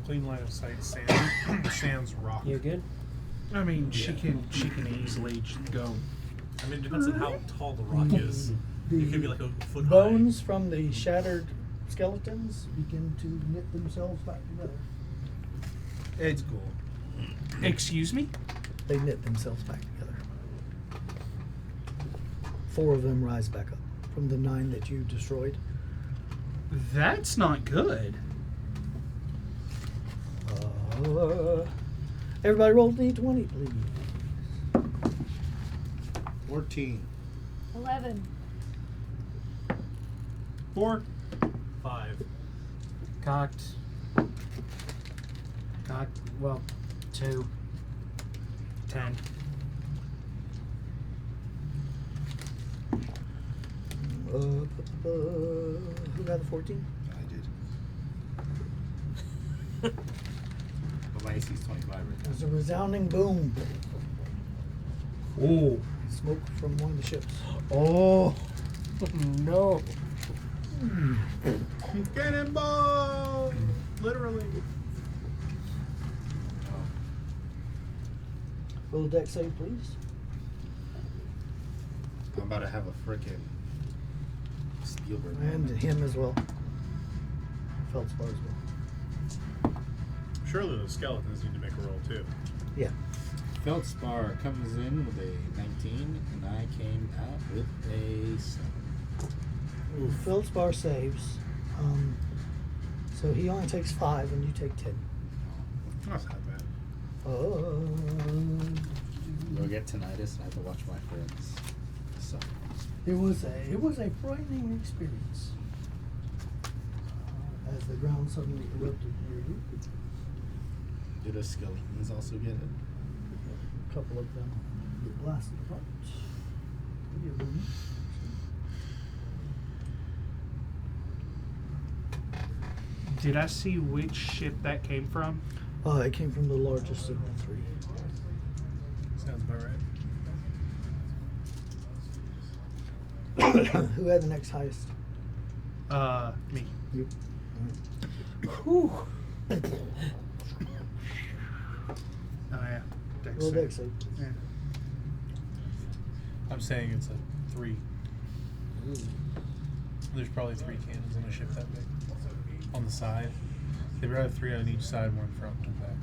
clean line of sight. Sans rock. You good? I mean, she can easily go. I mean, it depends on how tall the rock is. It could be like a foot Bones from the shattered skeletons begin to knit themselves back together. It's cool. Excuse me? They knit themselves back together. 4 of them rise back up from the 9 that you destroyed. That's not good. Everybody roll D20, please. 14. 11. 4. 5. Cocked. Well, 2. 10. Who got the 14? I did. But my AC is 25 right now. There's a resounding boom. Oh. Smoke from one of the ships. Oh no! Cannonball! Literally. Roll a deck save, please. I'm about to have a frickin' Spielberg And moment. him as well. Feldspar as well. Surely the skeletons need to make a roll too. Yeah. Feldspar comes in with a 19, and I came out with a 7. Feldspar saves. So he only takes 5 and you take 10. That's not bad. I'll get tinnitus and I have to watch my friends. So, It was a frightening experience. As the ground suddenly erupted near you. do the skeletons also get it? A couple of them get blasted apart. Give them- Did I see which ship that came from? It came from the largest of the 3. Sounds about right. Who had the next highest? Me. You. Whew. Oh yeah. Dex Roll save. deck save. Yeah. I'm saying it's a 3. There's probably 3 cannons on a ship that big. On the side. They probably have 3 on each side, one front, one back.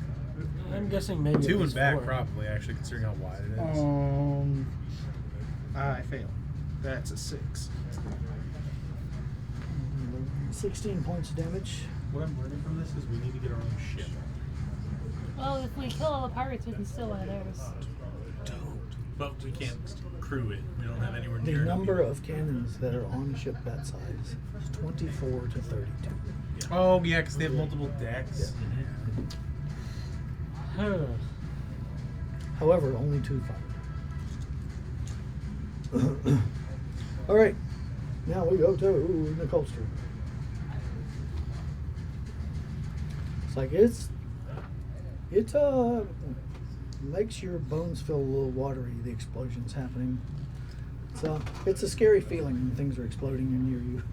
I'm guessing maybe 2 at in least back, 4. probably, actually, considering how wide it is. I fail. That's a 6. 16 points of damage. What I'm learning from this is we need to get our own ship. Well, if we kill all the pirates, we can steal one of theirs. But we can't crew it. We don't have anywhere The near enough number people. of cannons that are on a ship that size is 24 to 32. Oh, yeah, because they have multiple decks. However, only 2 fired. All right, now we go to Nicole's turn. It's like it makes your bones feel a little watery. The explosions happening. It's a scary feeling when things are exploding near you.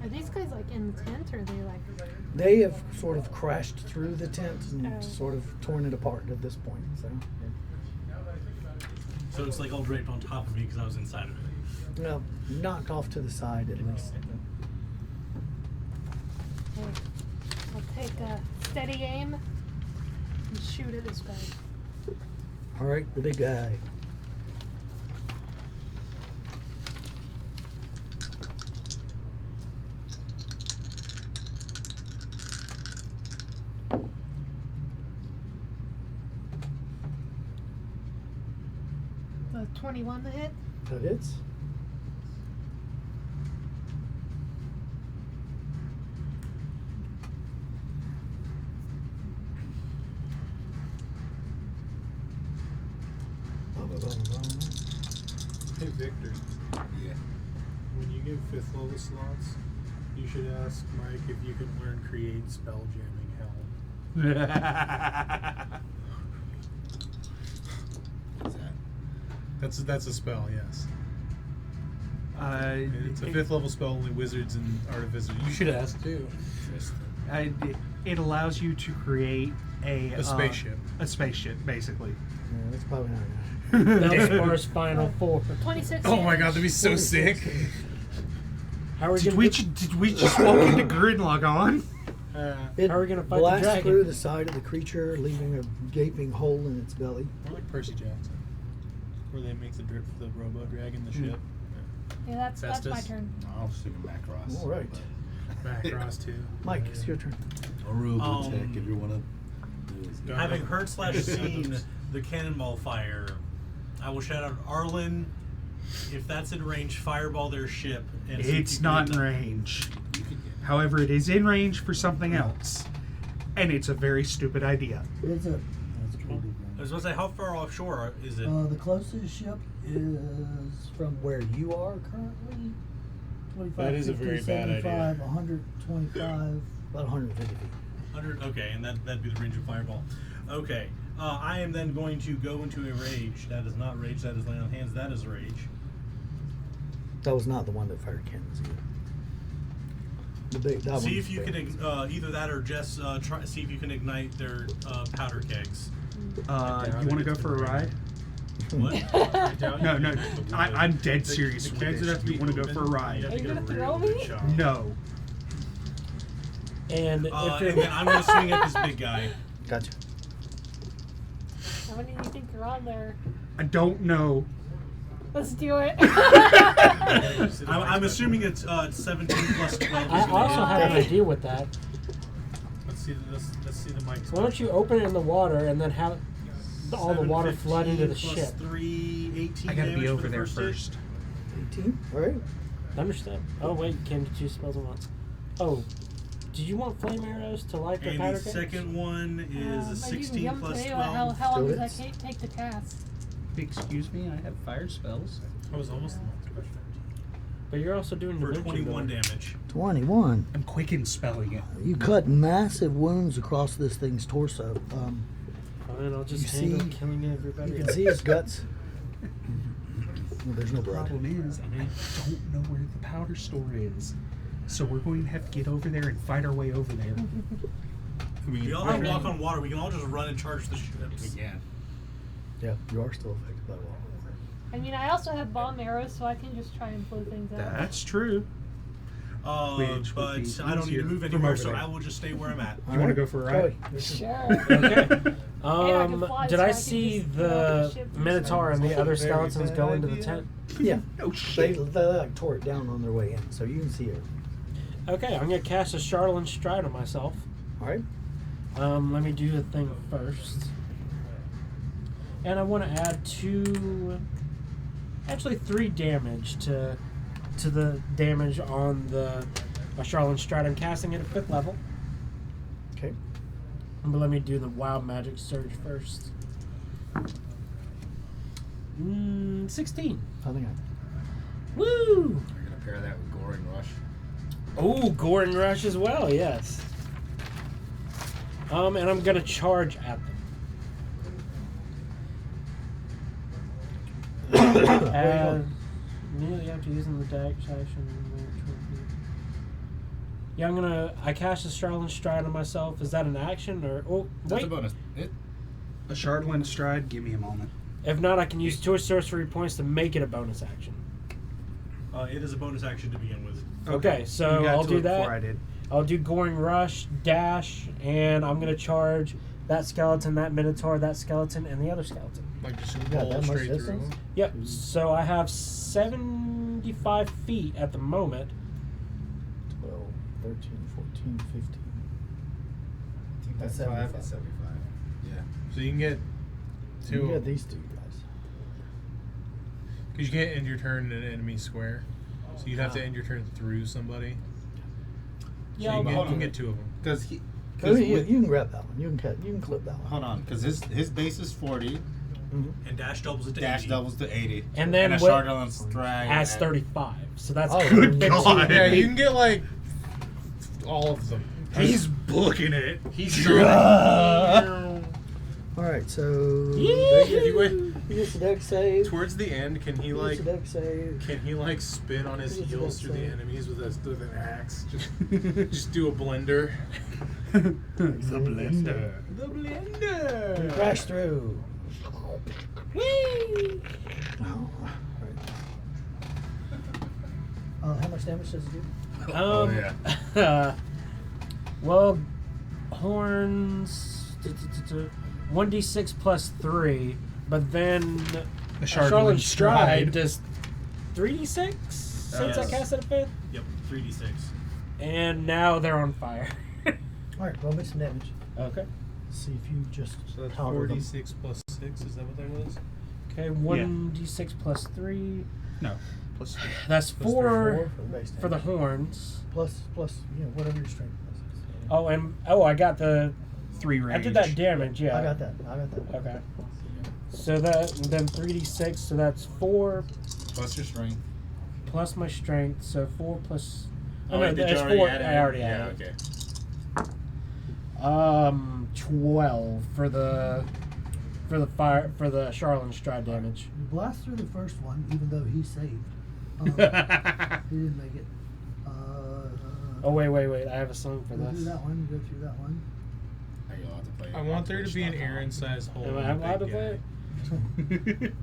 Are these guys like in the tent, or are they like? They have sort of crashed through the tent and Oh. sort of torn it apart at this point. So it's like all draped on top of me because I was inside of it. No, knocked off to the side at least. Okay. I'll take a steady aim and shoot at this guy. All right, the big guy. The 21 to hit. That hits. Hey, Victor, Yeah. when you give 5th level slots, you should ask Mike if you can learn Create Spell Jamming Helm. What's that? That's a spell, yes. Uh, It's a 5th level spell. Only wizards and artificers. You should ask too. it allows you to create A spaceship. A spaceship, basically. Yeah, that's probably not gonna Bellspar's final four. 26. Oh my god, damage. that'd be so sick. How are we Did gonna we, get- did we just walk into Gridlock on? It How are we gonna fight the blasts dragon? through the side of the creature, leaving a gaping hole in its belly. More like Percy Jackson, where they make the Robo Dragon the ship. Yeah, that's my Festus. turn. I was thinking Macross. All right. Macross too. Mike, it's your turn. Or Robotech, if you want to do it. Having heard / seen the cannonball fire, I will shout out Arlen. If that's in range, fireball their ship. And see if It's you can not get in them. range. However, it is in range for something else. And it's a very stupid idea. It's a. That's pretty big. I was going to say, how far offshore is it? The closest ship is from where you are currently. 25, That is a 50, very bad 75, idea. 125. About 150 feet. 100. Okay, and that'd be the range of fireball. Okay, I am then going to go into a rage. That is not rage. That is lay on hands. That is rage. That was not the one that fired cannons either. The big, that See one's if you big. can either that or just try. See if you can ignite their powder kegs. You want to go for a ride? What? No. I'm dead serious with kegs would this. have to You be want to go open. for a ride? Are you gonna throw me? No. And if And you're then I'm going to swing at this big guy. Gotcha. How many do you think are on there? I don't know. Let's do it. I'm assuming it's 17 plus 12. I also have an Definitely. idea with that. Let's see the mic. Why don't you open it in the water and then have all the water flood into the ship? 3, 18 I gotta damage be for over the there first hit. first. 18. All right. Understood. Oh wait, you can't do 2 spells at once. Oh, did you want flame arrows to light the And powder the kegs? second one is a Are you 16 young plus today? 12. How long Still does that hits. take to cast? Excuse me, I have fire spells. I was almost the next question. But you're also doing For dimension 21 door. damage. 21. I'm quick in spelling it. You cut massive wounds across this thing's torso. Fine, I'll just You handle see- killing everybody. You can see his guts. Well, there's no The blood. problem is, I don't know where the powder store is. So we're going to have to get over there and fight our way over there. I mean, We all have walk on water. We can all just run and charge the ships. Yeah. Yeah, you are still affected by water. I mean, I also have bomb arrows, so I can just try and blow things out. That's true. Which would But be I don't need easier to move from anywhere, over so there. I will just stay where I'm at. You want to go for a ride? Joey, Sure. Okay. I can fly, Did so I I can see just get off the the ship. Minotaur and the other Very skeletons bad go into the idea. tent? Yeah, Oh they shit. like tore it down on their way in, so you can see it. Okay, I'm gonna cast a Charlatan Stride on myself. All right. Let me do the thing first. And I want to add 3 damage to the damage on my Charlatan Stride. I'm casting it at 5th level. Okay. But let me do the Wild Magic Surge first. 16. Nothing. Woo! You're gonna pair that with Goring Rush. Oh, Goring Rush as well, yes. And I'm gonna charge at them. Immediately after using the dash action. Yeah, I cast a Charlatan Stride on myself. Is that an action or? Oh, That's wait. a bonus. A Shardland stride, give me a moment. If not, I can use 2 sorcery points to make it a bonus action. It is a bonus action to begin with. Okay, so You got I'll to do it that. before I did. I'll do Goring Rush, Dash, and I'm gonna charge that skeleton, that Minotaur, that skeleton, and the other skeleton. Like just You got roll that much straight through. distance? Yep. So I have 75 feet at the moment. 12, 13, 14, 15. I think That's that's 5 75. to 75. Yeah. So you can get You two. got these 2 guys. Because you can't end your turn in an enemy square. So you'd have to end your turn through somebody. Yeah, So I'll you do can it. get 2 of them. Because he. Oh, you can grab that one. You can clip that one. Hold on, because his base is 40. And dash doubles it to Dash 80. doubles to 80. And then a what- Shardland Stride Has at- 35. So that's Oh, Good 15. God. Yeah, you can get like all of them. He's booking it. He's trying. All right, so Yeah. If you wait, Use the deck save. Towards the end, can he like Use the deck save. spin on his Use the heels deck through the save. enemies with an axe? Just do a blender. The blender. The blender. Crash through. Whee! Oh, how much damage does it do? Oh, yeah. Well, horns 1d6 plus 3, but then The Charlotte Stride. Stride does 3d6 since I Yes. cast it at 5th, Yep, 3d6. and now they're on fire. Alright, roll me some damage. Okay. See if you just So that's powder them. 46 plus 6. Is that what that was? Okay, 1d6 plus 3. No. Plus 3. That's Plus 4 4 for the base for the damage. horns. Plus, whatever your strength is. Oh, and I got the. 3 range. I did that damage. Yeah. I got that. Okay. So that then 3d6. So that's 4 Plus your strength. plus my strength. So 4 plus. Oh, no, wait, did you that's already 4. add it? I already Yeah, added. okay. 12 for the fire for the Charlotte Stride damage. You blast through the first one, even though he saved. He didn't make it. Oh wait! I have a song for Go through this. that one. Go through that one. Now you'll have to play I want there to be an Twitch.com. Aaron-sized hole. Am in I the allowed to big play guy. it?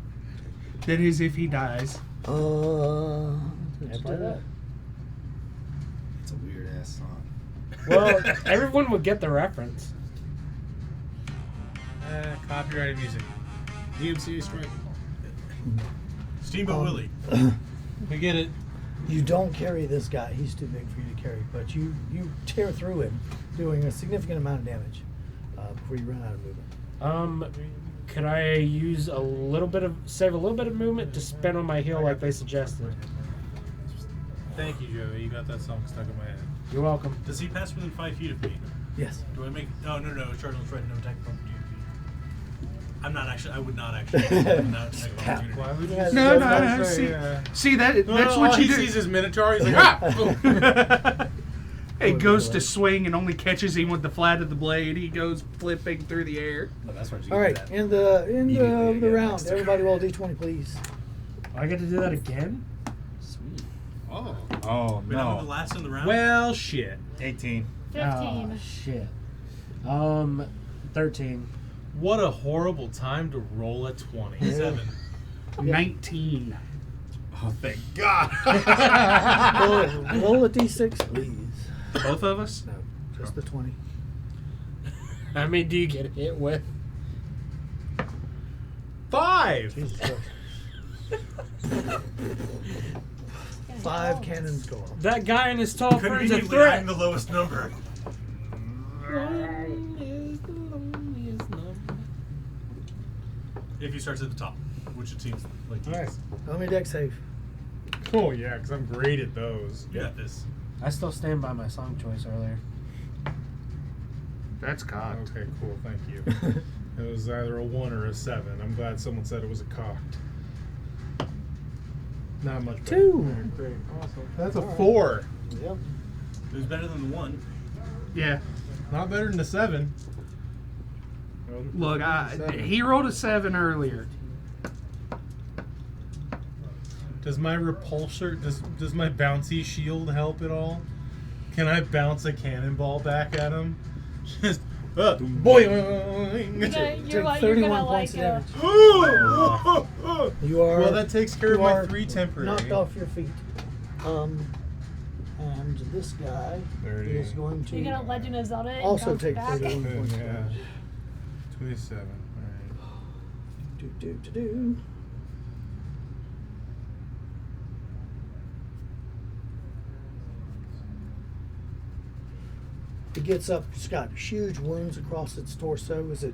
That is if he dies. Can I play that? It's a weird ass song. Well, everyone would get the reference. Copyrighted music. DMCA strike. Steamboat Willie. We get it. You don't carry this guy. He's too big for you to carry. But you tear through him, doing a significant amount of damage before you run out of movement. Could I use save a little bit of movement to spin on my heel like they suggested? Thank you, Joey. You got that song stuck in my head. You're welcome. Does he pass within 5 feet of me? Yes. Do I make? Oh no, Charles right. No attack from you. I'm not actually. I would not actually. Not attack of opportunity. Why would you? Yeah, No, that's no. right. See, Yeah. see that's All what you he do. sees is Minotaur. He's like, ah! It goes to swing and only catches him with the flat of the blade. He goes flipping through the air. Oh, that's what you All right. get. In the Immediately again round, next turn. everybody roll d20, please. I get to do that again? Sweet. Oh. Oh no. I'm the last in the round. Well, shit. 18. 15. Oh, shit. 13. What a horrible time to roll a 20. 7. 19. Oh, thank God. roll a d6, please. Both of us? No, just the 20. How many do you get hit with? 5. Jesus Christ. 5 cannons go off. That guy and his tall friend's a Conveniently, threat. I'm the lowest number. One is the loneliest number. If he starts at the top, which it seems like he All right. is. Roll me a deck save. Oh, yeah, because I'm great at those. You got this. I still stand by my song choice earlier. That's cocked. Okay, cool. Thank you. It was either a 1 or a 7. I'm glad someone said it was a cocked. Not much better. 2. Alright, great. Awesome. That's a 4. Yep. It was better than the 1. Yeah. Not better than a 7. Look, he rolled a 7 earlier. Does my repulsor, does my bouncy shield help at all? Can I bounce a cannonball back at him? Just, boing! You're Take gonna 31 like points of damage. Well, You are. that takes care of you my are 3 temporary. knocked off your feet. And this guy 30. is going to You're gonna Legend of Zelda it and also bounce take back. 31 points of Yeah. damage. 27. Do. It gets up. It's got huge wounds across its torso as it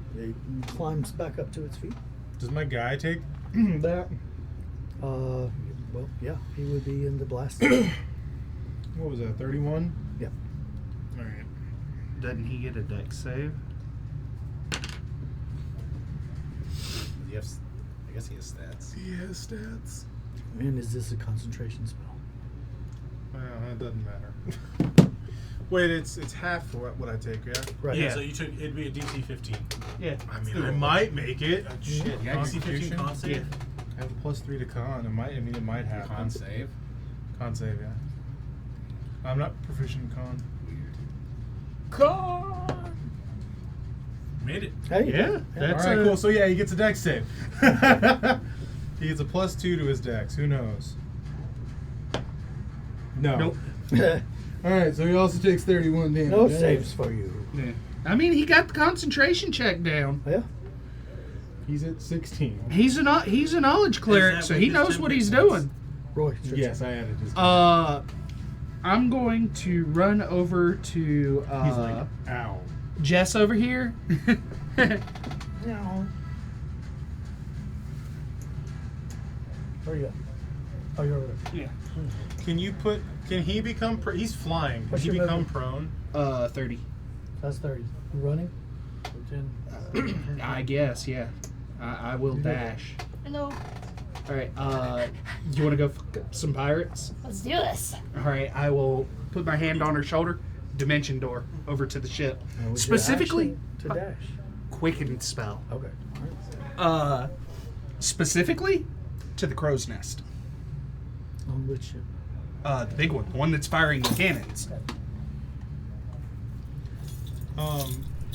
climbs back up to its feet. Does my guy take that? Well, yeah, he would be in the blast. What was that, 31? Yeah. Alright. Doesn't he get a deck save? I guess he has stats. He has stats. And is this a concentration spell? Well, it doesn't matter. Wait, it's half for what I take, yeah? Right. Yeah, Yeah. so it'd be a DC 15. Yeah. I mean, I might make it. Shit, Yeah, DC 15 con save. Yeah. I have a +3 to con. It might happen. Con save. Con save, yeah. I'm not proficient in con. God. Made it. Hey, Yeah, that's all right, cool. So yeah, he gets a dex save. He gets a +2 to his dex. Who knows? No. Nope. All right, so he also takes 31 damage. No Yeah. saves for you. Yeah. I mean, he got the concentration check down. Yeah. He's at 16. He's a knowledge cleric, that so with he his knows temp what he's points? doing. Roy. it's your Yes, turn. I added his. I'm going to run over to He's like, ow. Jess over here. No. Where you go? Oh, you're over there. Yeah. Can he become? He's flying. Can What's he your become movement? prone? 30. That's 30. You running? I guess, yeah. I will You do that. dash. Hello. All right. You want to go fuck up some pirates? Let's do this. All right. I will put my hand on her shoulder. Dimension door over to the ship. Now, would you Specifically, action to dash. quicken spell. Okay. All right. Specifically to the crow's nest. On which ship? The big one, the one that's firing the cannons.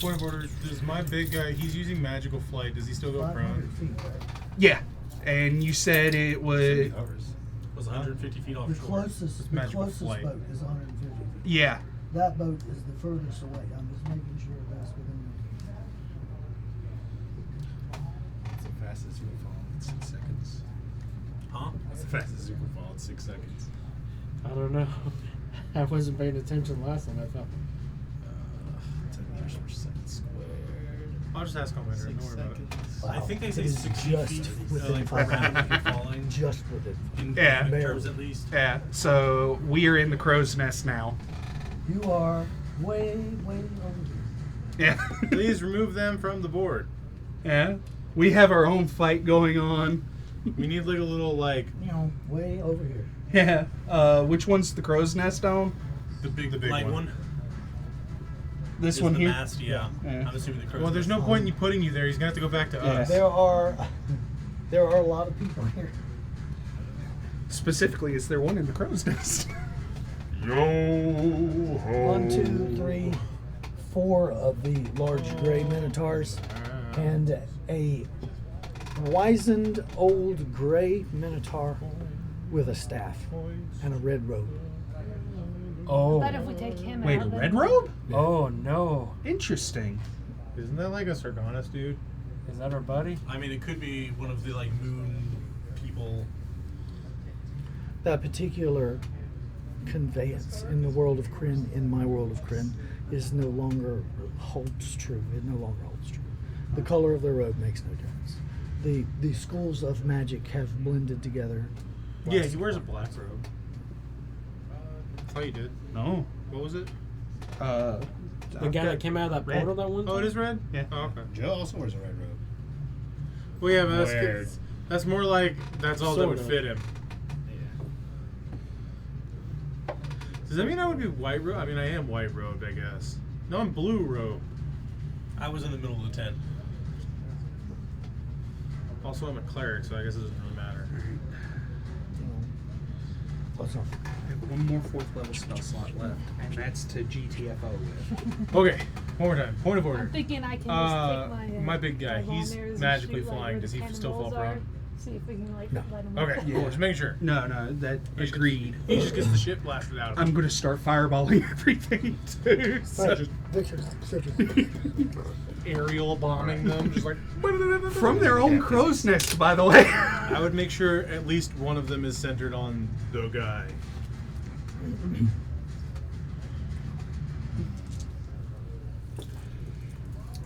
Point of order. Does my big guy? He's using magical flight. Does he still go 500 prone? feet, right? Yeah. And you said it was. It was 150 feet The offshore. closest magical boat flight. is 150 feet. Yeah. That boat is the furthest away. I'm just making sure that's within It's the fastest you can fall in 6 seconds. Huh? That's the fastest you can fall in 6 seconds. I don't know. I wasn't paying attention last time. I thought. 10 meters per second squared. I'll just ask Commander. 6 Don't worry about it. seconds. I think they say It is 60 just feet, within like 500 rapidly falling. Just within. In Yeah. in terms at least. Yeah. So we are in the crow's nest now. you. You are way over here. Yeah. Please remove them from the board. Yeah. We have our own fight going on. We need like a little like Way over here. Yeah. Which one's the crow's nest on? The big The big light one. one. This Is one the here. mast, yeah. Yeah. I'm assuming the crow's Well, there's nest. no point in you putting you there. He's gonna have to go back to Yeah. us. There are a lot of people here. Specifically, is there one in the crow's nest? Yo. 1, 2, 3, 4 of the large gray minotaurs, and a wizened old gray minotaur with a staff and a red robe. Oh. But if we take him Wait, out, a then- red robe? Oh no. Interesting. Isn't that like a Sargonis dude? Is that our buddy? I mean, it could be one of the like moon people. That particular conveyance in the world of Kryn, in my world of Kryn, is no longer holds true. It no longer holds true. The color of their robe makes no difference. The schools of magic have blended together. Yeah, he wears a black robe. Oh, you did. No. What was it? The guy that came out of that red. portal that one time? Oh, it is red. Yeah. Oh, okay. Joe also wears a red robe. Well, yeah, but Weird. that's more like that's all that would Sort of. fit him. Does that mean I would be white robe? I mean, I am white robed, I guess. No, I'm blue robe. I was in the middle of the tent. Also, I'm a cleric, so I guess it doesn't really matter. What's up? I have one more 4th level spell slot left, and that's to GTFO with. Okay, one more time. Point of order. I'm thinking I can just take My big guy, my ball he's mirrors and magically shoot, like, flying. where Does the he still fall cannonballs are. prone? See if we can like No. let him. Okay, cool. Just making sure. No, that agreed. He just gets the shit blasted out of him. I'm going to start fireballing everything too. So. Aerial bombing them, just like. From their own crow's nest, by the way. I would make sure at least one of them is centered on the guy.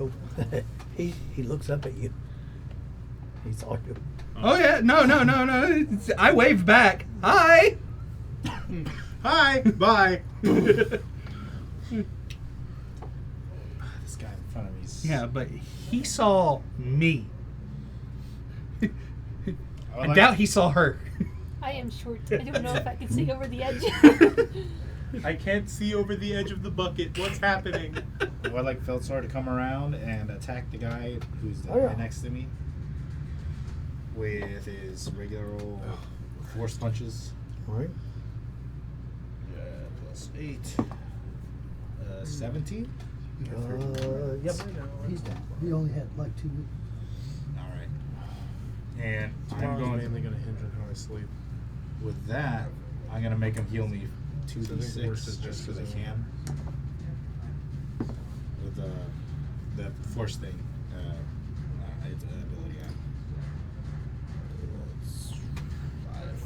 Oh, he looks up at you. He saw you. Oh yeah, no. I waved back. Hi. Hi, bye. This guy in front of me is. Yeah, but he saw me. I I doubt he saw her. I am short. I don't know if I can see over the edge. I can't see over the edge of the bucket. What's happening? I'd like Feltzar to come around and attack the guy who's right next to me with his regular old force punches. All right. Plus 8. 17? Yep. He's down. He only had like 2. Alright. And I'm Tomorrow's going mainly going to hinge on how I sleep. with that, I'm going to make him heal me So I think worse 2d6 is just because I as can. With the force thing. It's an ability. It's 5.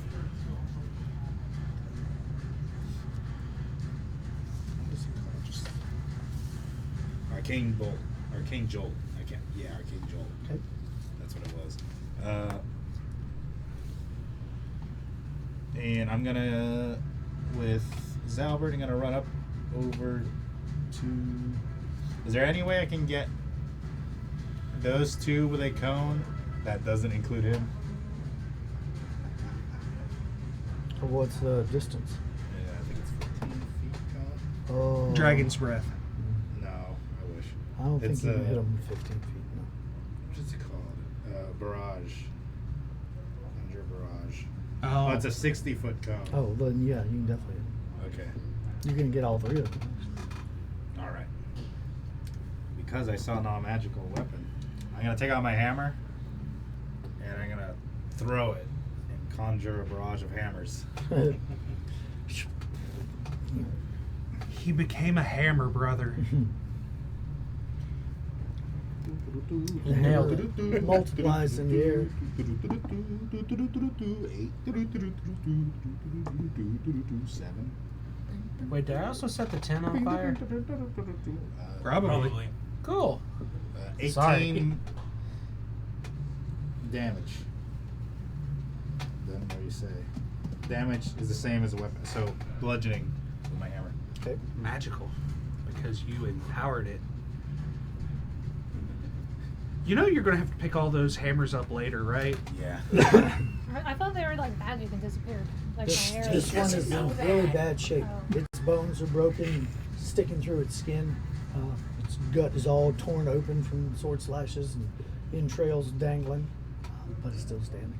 What is it called? Just Arcane Bolt. Arcane Jolt. I can't. Yeah, Arcane Jolt. Okay. That's what it was. And I'm gonna, with Zalbert, I'm gonna run up over to. Is there any way I can get those two with a cone that doesn't include him? What's the distance? Yeah, I think it's 15 feet cone. Oh. Dragon's breath. No, I wish. I don't think It's, you can hit him 15 feet. No. What's it called? Barrage. Conjure barrage. Oh, Oh, it's a 60-foot cone. Oh, then yeah, you can definitely. Okay. You can get all 3 of them. All right. Because I saw non-magical weapon, I'm gonna take out my hammer and I'm gonna throw it and conjure a barrage of hammers. he became a hammer, brother. Nailed it. Multiplies in the air. 7. Wait, did I also set the 10 on fire? Probably. Cool. 18 Sorry. damage. Then what do you say? Damage is the same as a weapon, so bludgeoning with my hammer. Okay. Magical. Because you empowered it. You know you're going to have to pick all those hammers up later, right? Yeah. I thought they were like magic and disappeared. Like This, my arrows. this one is in really bad shape. Oh. Its bones are broken, sticking through its skin. Its gut is all torn open from sword slashes and entrails dangling, but it's still standing.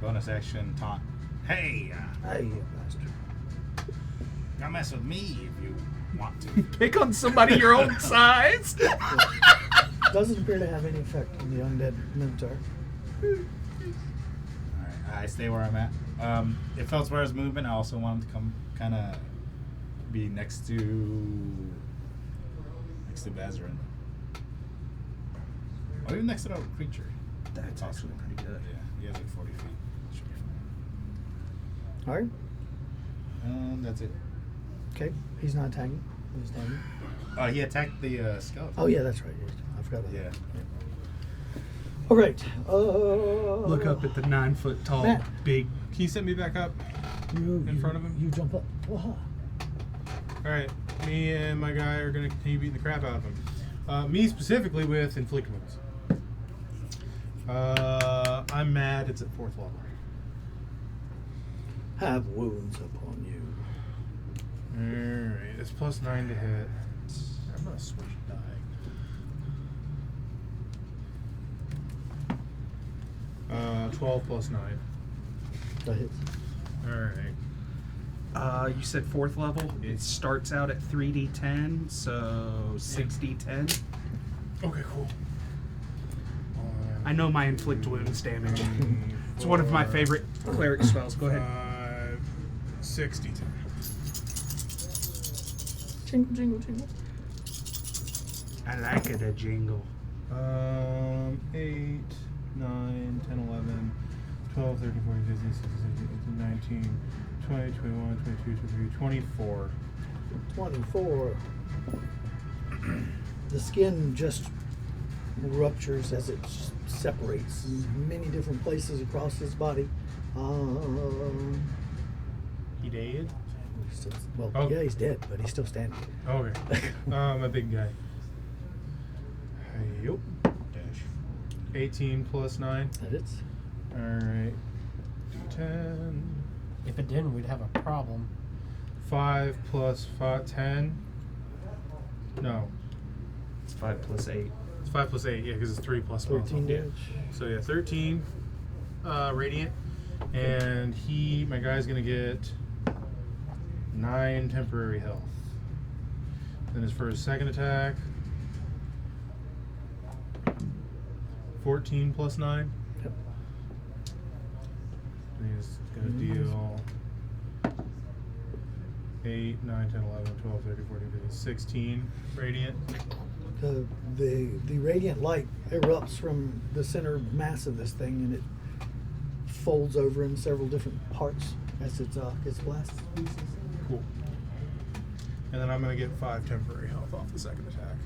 Bonus action taunt. Hey, Hey, you bastard. come mess with me if you want to. Pick on somebody your own size. Doesn't appear to have any effect on the undead minotaur. Alright, I stay where I'm at. If Feltzwar's movement, I also want him to come kind of be next to Bazarin. Or even next to the creature. That's actually pretty good. Yeah, he has like 40 feet. Should be fine. All right. That's it. Okay. He's not attacking. He's standing. He attacked the skeleton. Oh yeah, that's right. I forgot about Yeah. that. All right. Look up at the 9 foot tall, Matt. big. Can you set me back up? in front of him? You jump up. Waha. Alright, me and my guy are going to continue beating the crap out of him. Me specifically with Inflict Wounds. I'm mad it's at 4th level. Have wounds upon you. Alright, it's plus 9 to hit. I'm going to switch die. Uh, 12 plus 9. That hits. Alright. You said 4th level. It starts out at 3d10, so 6d10. Okay, cool. I know my inflict wounds damage. It's one of my favorite cleric spells. Go ahead. 60. Jingle, jingle, jingle. I like it a jingle. 8, 9, 10, 11, 12, 13, 14, 15, 16, 17, 18, 19, 20, 21, 22, 23, 24. 24. The skin just ruptures as it separates in many different places across his body. He dead? Well, Oh. yeah, he's dead, but he's still standing. Okay. A big guy. Yup. Dead. 18 plus 9. That is. Alright. D10. If it didn't, we'd have a problem. 5 plus 5, 10. No. It's 5 plus 8. It's 5 plus 8, yeah, because it's 3 plus 1. 13 Yeah. damage. So yeah, 13 radiant. And my guy's going to get 9 temporary health. Then as for his second attack, 14 plus 9. Yep. And he's going to deal 8, 9, 10, 11, 12, 13, 14, 15, 16 radiant. The radiant light erupts from the center mass of this thing, and it folds over in several different parts as it gets blasted. Cool. And then I'm going to get 5 temporary health off the second attack.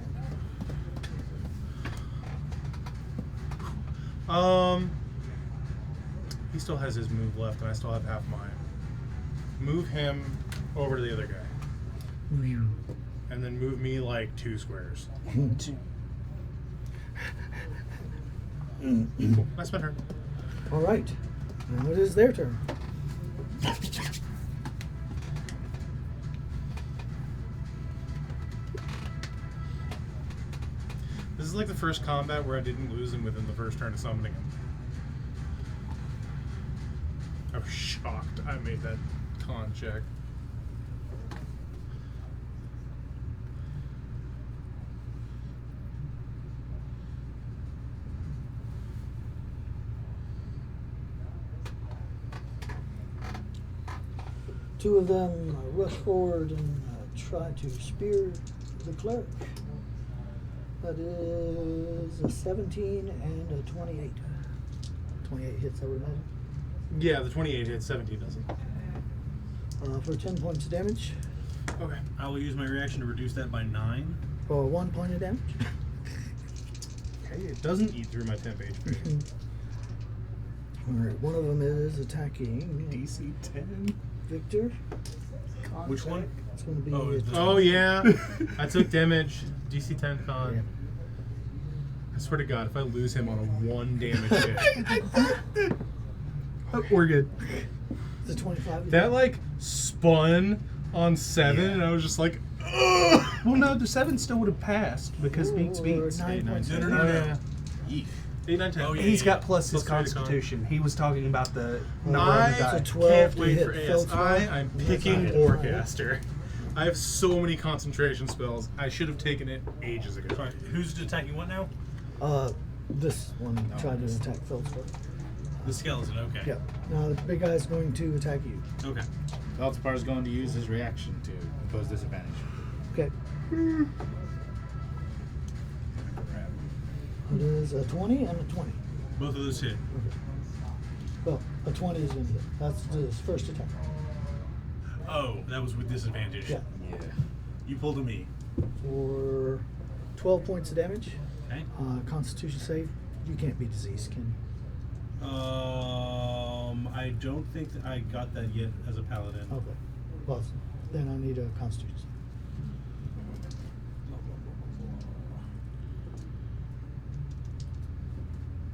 He still has his move left, and I still have half mine. Move him over to the other guy. And then move me like 2 squares. Cool. That's my turn. All right. Now it is their turn. This is like the first combat where I didn't lose him within the first turn of summoning him. I was shocked I made that con check. Two of them rush forward and try to spear the cleric. That is a 17 and a 28. 28 hits, I would imagine. Yeah, the 28 hits, 17 doesn't. For 10 points of damage. Okay. I will use my reaction to reduce that by 9. For 1 point of damage. Hey, it doesn't eat through my temp HP. Alright, one of them is attacking DC 10. Victor. Which one? It's going to be. Oh, it's Oh, yeah. I took damage. DC 10 con. Yeah. I swear to God, if I lose him on a 1 damage hit. Oh, we're good. It's a 25. That, like, spun on 7, and I was just like, ugh! Well, no, the 7 still would have passed because beats beats. 9 points No, of no, no, Oh, no. yeah. Yeet. 8, 9, 10. Oh, yeah. He's got plus his Plus 3 to con. constitution. He was talking about the I number of It's a die. 12 Can't to wait hit for Feldspar. ASI. I'm That's picking not it. Warcaster. I have so many concentration spells. I should have taken it ages ago. Sorry, who's attacking what now? This one tried to attack Feldspar. The skeleton, okay. Yeah. Now the big guy is going to attack you. Okay. Feldspar is going to use his reaction to impose disadvantage. Okay. It is a 20 and a 20. Both of those hit. Okay. Well, a 20 is going to hit. That's his first attack. Oh, that was with disadvantage. Yeah. Yeah. You pulled a me. For 12 points of damage. Okay. Constitution save. You can't be diseased, can you? I don't think that I got that yet as a paladin. Okay. Well, then I need a Constitution save.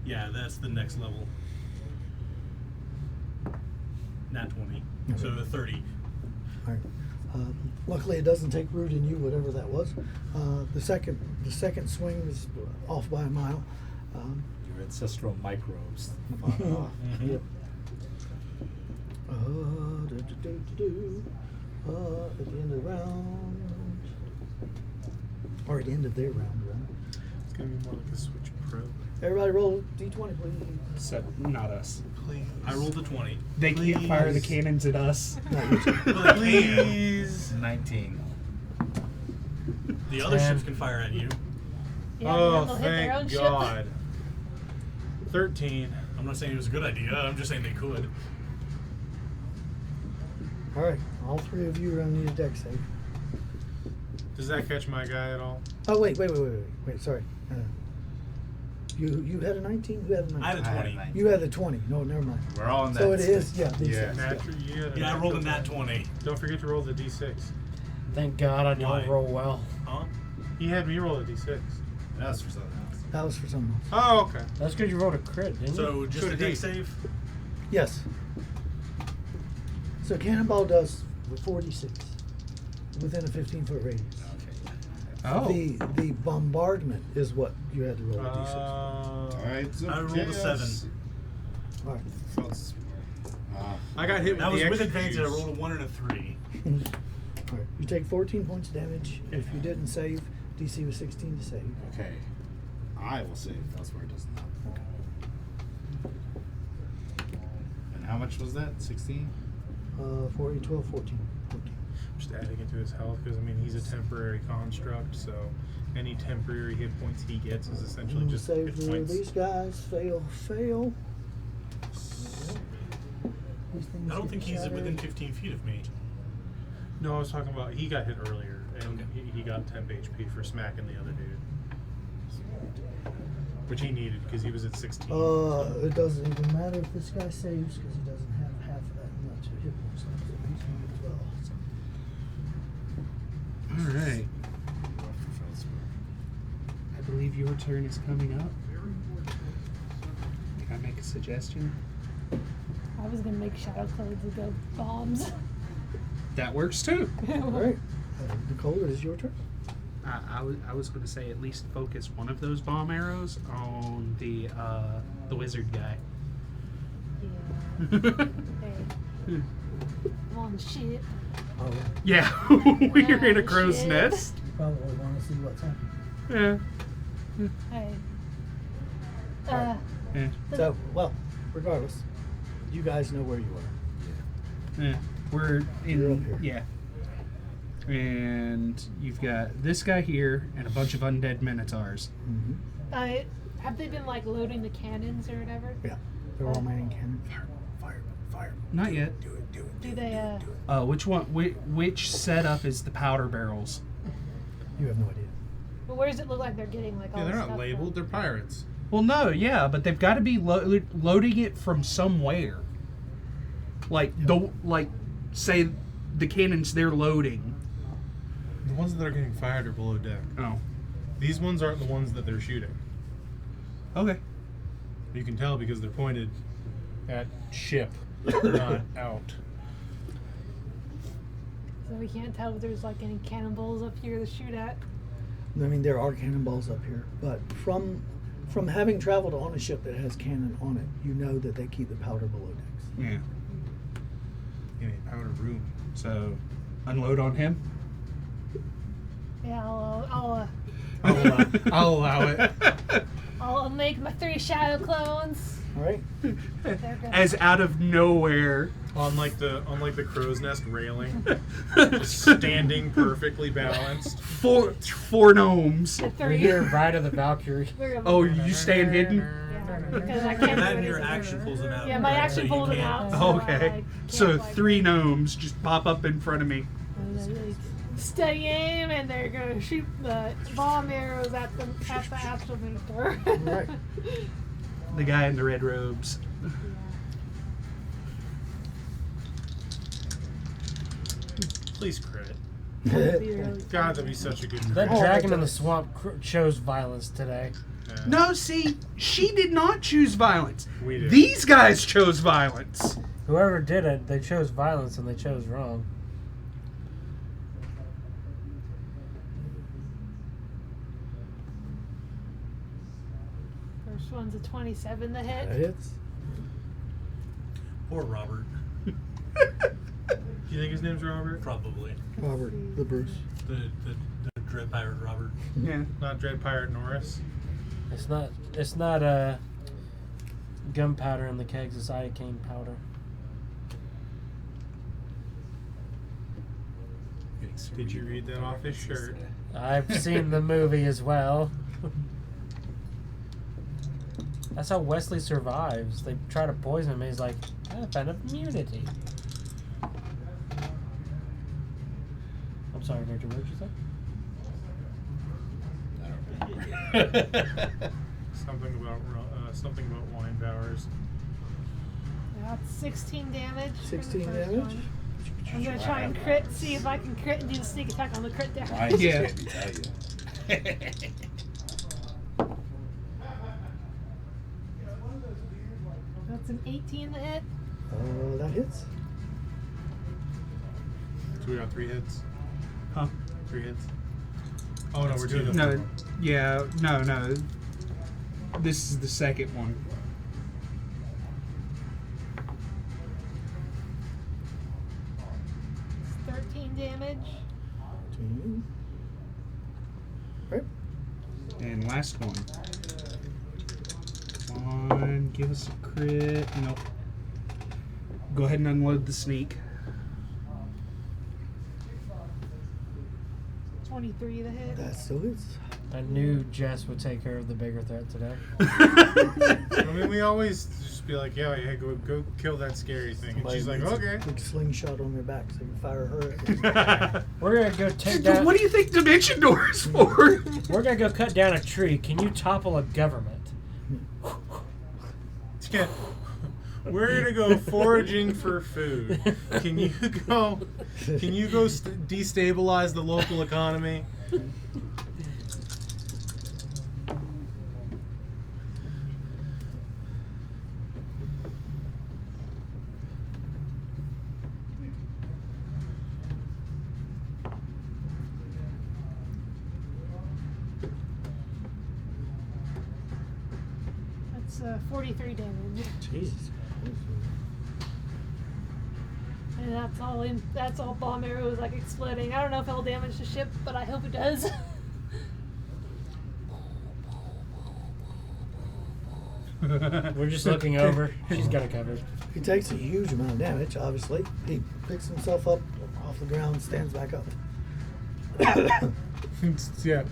Yeah, that's the next level. Nat 20. So Okay. the 30. All right. Luckily, it doesn't take root in you, whatever that was. The second swing is off by a mile. Your ancestral microbes. Mhm. Yep. At the end of the round, or at the end of their round, rather. It's going to be more like a Switch Pro. Everybody roll D20, please. So, not us. Please. I rolled a 20. They can't fire the Please. cannons at us. Not you two. Please. 19. The other 10. ships can fire at you. Yeah, Oh, they'll hit their own thank ship. God. 13. I'm not saying it was a good idea. I'm just saying they could. All right, all three of you are going to need a dex save. Does that catch my guy at all? Oh, wait, sorry. You had a 19? Who had a 19? I had a 20. You had a 20. No, never mind. We're all in that. So it is, state. yeah. these Yeah. six, Yeah, I rolled a nat 20. Don't forget to roll the D6. Thank God I don't Why? roll well. Huh? He had me roll a D6. That's for something else. That was for someone else. Oh, okay. That's because you rolled a crit, didn't you? So just Should a it be? deck save. Yes. So cannonball does 4d6 within a 15-foot radius. Oh. The bombardment is what you had to roll a d6. Alright, so I rolled a 7. All right. Felt's- I got hit with That was the with extra advantage. I juice. rolled a 1 and a 3. All right. You take 14 points of damage. If you didn't save, DC was 16 to save. Okay. I will save. Elsewhere does not. And how much was that? 16? 12, 14. Just adding it to his health because I mean he's a temporary construct, so any temporary hit points he gets is essentially just save hit points. these guys. Fail. These things I don't get think he's shattered. within 15 feet of me. No, I was talking about he got hit earlier and Okay. he got temp HP for smacking the other dude, which he needed because he was at 16. It doesn't even matter if this guy saves because he doesn't have half of that much hit points left. So he's going as well. All right. I believe your turn is coming up. Can I make a suggestion? I was gonna make shadow clouds and go bombs. That works too. All right. Nicole, it is your turn. I was going to say at least focus one of those bomb arrows on the wizard guy. Yeah. Hey. I'm on the ship. Oh, Yeah, we're in a crow's shit. nest. you probably want to see what's happening. Yeah. Hey. Yeah. So, well, regardless, you guys know where you are. Yeah. We're You're up in. here. Yeah. And you've got this guy here and a bunch of undead minotaurs. Mm-hmm. Have they been like loading the cannons or whatever? Yeah. They're all manning cannon. Fire. Not yet. Do it. Do they? Which one? Which setup is the powder barrels? You have no idea. But where does it look like they're getting like all Yeah, the they're stuff not labeled. from? They're pirates. Well, no, yeah, but they've got to be loading it from somewhere. Like say the cannons they're loading. The ones that are getting fired are below deck. Oh, These ones aren't the ones that they're shooting. okay. You can tell because they're pointed at ship, not out. So we can't tell if there's like any cannonballs up here to shoot at. I mean, there are cannonballs up here, but from having traveled on a ship that has cannon on it, you know that they keep the powder below decks. Yeah. In a powder room. So, unload on him. Yeah, I'll I'll allow it. I'll make my 3 shadow clones. All right. They're gonna- As out of nowhere. on like the crow's nest railing, standing perfectly balanced. Four gnomes. the You're 3. here, Ride of the Valkyrie. They're gonna- Oh, you stand hidden? Yeah, because I can't That do and your anything. action pulls them out. Yeah, my So action you pulled them can't- out. So I, Okay. like, So can't, like, 3 gnomes just pop up in front of me. Stay aim, and they're gonna shoot the bomb arrows at the astral minotaur. Right. The guy in the red robes. Please crit. Really God, that'd be such a good That crit. dragon in the swamp chose violence today. Yeah. No, see, she did not choose violence. We did. These guys chose violence. Whoever did it, they chose violence and they chose wrong. First one's a 27 to That hit. hits. Poor Robert. Do you think his name's Robert? Probably. Robert the Bruce. The Dread Pirate Robert. Yeah. Not Dread Pirate Norris. It's not gunpowder in the kegs, it's iocane powder. Did you read that off his shirt? I've seen the movie as well. That's how Wesley survives. They try to poison him and he's like, I found immunity. I'm sorry, Victor, what did you say? Something about wine powers. That's 16 damage. for the 16 first damage. one. I'm gonna try and crit, see if I can crit and do the sneak attack on the crit damage. Why is Yeah. it can't tell you? It's an 18 to hit. That hits. So we got 3 hits. Huh? 3 hits. Oh no, That's we're doing two. the No, yeah, no. This is the second one. It's 13 damage. 13. Right. And last one. Come on, give us a crit. Nope. Go ahead and unload the sneak. 23 to hit. That still hits. I knew Jess would take care of the bigger threat today. I mean, we always just be like, yeah, go kill that scary thing. And she's like, needs a okay. big slingshot on their back so they can fire her. We're gonna go take down. What do you think Dimension Door is for? We're gonna go cut down a tree. Can you topple a government? Yeah. We're gonna go foraging for food. Can you go destabilize the local economy? That's 43 damage. Jesus. And that's all bomb arrows like exploding. I don't know if it'll damage the ship, but I hope it does. We're just looking over. She's got it covered. He takes a huge amount of damage, obviously. He picks himself up off the ground and stands back up. Yeah.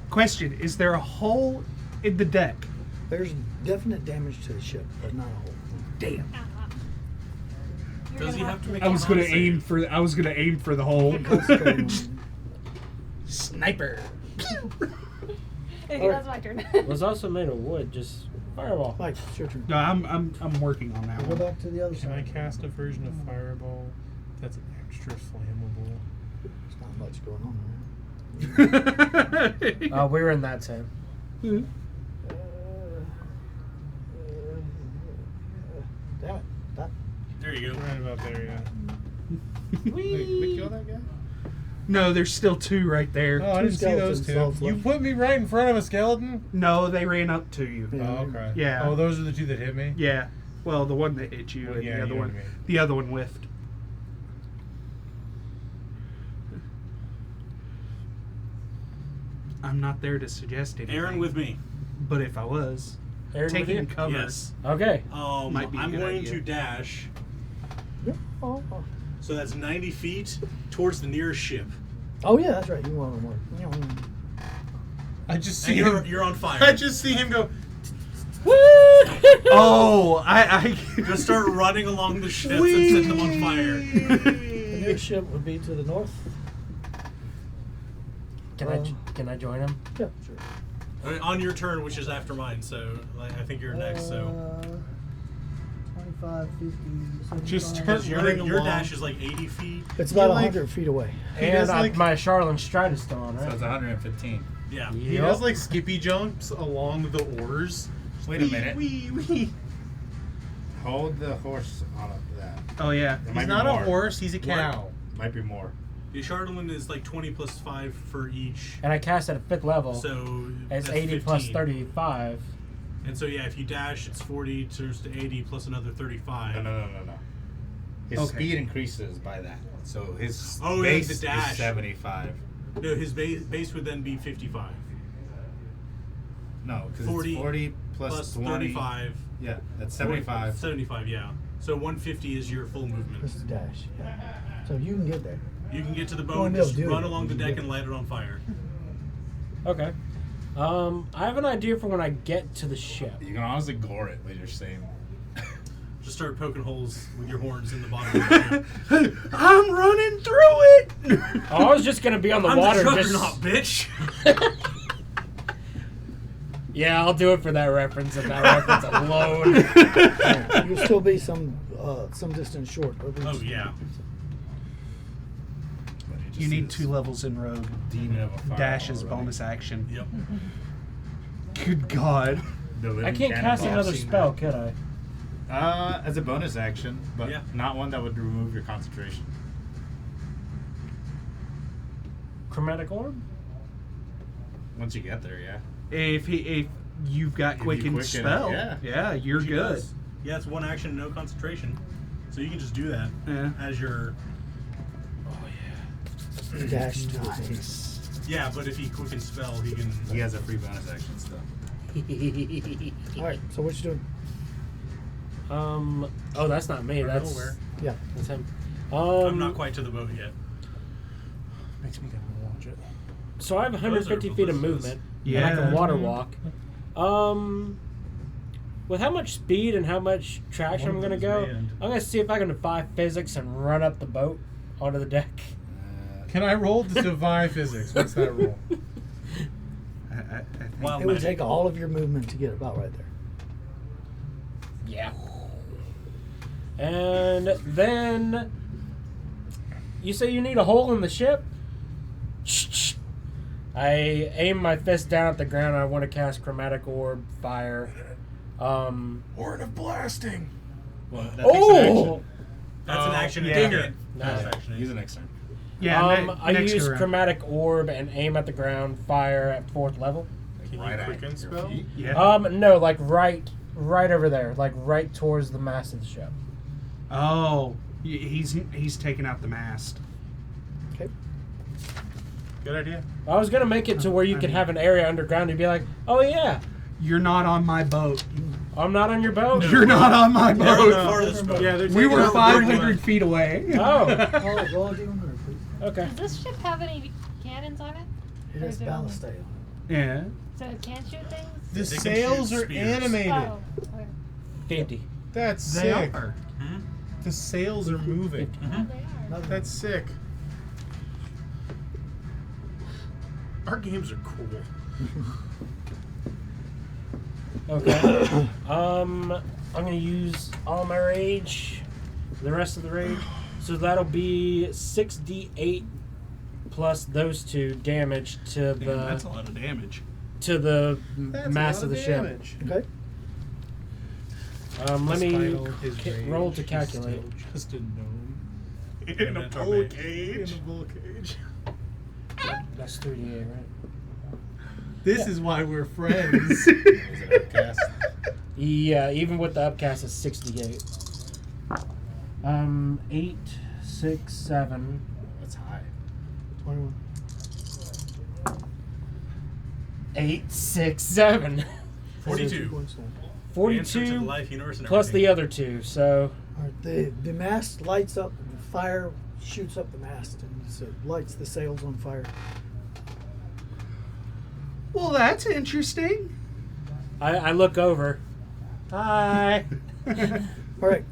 Question: is there a hole in the deck? There's definite damage to the ship, but not a hole. Damn. You're Does gonna he have to make I a was gonna con aim save? for the hole. Concentrate on- Sniper. Okay, that's my turn. It was also made of wood. Just fireball. Mike, it's your turn. No, I'm working on that Go one. back to the other Can I side. cast a version of Fireball that's extra flammable? There's not much going on there. We were in that tent. Damn it. That. There you go. Right about there, yeah. Wait, Whee! we kill that guy? No, there's still 2 right there. Oh, I didn't see those skeletons, two. You left. put me right in front of a skeleton? No, they ran up to you. Yeah. Oh, okay. Yeah. Oh, those are the 2 that hit me? Yeah. Well, the one that hit you, Well, and yeah, the other you know one, what I mean. the other one whiffed. I'm not there to suggest anything. Aaron with me. But if I was Aaron with taking you? cover, Yes. Okay. Might be a I'm good going idea. to dash. Oh, So that's 90 feet towards the nearest ship. oh, yeah, that's right. You want more. I just see And him. you're on fire. I just see him go. oh, I Just start running along the ships and set them on fire. The nearest ship would be to the north. Can I join him? Yeah, sure. I mean, on your turn, which is after mine, so like, I think you're next. So 25, 50, 75. Just start because your running along. dash is like 80 feet. It's about like- 100 feet away. He And does like- my Charlene Stride is still on, So right? it's 115. Yeah. He does like skippy jumps along the oars. Wait a minute. Wee. Hold the horse on that. Oh yeah. There He's might be not more. a horse, he's a cow. Might be more. The Chardonnay is like 20 plus 5 for each. And I cast at a 5th level. So It's that's 80 plus 15. 35. And so yeah, if you dash, it's 40 turns to 80 plus another 35. No. His Okay. speed increases by that. So his Oh, yeah, base the dash. is 75. No, his base would then be 55. No, because 40 it's 40 Plus plus 20. 35. Yeah, that's 75. 75, yeah. So 150 is your full movement. That's the dash. Yeah. So you can get there. You can get to the You boat won't and be able just to do run it. along the You deck can and get light it on fire. Okay. I have an idea for when I get to the ship. You can honestly gore it with your same. Just start poking holes with your horns in the bottom of the ship. I'm running through it. Oh, I was just gonna be on the I'm water. the just... juggernaut, bitch! Yeah, I'll do it for that reference and that reference alone. Yeah, you'll still be some distance short. Oh, yeah. But it just You need is 2 levels in Rogue. Demon of a fire Dash is already. bonus action. Yep. Good God. the living I can't cannonball. cast another seen spell, that. could I? As a bonus action, but Yeah. not one that would remove your concentration. Chromatic orb? Once you get there, yeah. If you've got If you quicken quicken it, spell, yeah. you're She good. does. Yeah, it's one action, no concentration. So you can just do that Yeah. as your. Dash time. Yeah, but if he quicken spell, he can. He has a free bonus action still. All right. So what you doing? Oh, that's not me. That's nowhere. Yeah. that's him. I'm not quite to the boat yet. Makes me kind of watch it. So I have 150 feet of movement. And I Yeah. can water walk. With how much speed and how much traction I'm gonna go, I'm gonna see if I can defy physics and run up the boat onto the deck. Can I roll to defy physics? What's that roll? I think Wild It would magic. take all of your movement to get about right there. Yeah. And then you say you need a hole in the ship? I aim my fist down at the ground. I want to cast Chromatic Orb, Fire. Horn of blasting. Well, that takes an Oh! That's an action. yeah. and a hit. No. That's an action. action. Use it next turn. Yeah, I next use go around. Chromatic Orb and aim at the ground, fire at 4th level. Can Right you at quicken your spell? feet. Yeah. No, like right over there, like right towards the mast of the ship. Oh, he's taking out the mast. Okay. Good idea. I was gonna make it to where you I could mean- have an area underground and be like, oh yeah, You're not on my boat. I'm not on your boat. You're not on my They're on the boat. farthest boat. Yeah, they're We taking were out the 500 feet away. Oh, Oh, roll a d100, please. okay. Does this ship have any cannons on it? It Or has is it ballast only- stay on Yeah. So it can't shoot things? The They can sails shoot are spears. animated. Oh, okay. 50. That's They sick. are. Hmm? The sails are moving. Oh, they are. it. That's sick. Our games are cool. Okay. I'm gonna use all my rage, the rest of the rage. So that'll be 6d8 plus those 2 damage to Damn, that's a the lot of damage. That's mass a of lot the ship. damage. Okay. Let me Despite all his roll rage, to he's calculate. still just a gnome. In In a a bull bull cage. cage. In a bull cage. That's 3d8, right? This is why we're friends. Is it upcast? Yeah, even with the upcast, it's 68. 8, 6, 7. That's high. 21. 8, 6, 7. 42. Points down. Answer to the 42 life universe and plus the everything. other 2, so All right, the mast lights up, the fire shoots up the mast, and so it lights the sails on fire. Well, that's interesting. I look over. Hi. All right.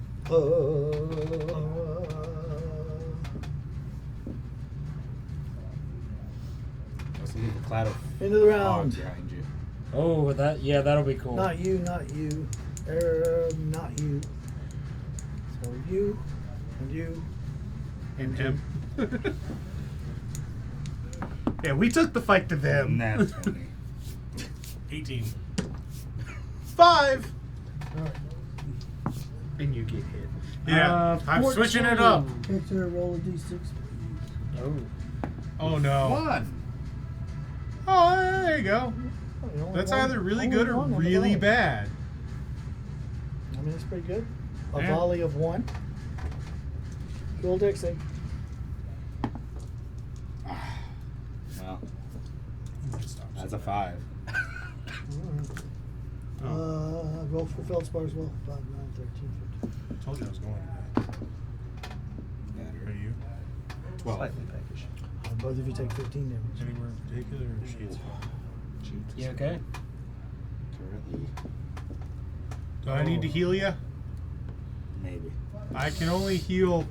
Let's leave a cloud of Into the fog round. behind you. Oh, that'll be cool. Not you, not you, not you. So you, and you, And him. Yeah, we took the fight to them. Nat 20. 18. 5. And you get hit. Yeah, I'm switching it up. Victor, roll a d6. Oh. Oh no. 1. Oh, there you go. Oh, That's either really good or really bad. I mean, it's pretty good. A Yeah. volley of 1. Roll dex save. Well, that's a 5. Roll for feldspar as well. 5, 9, 13, 15. I told you I was going. Are you? 12. Slightly peckish. Both of you take 15 damage. Anywhere in particular or sheets? You okay? Currently, Do I need to heal you? maybe. I can only heal.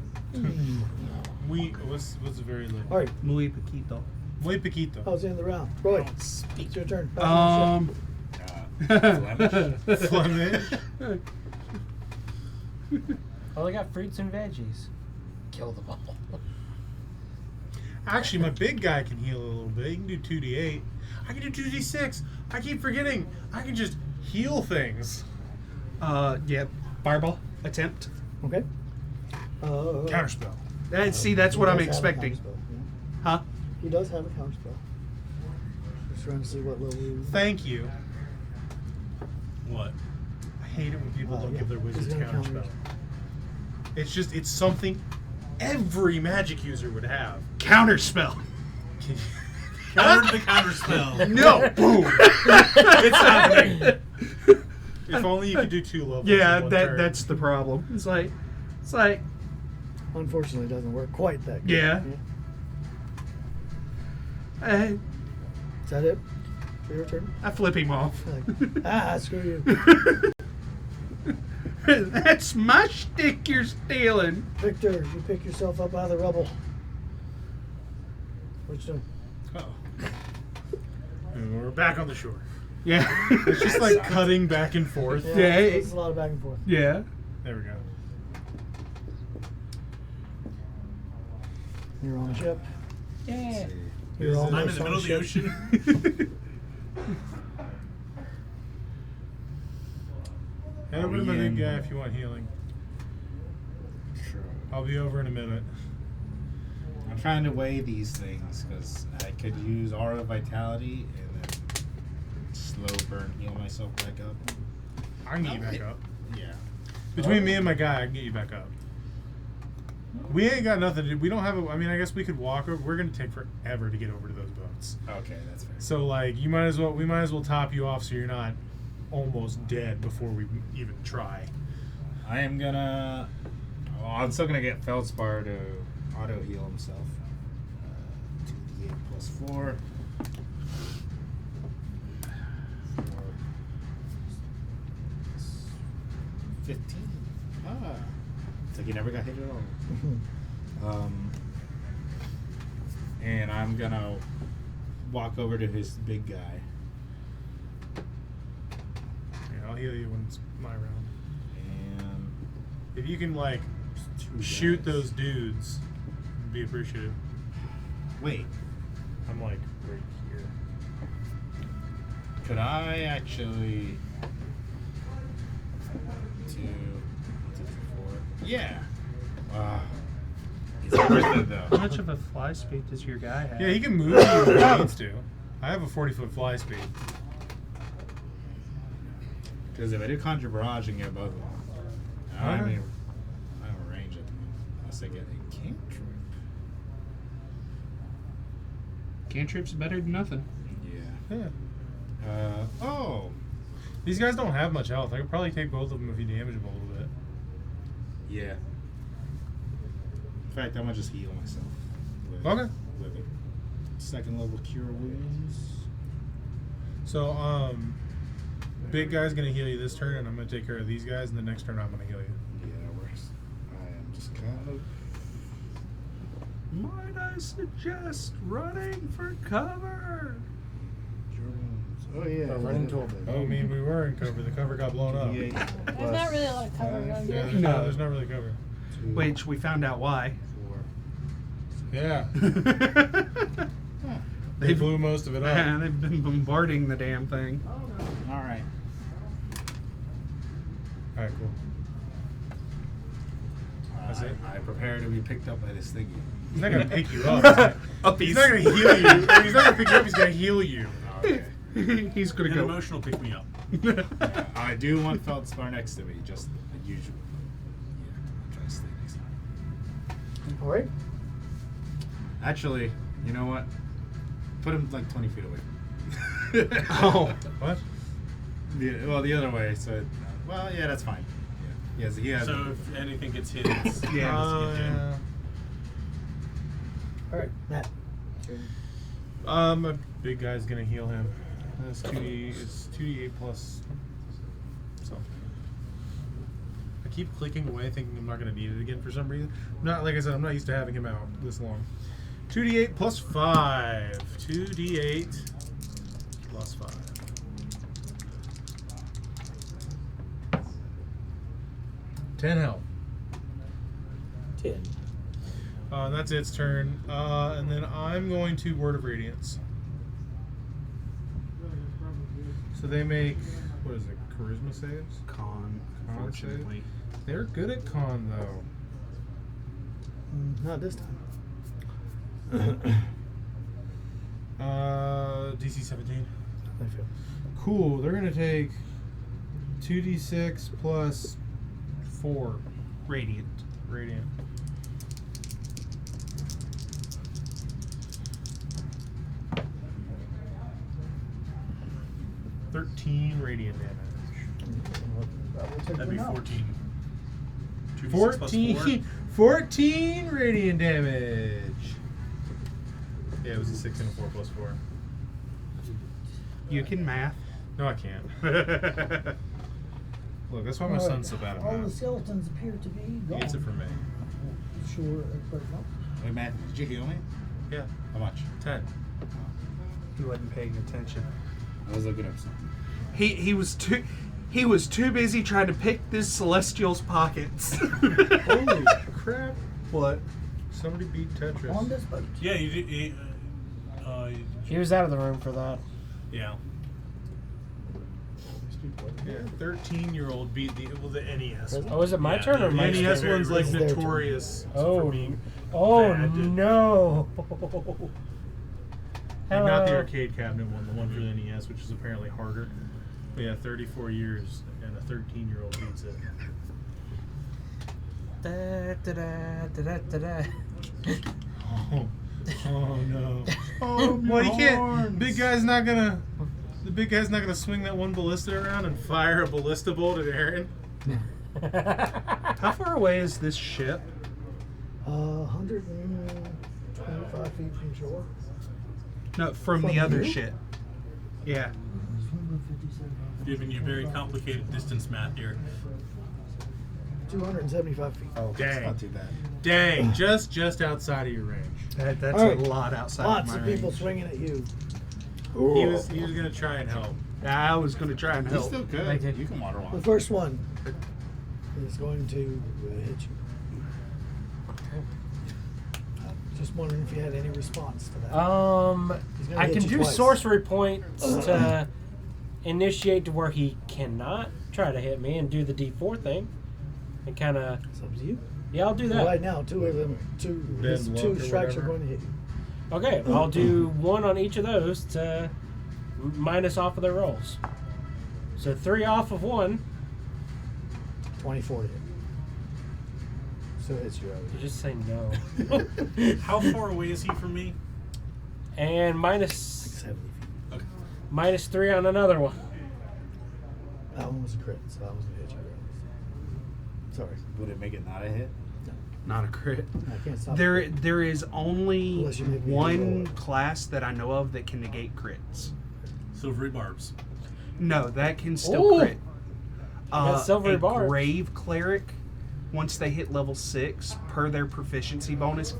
What's very little? All right. Muy poquito. Muy poquito. That was the end of the round. Roy, it's your turn. Back on Flemish. Flemish. Oh, they got fruits and veggies. Kill them all. Actually, my big guy can heal a little bit. He can do 2d8. I can do 2d6. I keep forgetting. I can just heal things. Yeah. Fireball attempt. Okay. Counterspell. See, that's what He I'm does have a expecting. counterspell, yeah. Huh? He does have a counterspell. Just trying to see what level he Thank you. What? I hate it when people don't yeah. give their He's wizards gonna counter counterspell. It's something every magic user would have. Counterspell. Counter the counterspell. No! Boom! It's happening. If only you could do 2 levels. Yeah, in one turn. that's the problem. It's like, Unfortunately, it doesn't work quite that good. Yeah. Is that it for your turn? I flip him off. Like, screw you. That's my shtick you're stealing. Victor, you pick yourself up out of the rubble. What you doing? Oh. And we're back on the shore. Yeah. It's just like cutting back and forth. Yeah. It's a lot of back and forth. Yeah. There we go. You're on the ship. Yeah. You're I'm in almost the on middle of the ship. ocean. Head over to the big guy if you want healing. Sure. I'll be over in a minute. I'm trying to weigh these things because I could use Aura Vitality and then slow burn heal myself back up. I can get you back up. Yeah. Between me and my guy, I can get you back up. We ain't got nothing to do. We don't have I guess we could walk over. We're going to take forever to get over to those boats. Okay, that's fair. So, like, we might as well top you off so you're not almost dead before we even try. I am gonna. Well, I'm still gonna get Feldspar to auto heal himself. 2d8 plus 4. 15. It's like he never got hit at all. And I'm gonna walk over to his big guy. Yeah, I'll heal you when it's my round. And If you can, like, 2 shoot guys. those dudes, it'd be appreciative. Wait, I'm, like, right here. could I actually 2, 4? Yeah. It's worth it How though. much of a fly speed does your guy have? Yeah, he can move you if he needs to. I have a 40-foot fly speed. Because if I do Conjure Barrage and get both of them, I don't Alright. even I don't range it unless I get a cantrip. Cantrip's better than nothing. Yeah. Yeah. Oh. These guys don't have much health. I could probably take both of them if you damage them a little bit. Yeah. In fact, I'm gonna just heal myself. Okay. With a 2nd level Cure Wounds. So, big guy's gonna heal you this turn, and I'm gonna take care of these guys, and the next turn I'm gonna heal you. Yeah, that works. I am just kind of. Might I suggest running for cover? Cure Wounds. Oh yeah. Run into it. Oh, I mean, we were in cover. The cover got blown up. There's not really a lot of cover around Yeah, here. no, there's not really cover. Which we found out why. 4. Yeah. They blew most of it up. Man, they've been bombarding the damn thing. All right. Alright, cool. That's it? I prepare to be picked up by this thingy. He's not gonna pick you up. He's not gonna heal you. He's not gonna pick you up, he's gonna heal you. Okay. He's gonna An go. emotional pick me up. Yeah, I do want Feldspar next to me, just the usual. Yeah, I'll try to stay next time. All right. Actually, you know what? Put him like 20 feet away. Oh. What? Well, the other way. So, well, yeah, that's fine. Yeah, he has. So if anything gets hit, it's Yeah. Yeah. All right, Matt. A big guy's gonna heal him. That's 2d. It's 2d8 plus something. I keep clicking away, thinking I'm not gonna need it again for some reason. Not like I said, I'm not used to having him out this long. 2d8 plus 5. 2d8 plus 5. 10 health. 10. That's its turn. And then I'm going to Word of Radiance. So they make What is it? Charisma saves? Con, unfortunately. They're good at con though. Not this time. DC 17. I feel. Cool. They're gonna take 2d6 plus 4 Radiant. radiant. $13 radiant damage. That'd be 14. 2d6 plus 14 radiant damage. Yeah, it was a 6 and a 4 plus 4. You can math. No, I can't. Look, that's why my son's so bad at All the math. skeletons appear to be He gone. gets it from me. Sure, but no. Wait, Matt, did you heal me? Yeah, How much? 10. He wasn't paying attention. I was looking up something. He was too busy trying to pick this celestial's pockets. Holy crap. What? Somebody beat Tetris. On this boat. Yeah, you did. He was out of the room for that. Yeah. Yeah, 13-year-old beat the NES. Oh, is it my Yeah, turn or the my The NES NES turn? one's like It's their turn. notorious Oh, for being oh bad. no! Like, not the Hello. arcade cabinet one, the one for the NES, which is apparently harder. But yeah, 34 years and a 13-year-old beats it. Da, da, da, da, da, da. Oh no. Well, you can't. The big guy's not gonna swing that one ballista around and fire a ballista bolt at Aaron. How far away is this ship? 125 feet from shore. No, from the From other you? ship. Yeah. Giving you very complicated distance math here. 275 feet. Oh, Dang. that's not too bad. Dang, just outside of your range. That's All right. a lot outside Lots of of my people range. swinging at you. He was gonna try and help. I was going to try and He's help. still good. Thank you. You can water The walk. first one is going to hit you. Just wondering if you had any response to that. He's gonna I hit can you do twice. sorcery points to initiate to where he cannot try to hit me and do the D4 thing, and kind of It's up to you. yeah, I'll do that. Right now, two of them, his Then two luck or strikes are whatever. going to hit you. Okay, I'll do one on each of those to minus off of their rolls. So 3 off of one. 24 to hit. So it's you. You just say no. How far away is he from me? And minus 70 feet. Okay. minus 3 on another one. That one was a crit, so that was going to hit you. Sorry. Would it make it not a hit? Not a crit. I can't stop. There it. is only Unless you make me roll one it. class that I know of that can negate crits. Silvery barbs. No, that can still Ooh. crit. got silvery a barbs. grave cleric, once they hit level 6, per their proficiency bonus,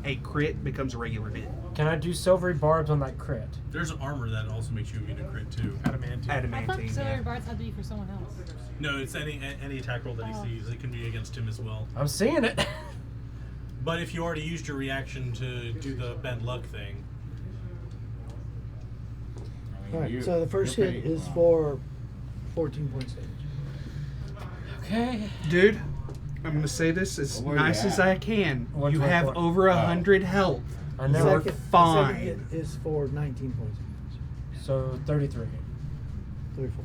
a crit becomes a regular hit. Can I do silvery barbs on that crit? There's armor that also makes you immune to crit too. Adamantine. I thought Adamantine. Celery Yeah. Bards had to be for someone else. No, it's any attack roll that he sees. It can be against him as well. I'm seeing it. But if you already used your reaction to do the bad luck thing, I mean, All right, you- so the first you're hit pretty- is for 14 points damage. Okay. Dude, I'm going to say this as Where you nice as at? I can. You 124. have over 100 health. I know. You're The second fine. hit is for 19 points damage. So 33. 34.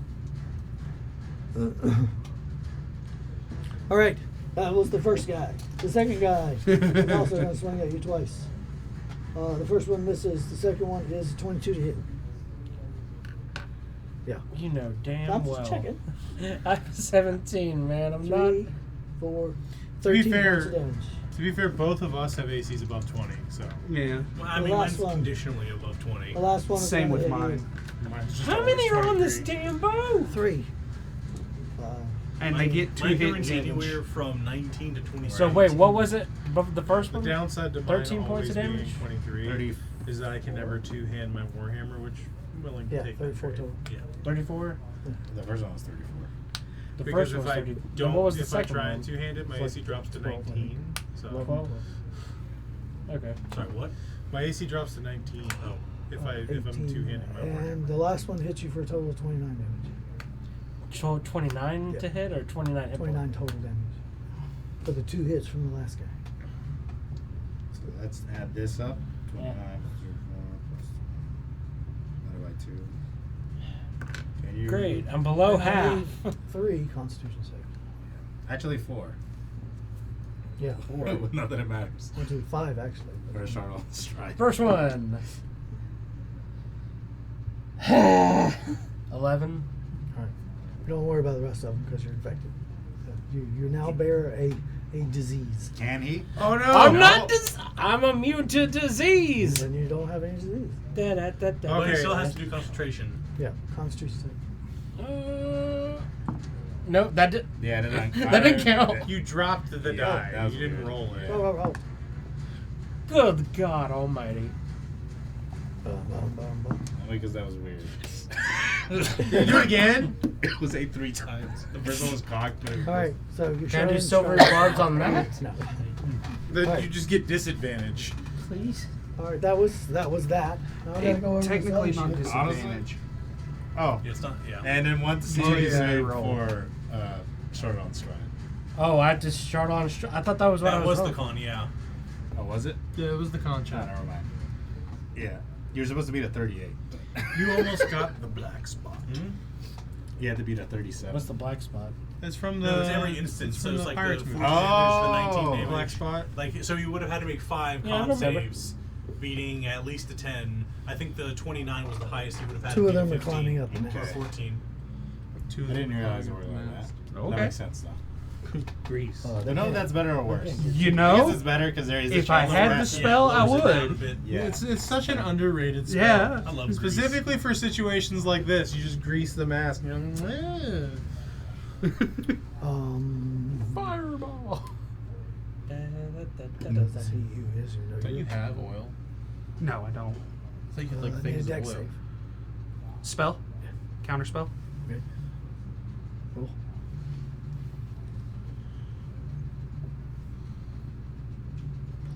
All right, that was the first guy. The second guy is also going to swing at you twice. The first one misses. The second one is 22 to hit. Yeah. You know damn I'm well. just checking. I'm 17, man. I'm not. 3, 4, To be 13 fair- points of damage. To be fair, both of us have ACs above 20, so Yeah. well, I The mean, last mine's one. conditionally above 20. The last one is Same gonna with hit mine. mine's just How always many are on this 23. damn boat? You. 3. And they get 2 Mine hit range damage. anywhere from 19 to 20. So wait, what was it? The first The one? downside to mine 13 points always of being damage? 23 30. is that I can never two-hand my Warhammer, which I'm willing to Yeah, take 34 that trade. total. Yeah. 34. The first one was 34. The Because first if one was I 30. don't, What was the if I second try one? and two-hand it, my It's AC drops to 12, 19. So 12. Okay. Sorry, what? my AC drops to 19. Oh. If I'm 18, two-handing my Warhammer. and the last one hits you for a total of 29 damage. 29 to Yeah. hit or 29 hit 29 total damage. For the 2 hits from the last guy. So let's add this up. 29 Yeah. plus 4 divided by 2. Can you? Great. I'm below And I half. need 3 Constitution save. Actually, 4. Yeah, 4. Not that it matters. 1, 2, 5 actually. We're gonna start on the strike. First one. 11. Alright. Don't worry about the rest of them because you're infected. You now bear a disease. Can he? Oh no! I'm no. not. I'm immune to disease. And you don't have any disease. But he Okay. still has to do concentration. Yeah, Constitution save. No, that did. Yeah, That didn't count. You dropped the Yeah, die. that was You didn't weird. roll it. Roll, roll, roll. Good God Almighty. Bum, bum, bum, bum. Only because that was weird. Do it again. It was 8 3 times. The first one was cocked. But Alright, so you're Can I do showing silver strength. barbs on that? No. Then Alright. you just get disadvantage. Please. Alright, that was that. Now I gotta go over Technically this not other sheet. disadvantage. Oh, It's not. Yeah. and then one to Oh, see yeah. save Roll. for short on stride. Oh, I just shot on. I thought that was what I that was. was the wrong. con. Yeah. Oh, was it? Yeah, it was the con Oh, check. never mind. Yeah, you're supposed to beat a 38. You almost got the black spot. You had to beat a 37. What's the black spot? It's from the. No, it's every instance. It's So from it's the like Pirates the 14 movie. damage, the 19 Oh. damage. Black spot. Like, so you would have had to make 5 Yeah, I con remember. saves, beating at least a 10. I think the 29 was the highest you would have had. 2 to of beat them are 15 climbing up the Or mast. 14. Two I didn't realize it were like that. Okay. That makes sense though. Grease. Oh, they I know if can't- that's better or worse. they can't get You I know, guess it's better because there is. a if I chance had that- the spell, I lowers it down a would. bit. Yeah. It's such an underrated spell. Yeah. I love grease. Specifically for situations like this, you just grease the mask and you're like, Fireball. Doesn't see you, is or no? Don't you have oil? No, I don't. I thought you had like need a things of dex oil. save. Spell? Counter spell? Okay. Cool.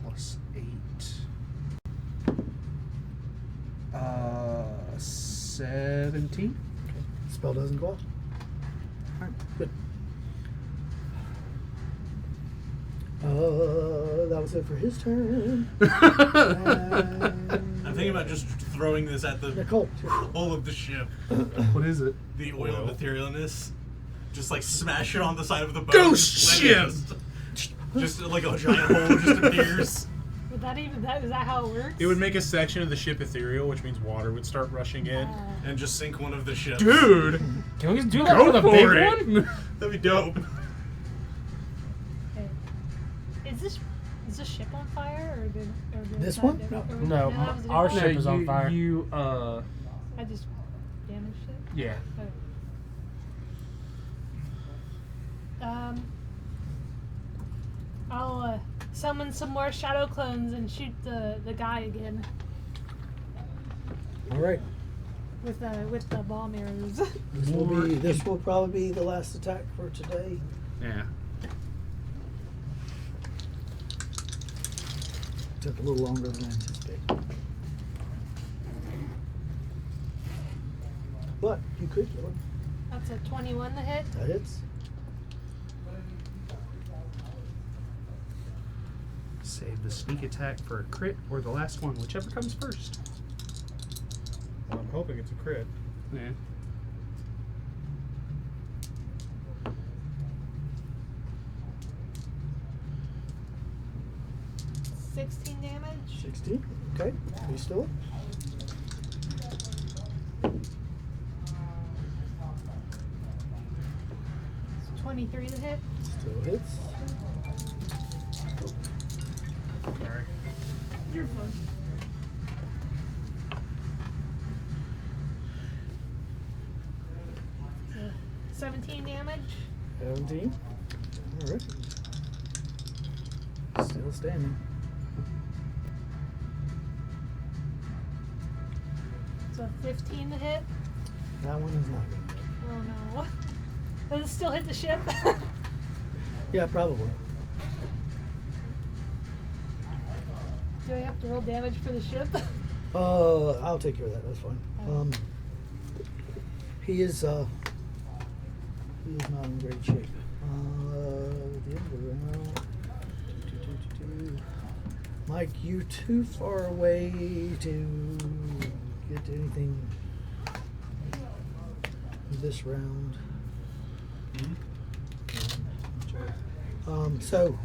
Plus 8. 17? Spell doesn't go off. Alright, good. That was it for his turn. I'm thinking about just throwing this at the Nicole. hull of the ship. What is it? The oil materialness. Just like smash it on the side of the boat. Ghost and let it ship! Just like a giant hole just appears. Would that even is that how it works? It would make a section of the ship ethereal, which means water would start rushing in. And just sink one of the ships. Dude! Can we do that Go for the for big it. one? That'd be dope. Okay. Is this ship on fire or did This that one? did- No. or- No, that was a our different ship is on fire. I just damaged it. Yeah. Okay. I'll summon some more shadow clones and shoot the guy again Alright. with the bomb arrows. This will probably be the last attack for today. Yeah. Took a little longer than anticipated. But you could kill him. That's a 21 to hit. That hits. Save the sneak attack for a crit or the last one, whichever comes first. Well, I'm hoping it's a crit. Yeah. It's 16 damage. 16. Okay. Are you still up? It's 23 to hit. Still hits. Sorry. You're fine. 17 damage. 17. Alright. Still standing. So 15 to hit. That one is not going to hit. Oh no. Does it still hit the ship? Yeah, probably. Do I have to roll damage for the ship? I'll take care of that. That's fine. He is He is not in great shape. The end of the round. Mike, you're too far away to get anything this round. So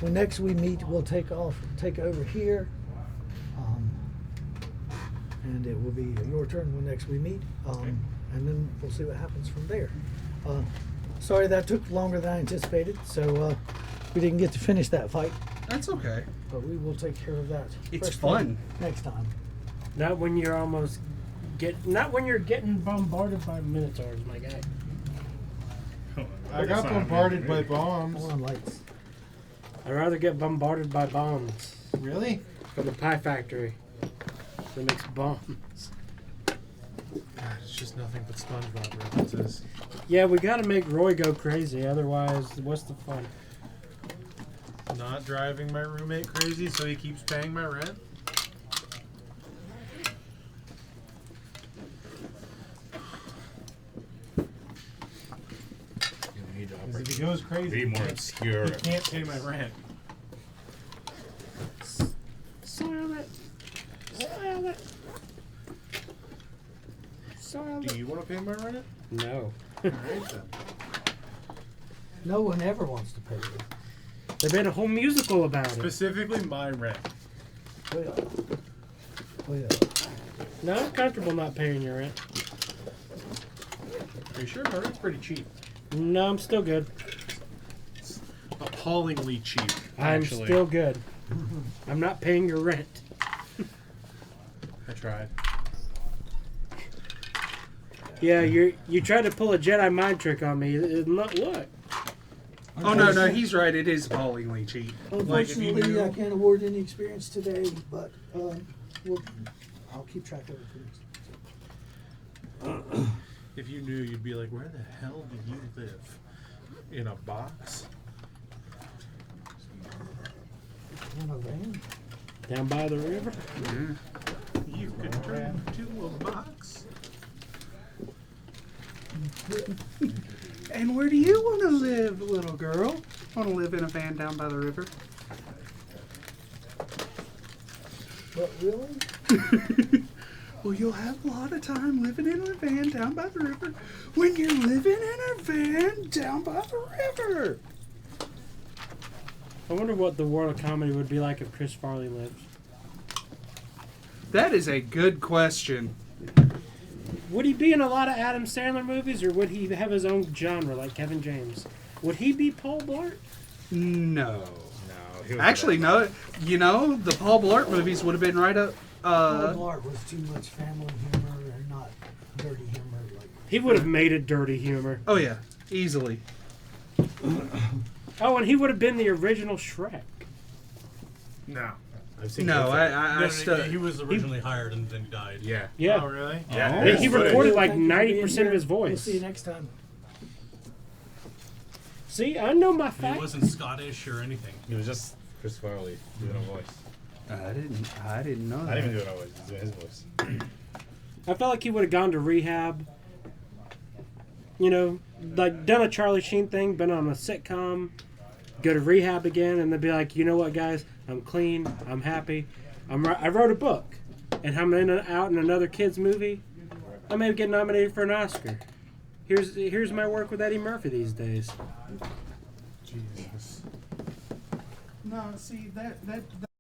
when next we meet, we'll take over here, and it will be your turn when next we meet, and then we'll see what happens from there. Sorry that took longer than I anticipated, so we didn't get to finish that fight, That's okay. but we will take care of that. It's first fun. thing next time. Not when you're not when you're getting bombarded by minotaurs, my guy. I got bombarded by bombs. Hold on, lights. I'd rather get bombarded by bombs Really? from the pie factory that makes bombs. God, it's just nothing but SpongeBob references. Yeah, we gotta make Roy go crazy, otherwise, what's the fun? Not driving my roommate crazy so he keeps paying my rent? Because if he goes crazy, Be more obscure. he can't pay my rent. Soil it. Soil it. Soil Do it. you want to pay my rent? No. Alright then. No one ever wants to pay you. They made a whole musical about it. Specifically my rent. Oh yeah. Oh yeah. No, I'm comfortable not paying your rent. Are you sure my rent's pretty cheap? No, I'm still good. Appallingly cheap. I'm Actually. still good. I'm not paying your rent. I tried. Yeah, you tried to pull a Jedi mind trick on me. It did not work. Oh no, he's right. It is appallingly cheap. Like, if you Unfortunately, knew- I can't award any experience today, but I'll keep track of it for next. If you knew, you'd be like, where the hell do you live? In a box? In a van? Down by the river. You could turn into a box. And where do you want to live, little girl? Want to live in a van down by the river? But really? Well, you'll have a lot of time living in a van down by the river when you're living in a van down by the river. I wonder what the world of comedy would be like if Chris Farley lived. That is a good question. Would he be in a lot of Adam Sandler movies, or would he have his own genre like Kevin James? Would he be Paul Blart? No. No. he was Actually, better. no. You know, the Paul Blart movies would have been right up. Paul Blart was too much family humor and not dirty humor. Like He would have made it dirty humor. Oh yeah, easily. Oh, and he would have been the original Shrek. No. I've seen No, clips of it. I still. he was originally hired and then died. Yeah. Yeah. Oh, really? Yeah. He That's recorded footage. like Thank you for being 90% of here. his We'll voice. see you next time. See, I know my He facts. wasn't Scottish or anything. He was just Chris Farley doing a voice. I didn't know that. I didn't even do it always. He's doing his voice. I felt like he would have gone to rehab. You know, like done a Charlie Sheen thing, been on a sitcom, go to rehab again, and then be like, you know what, guys, I'm clean, I'm happy, I wrote a book, and I'm out in another kid's movie. I may get nominated for an Oscar. Here's my work with Eddie Murphy these days. Jesus. No, see that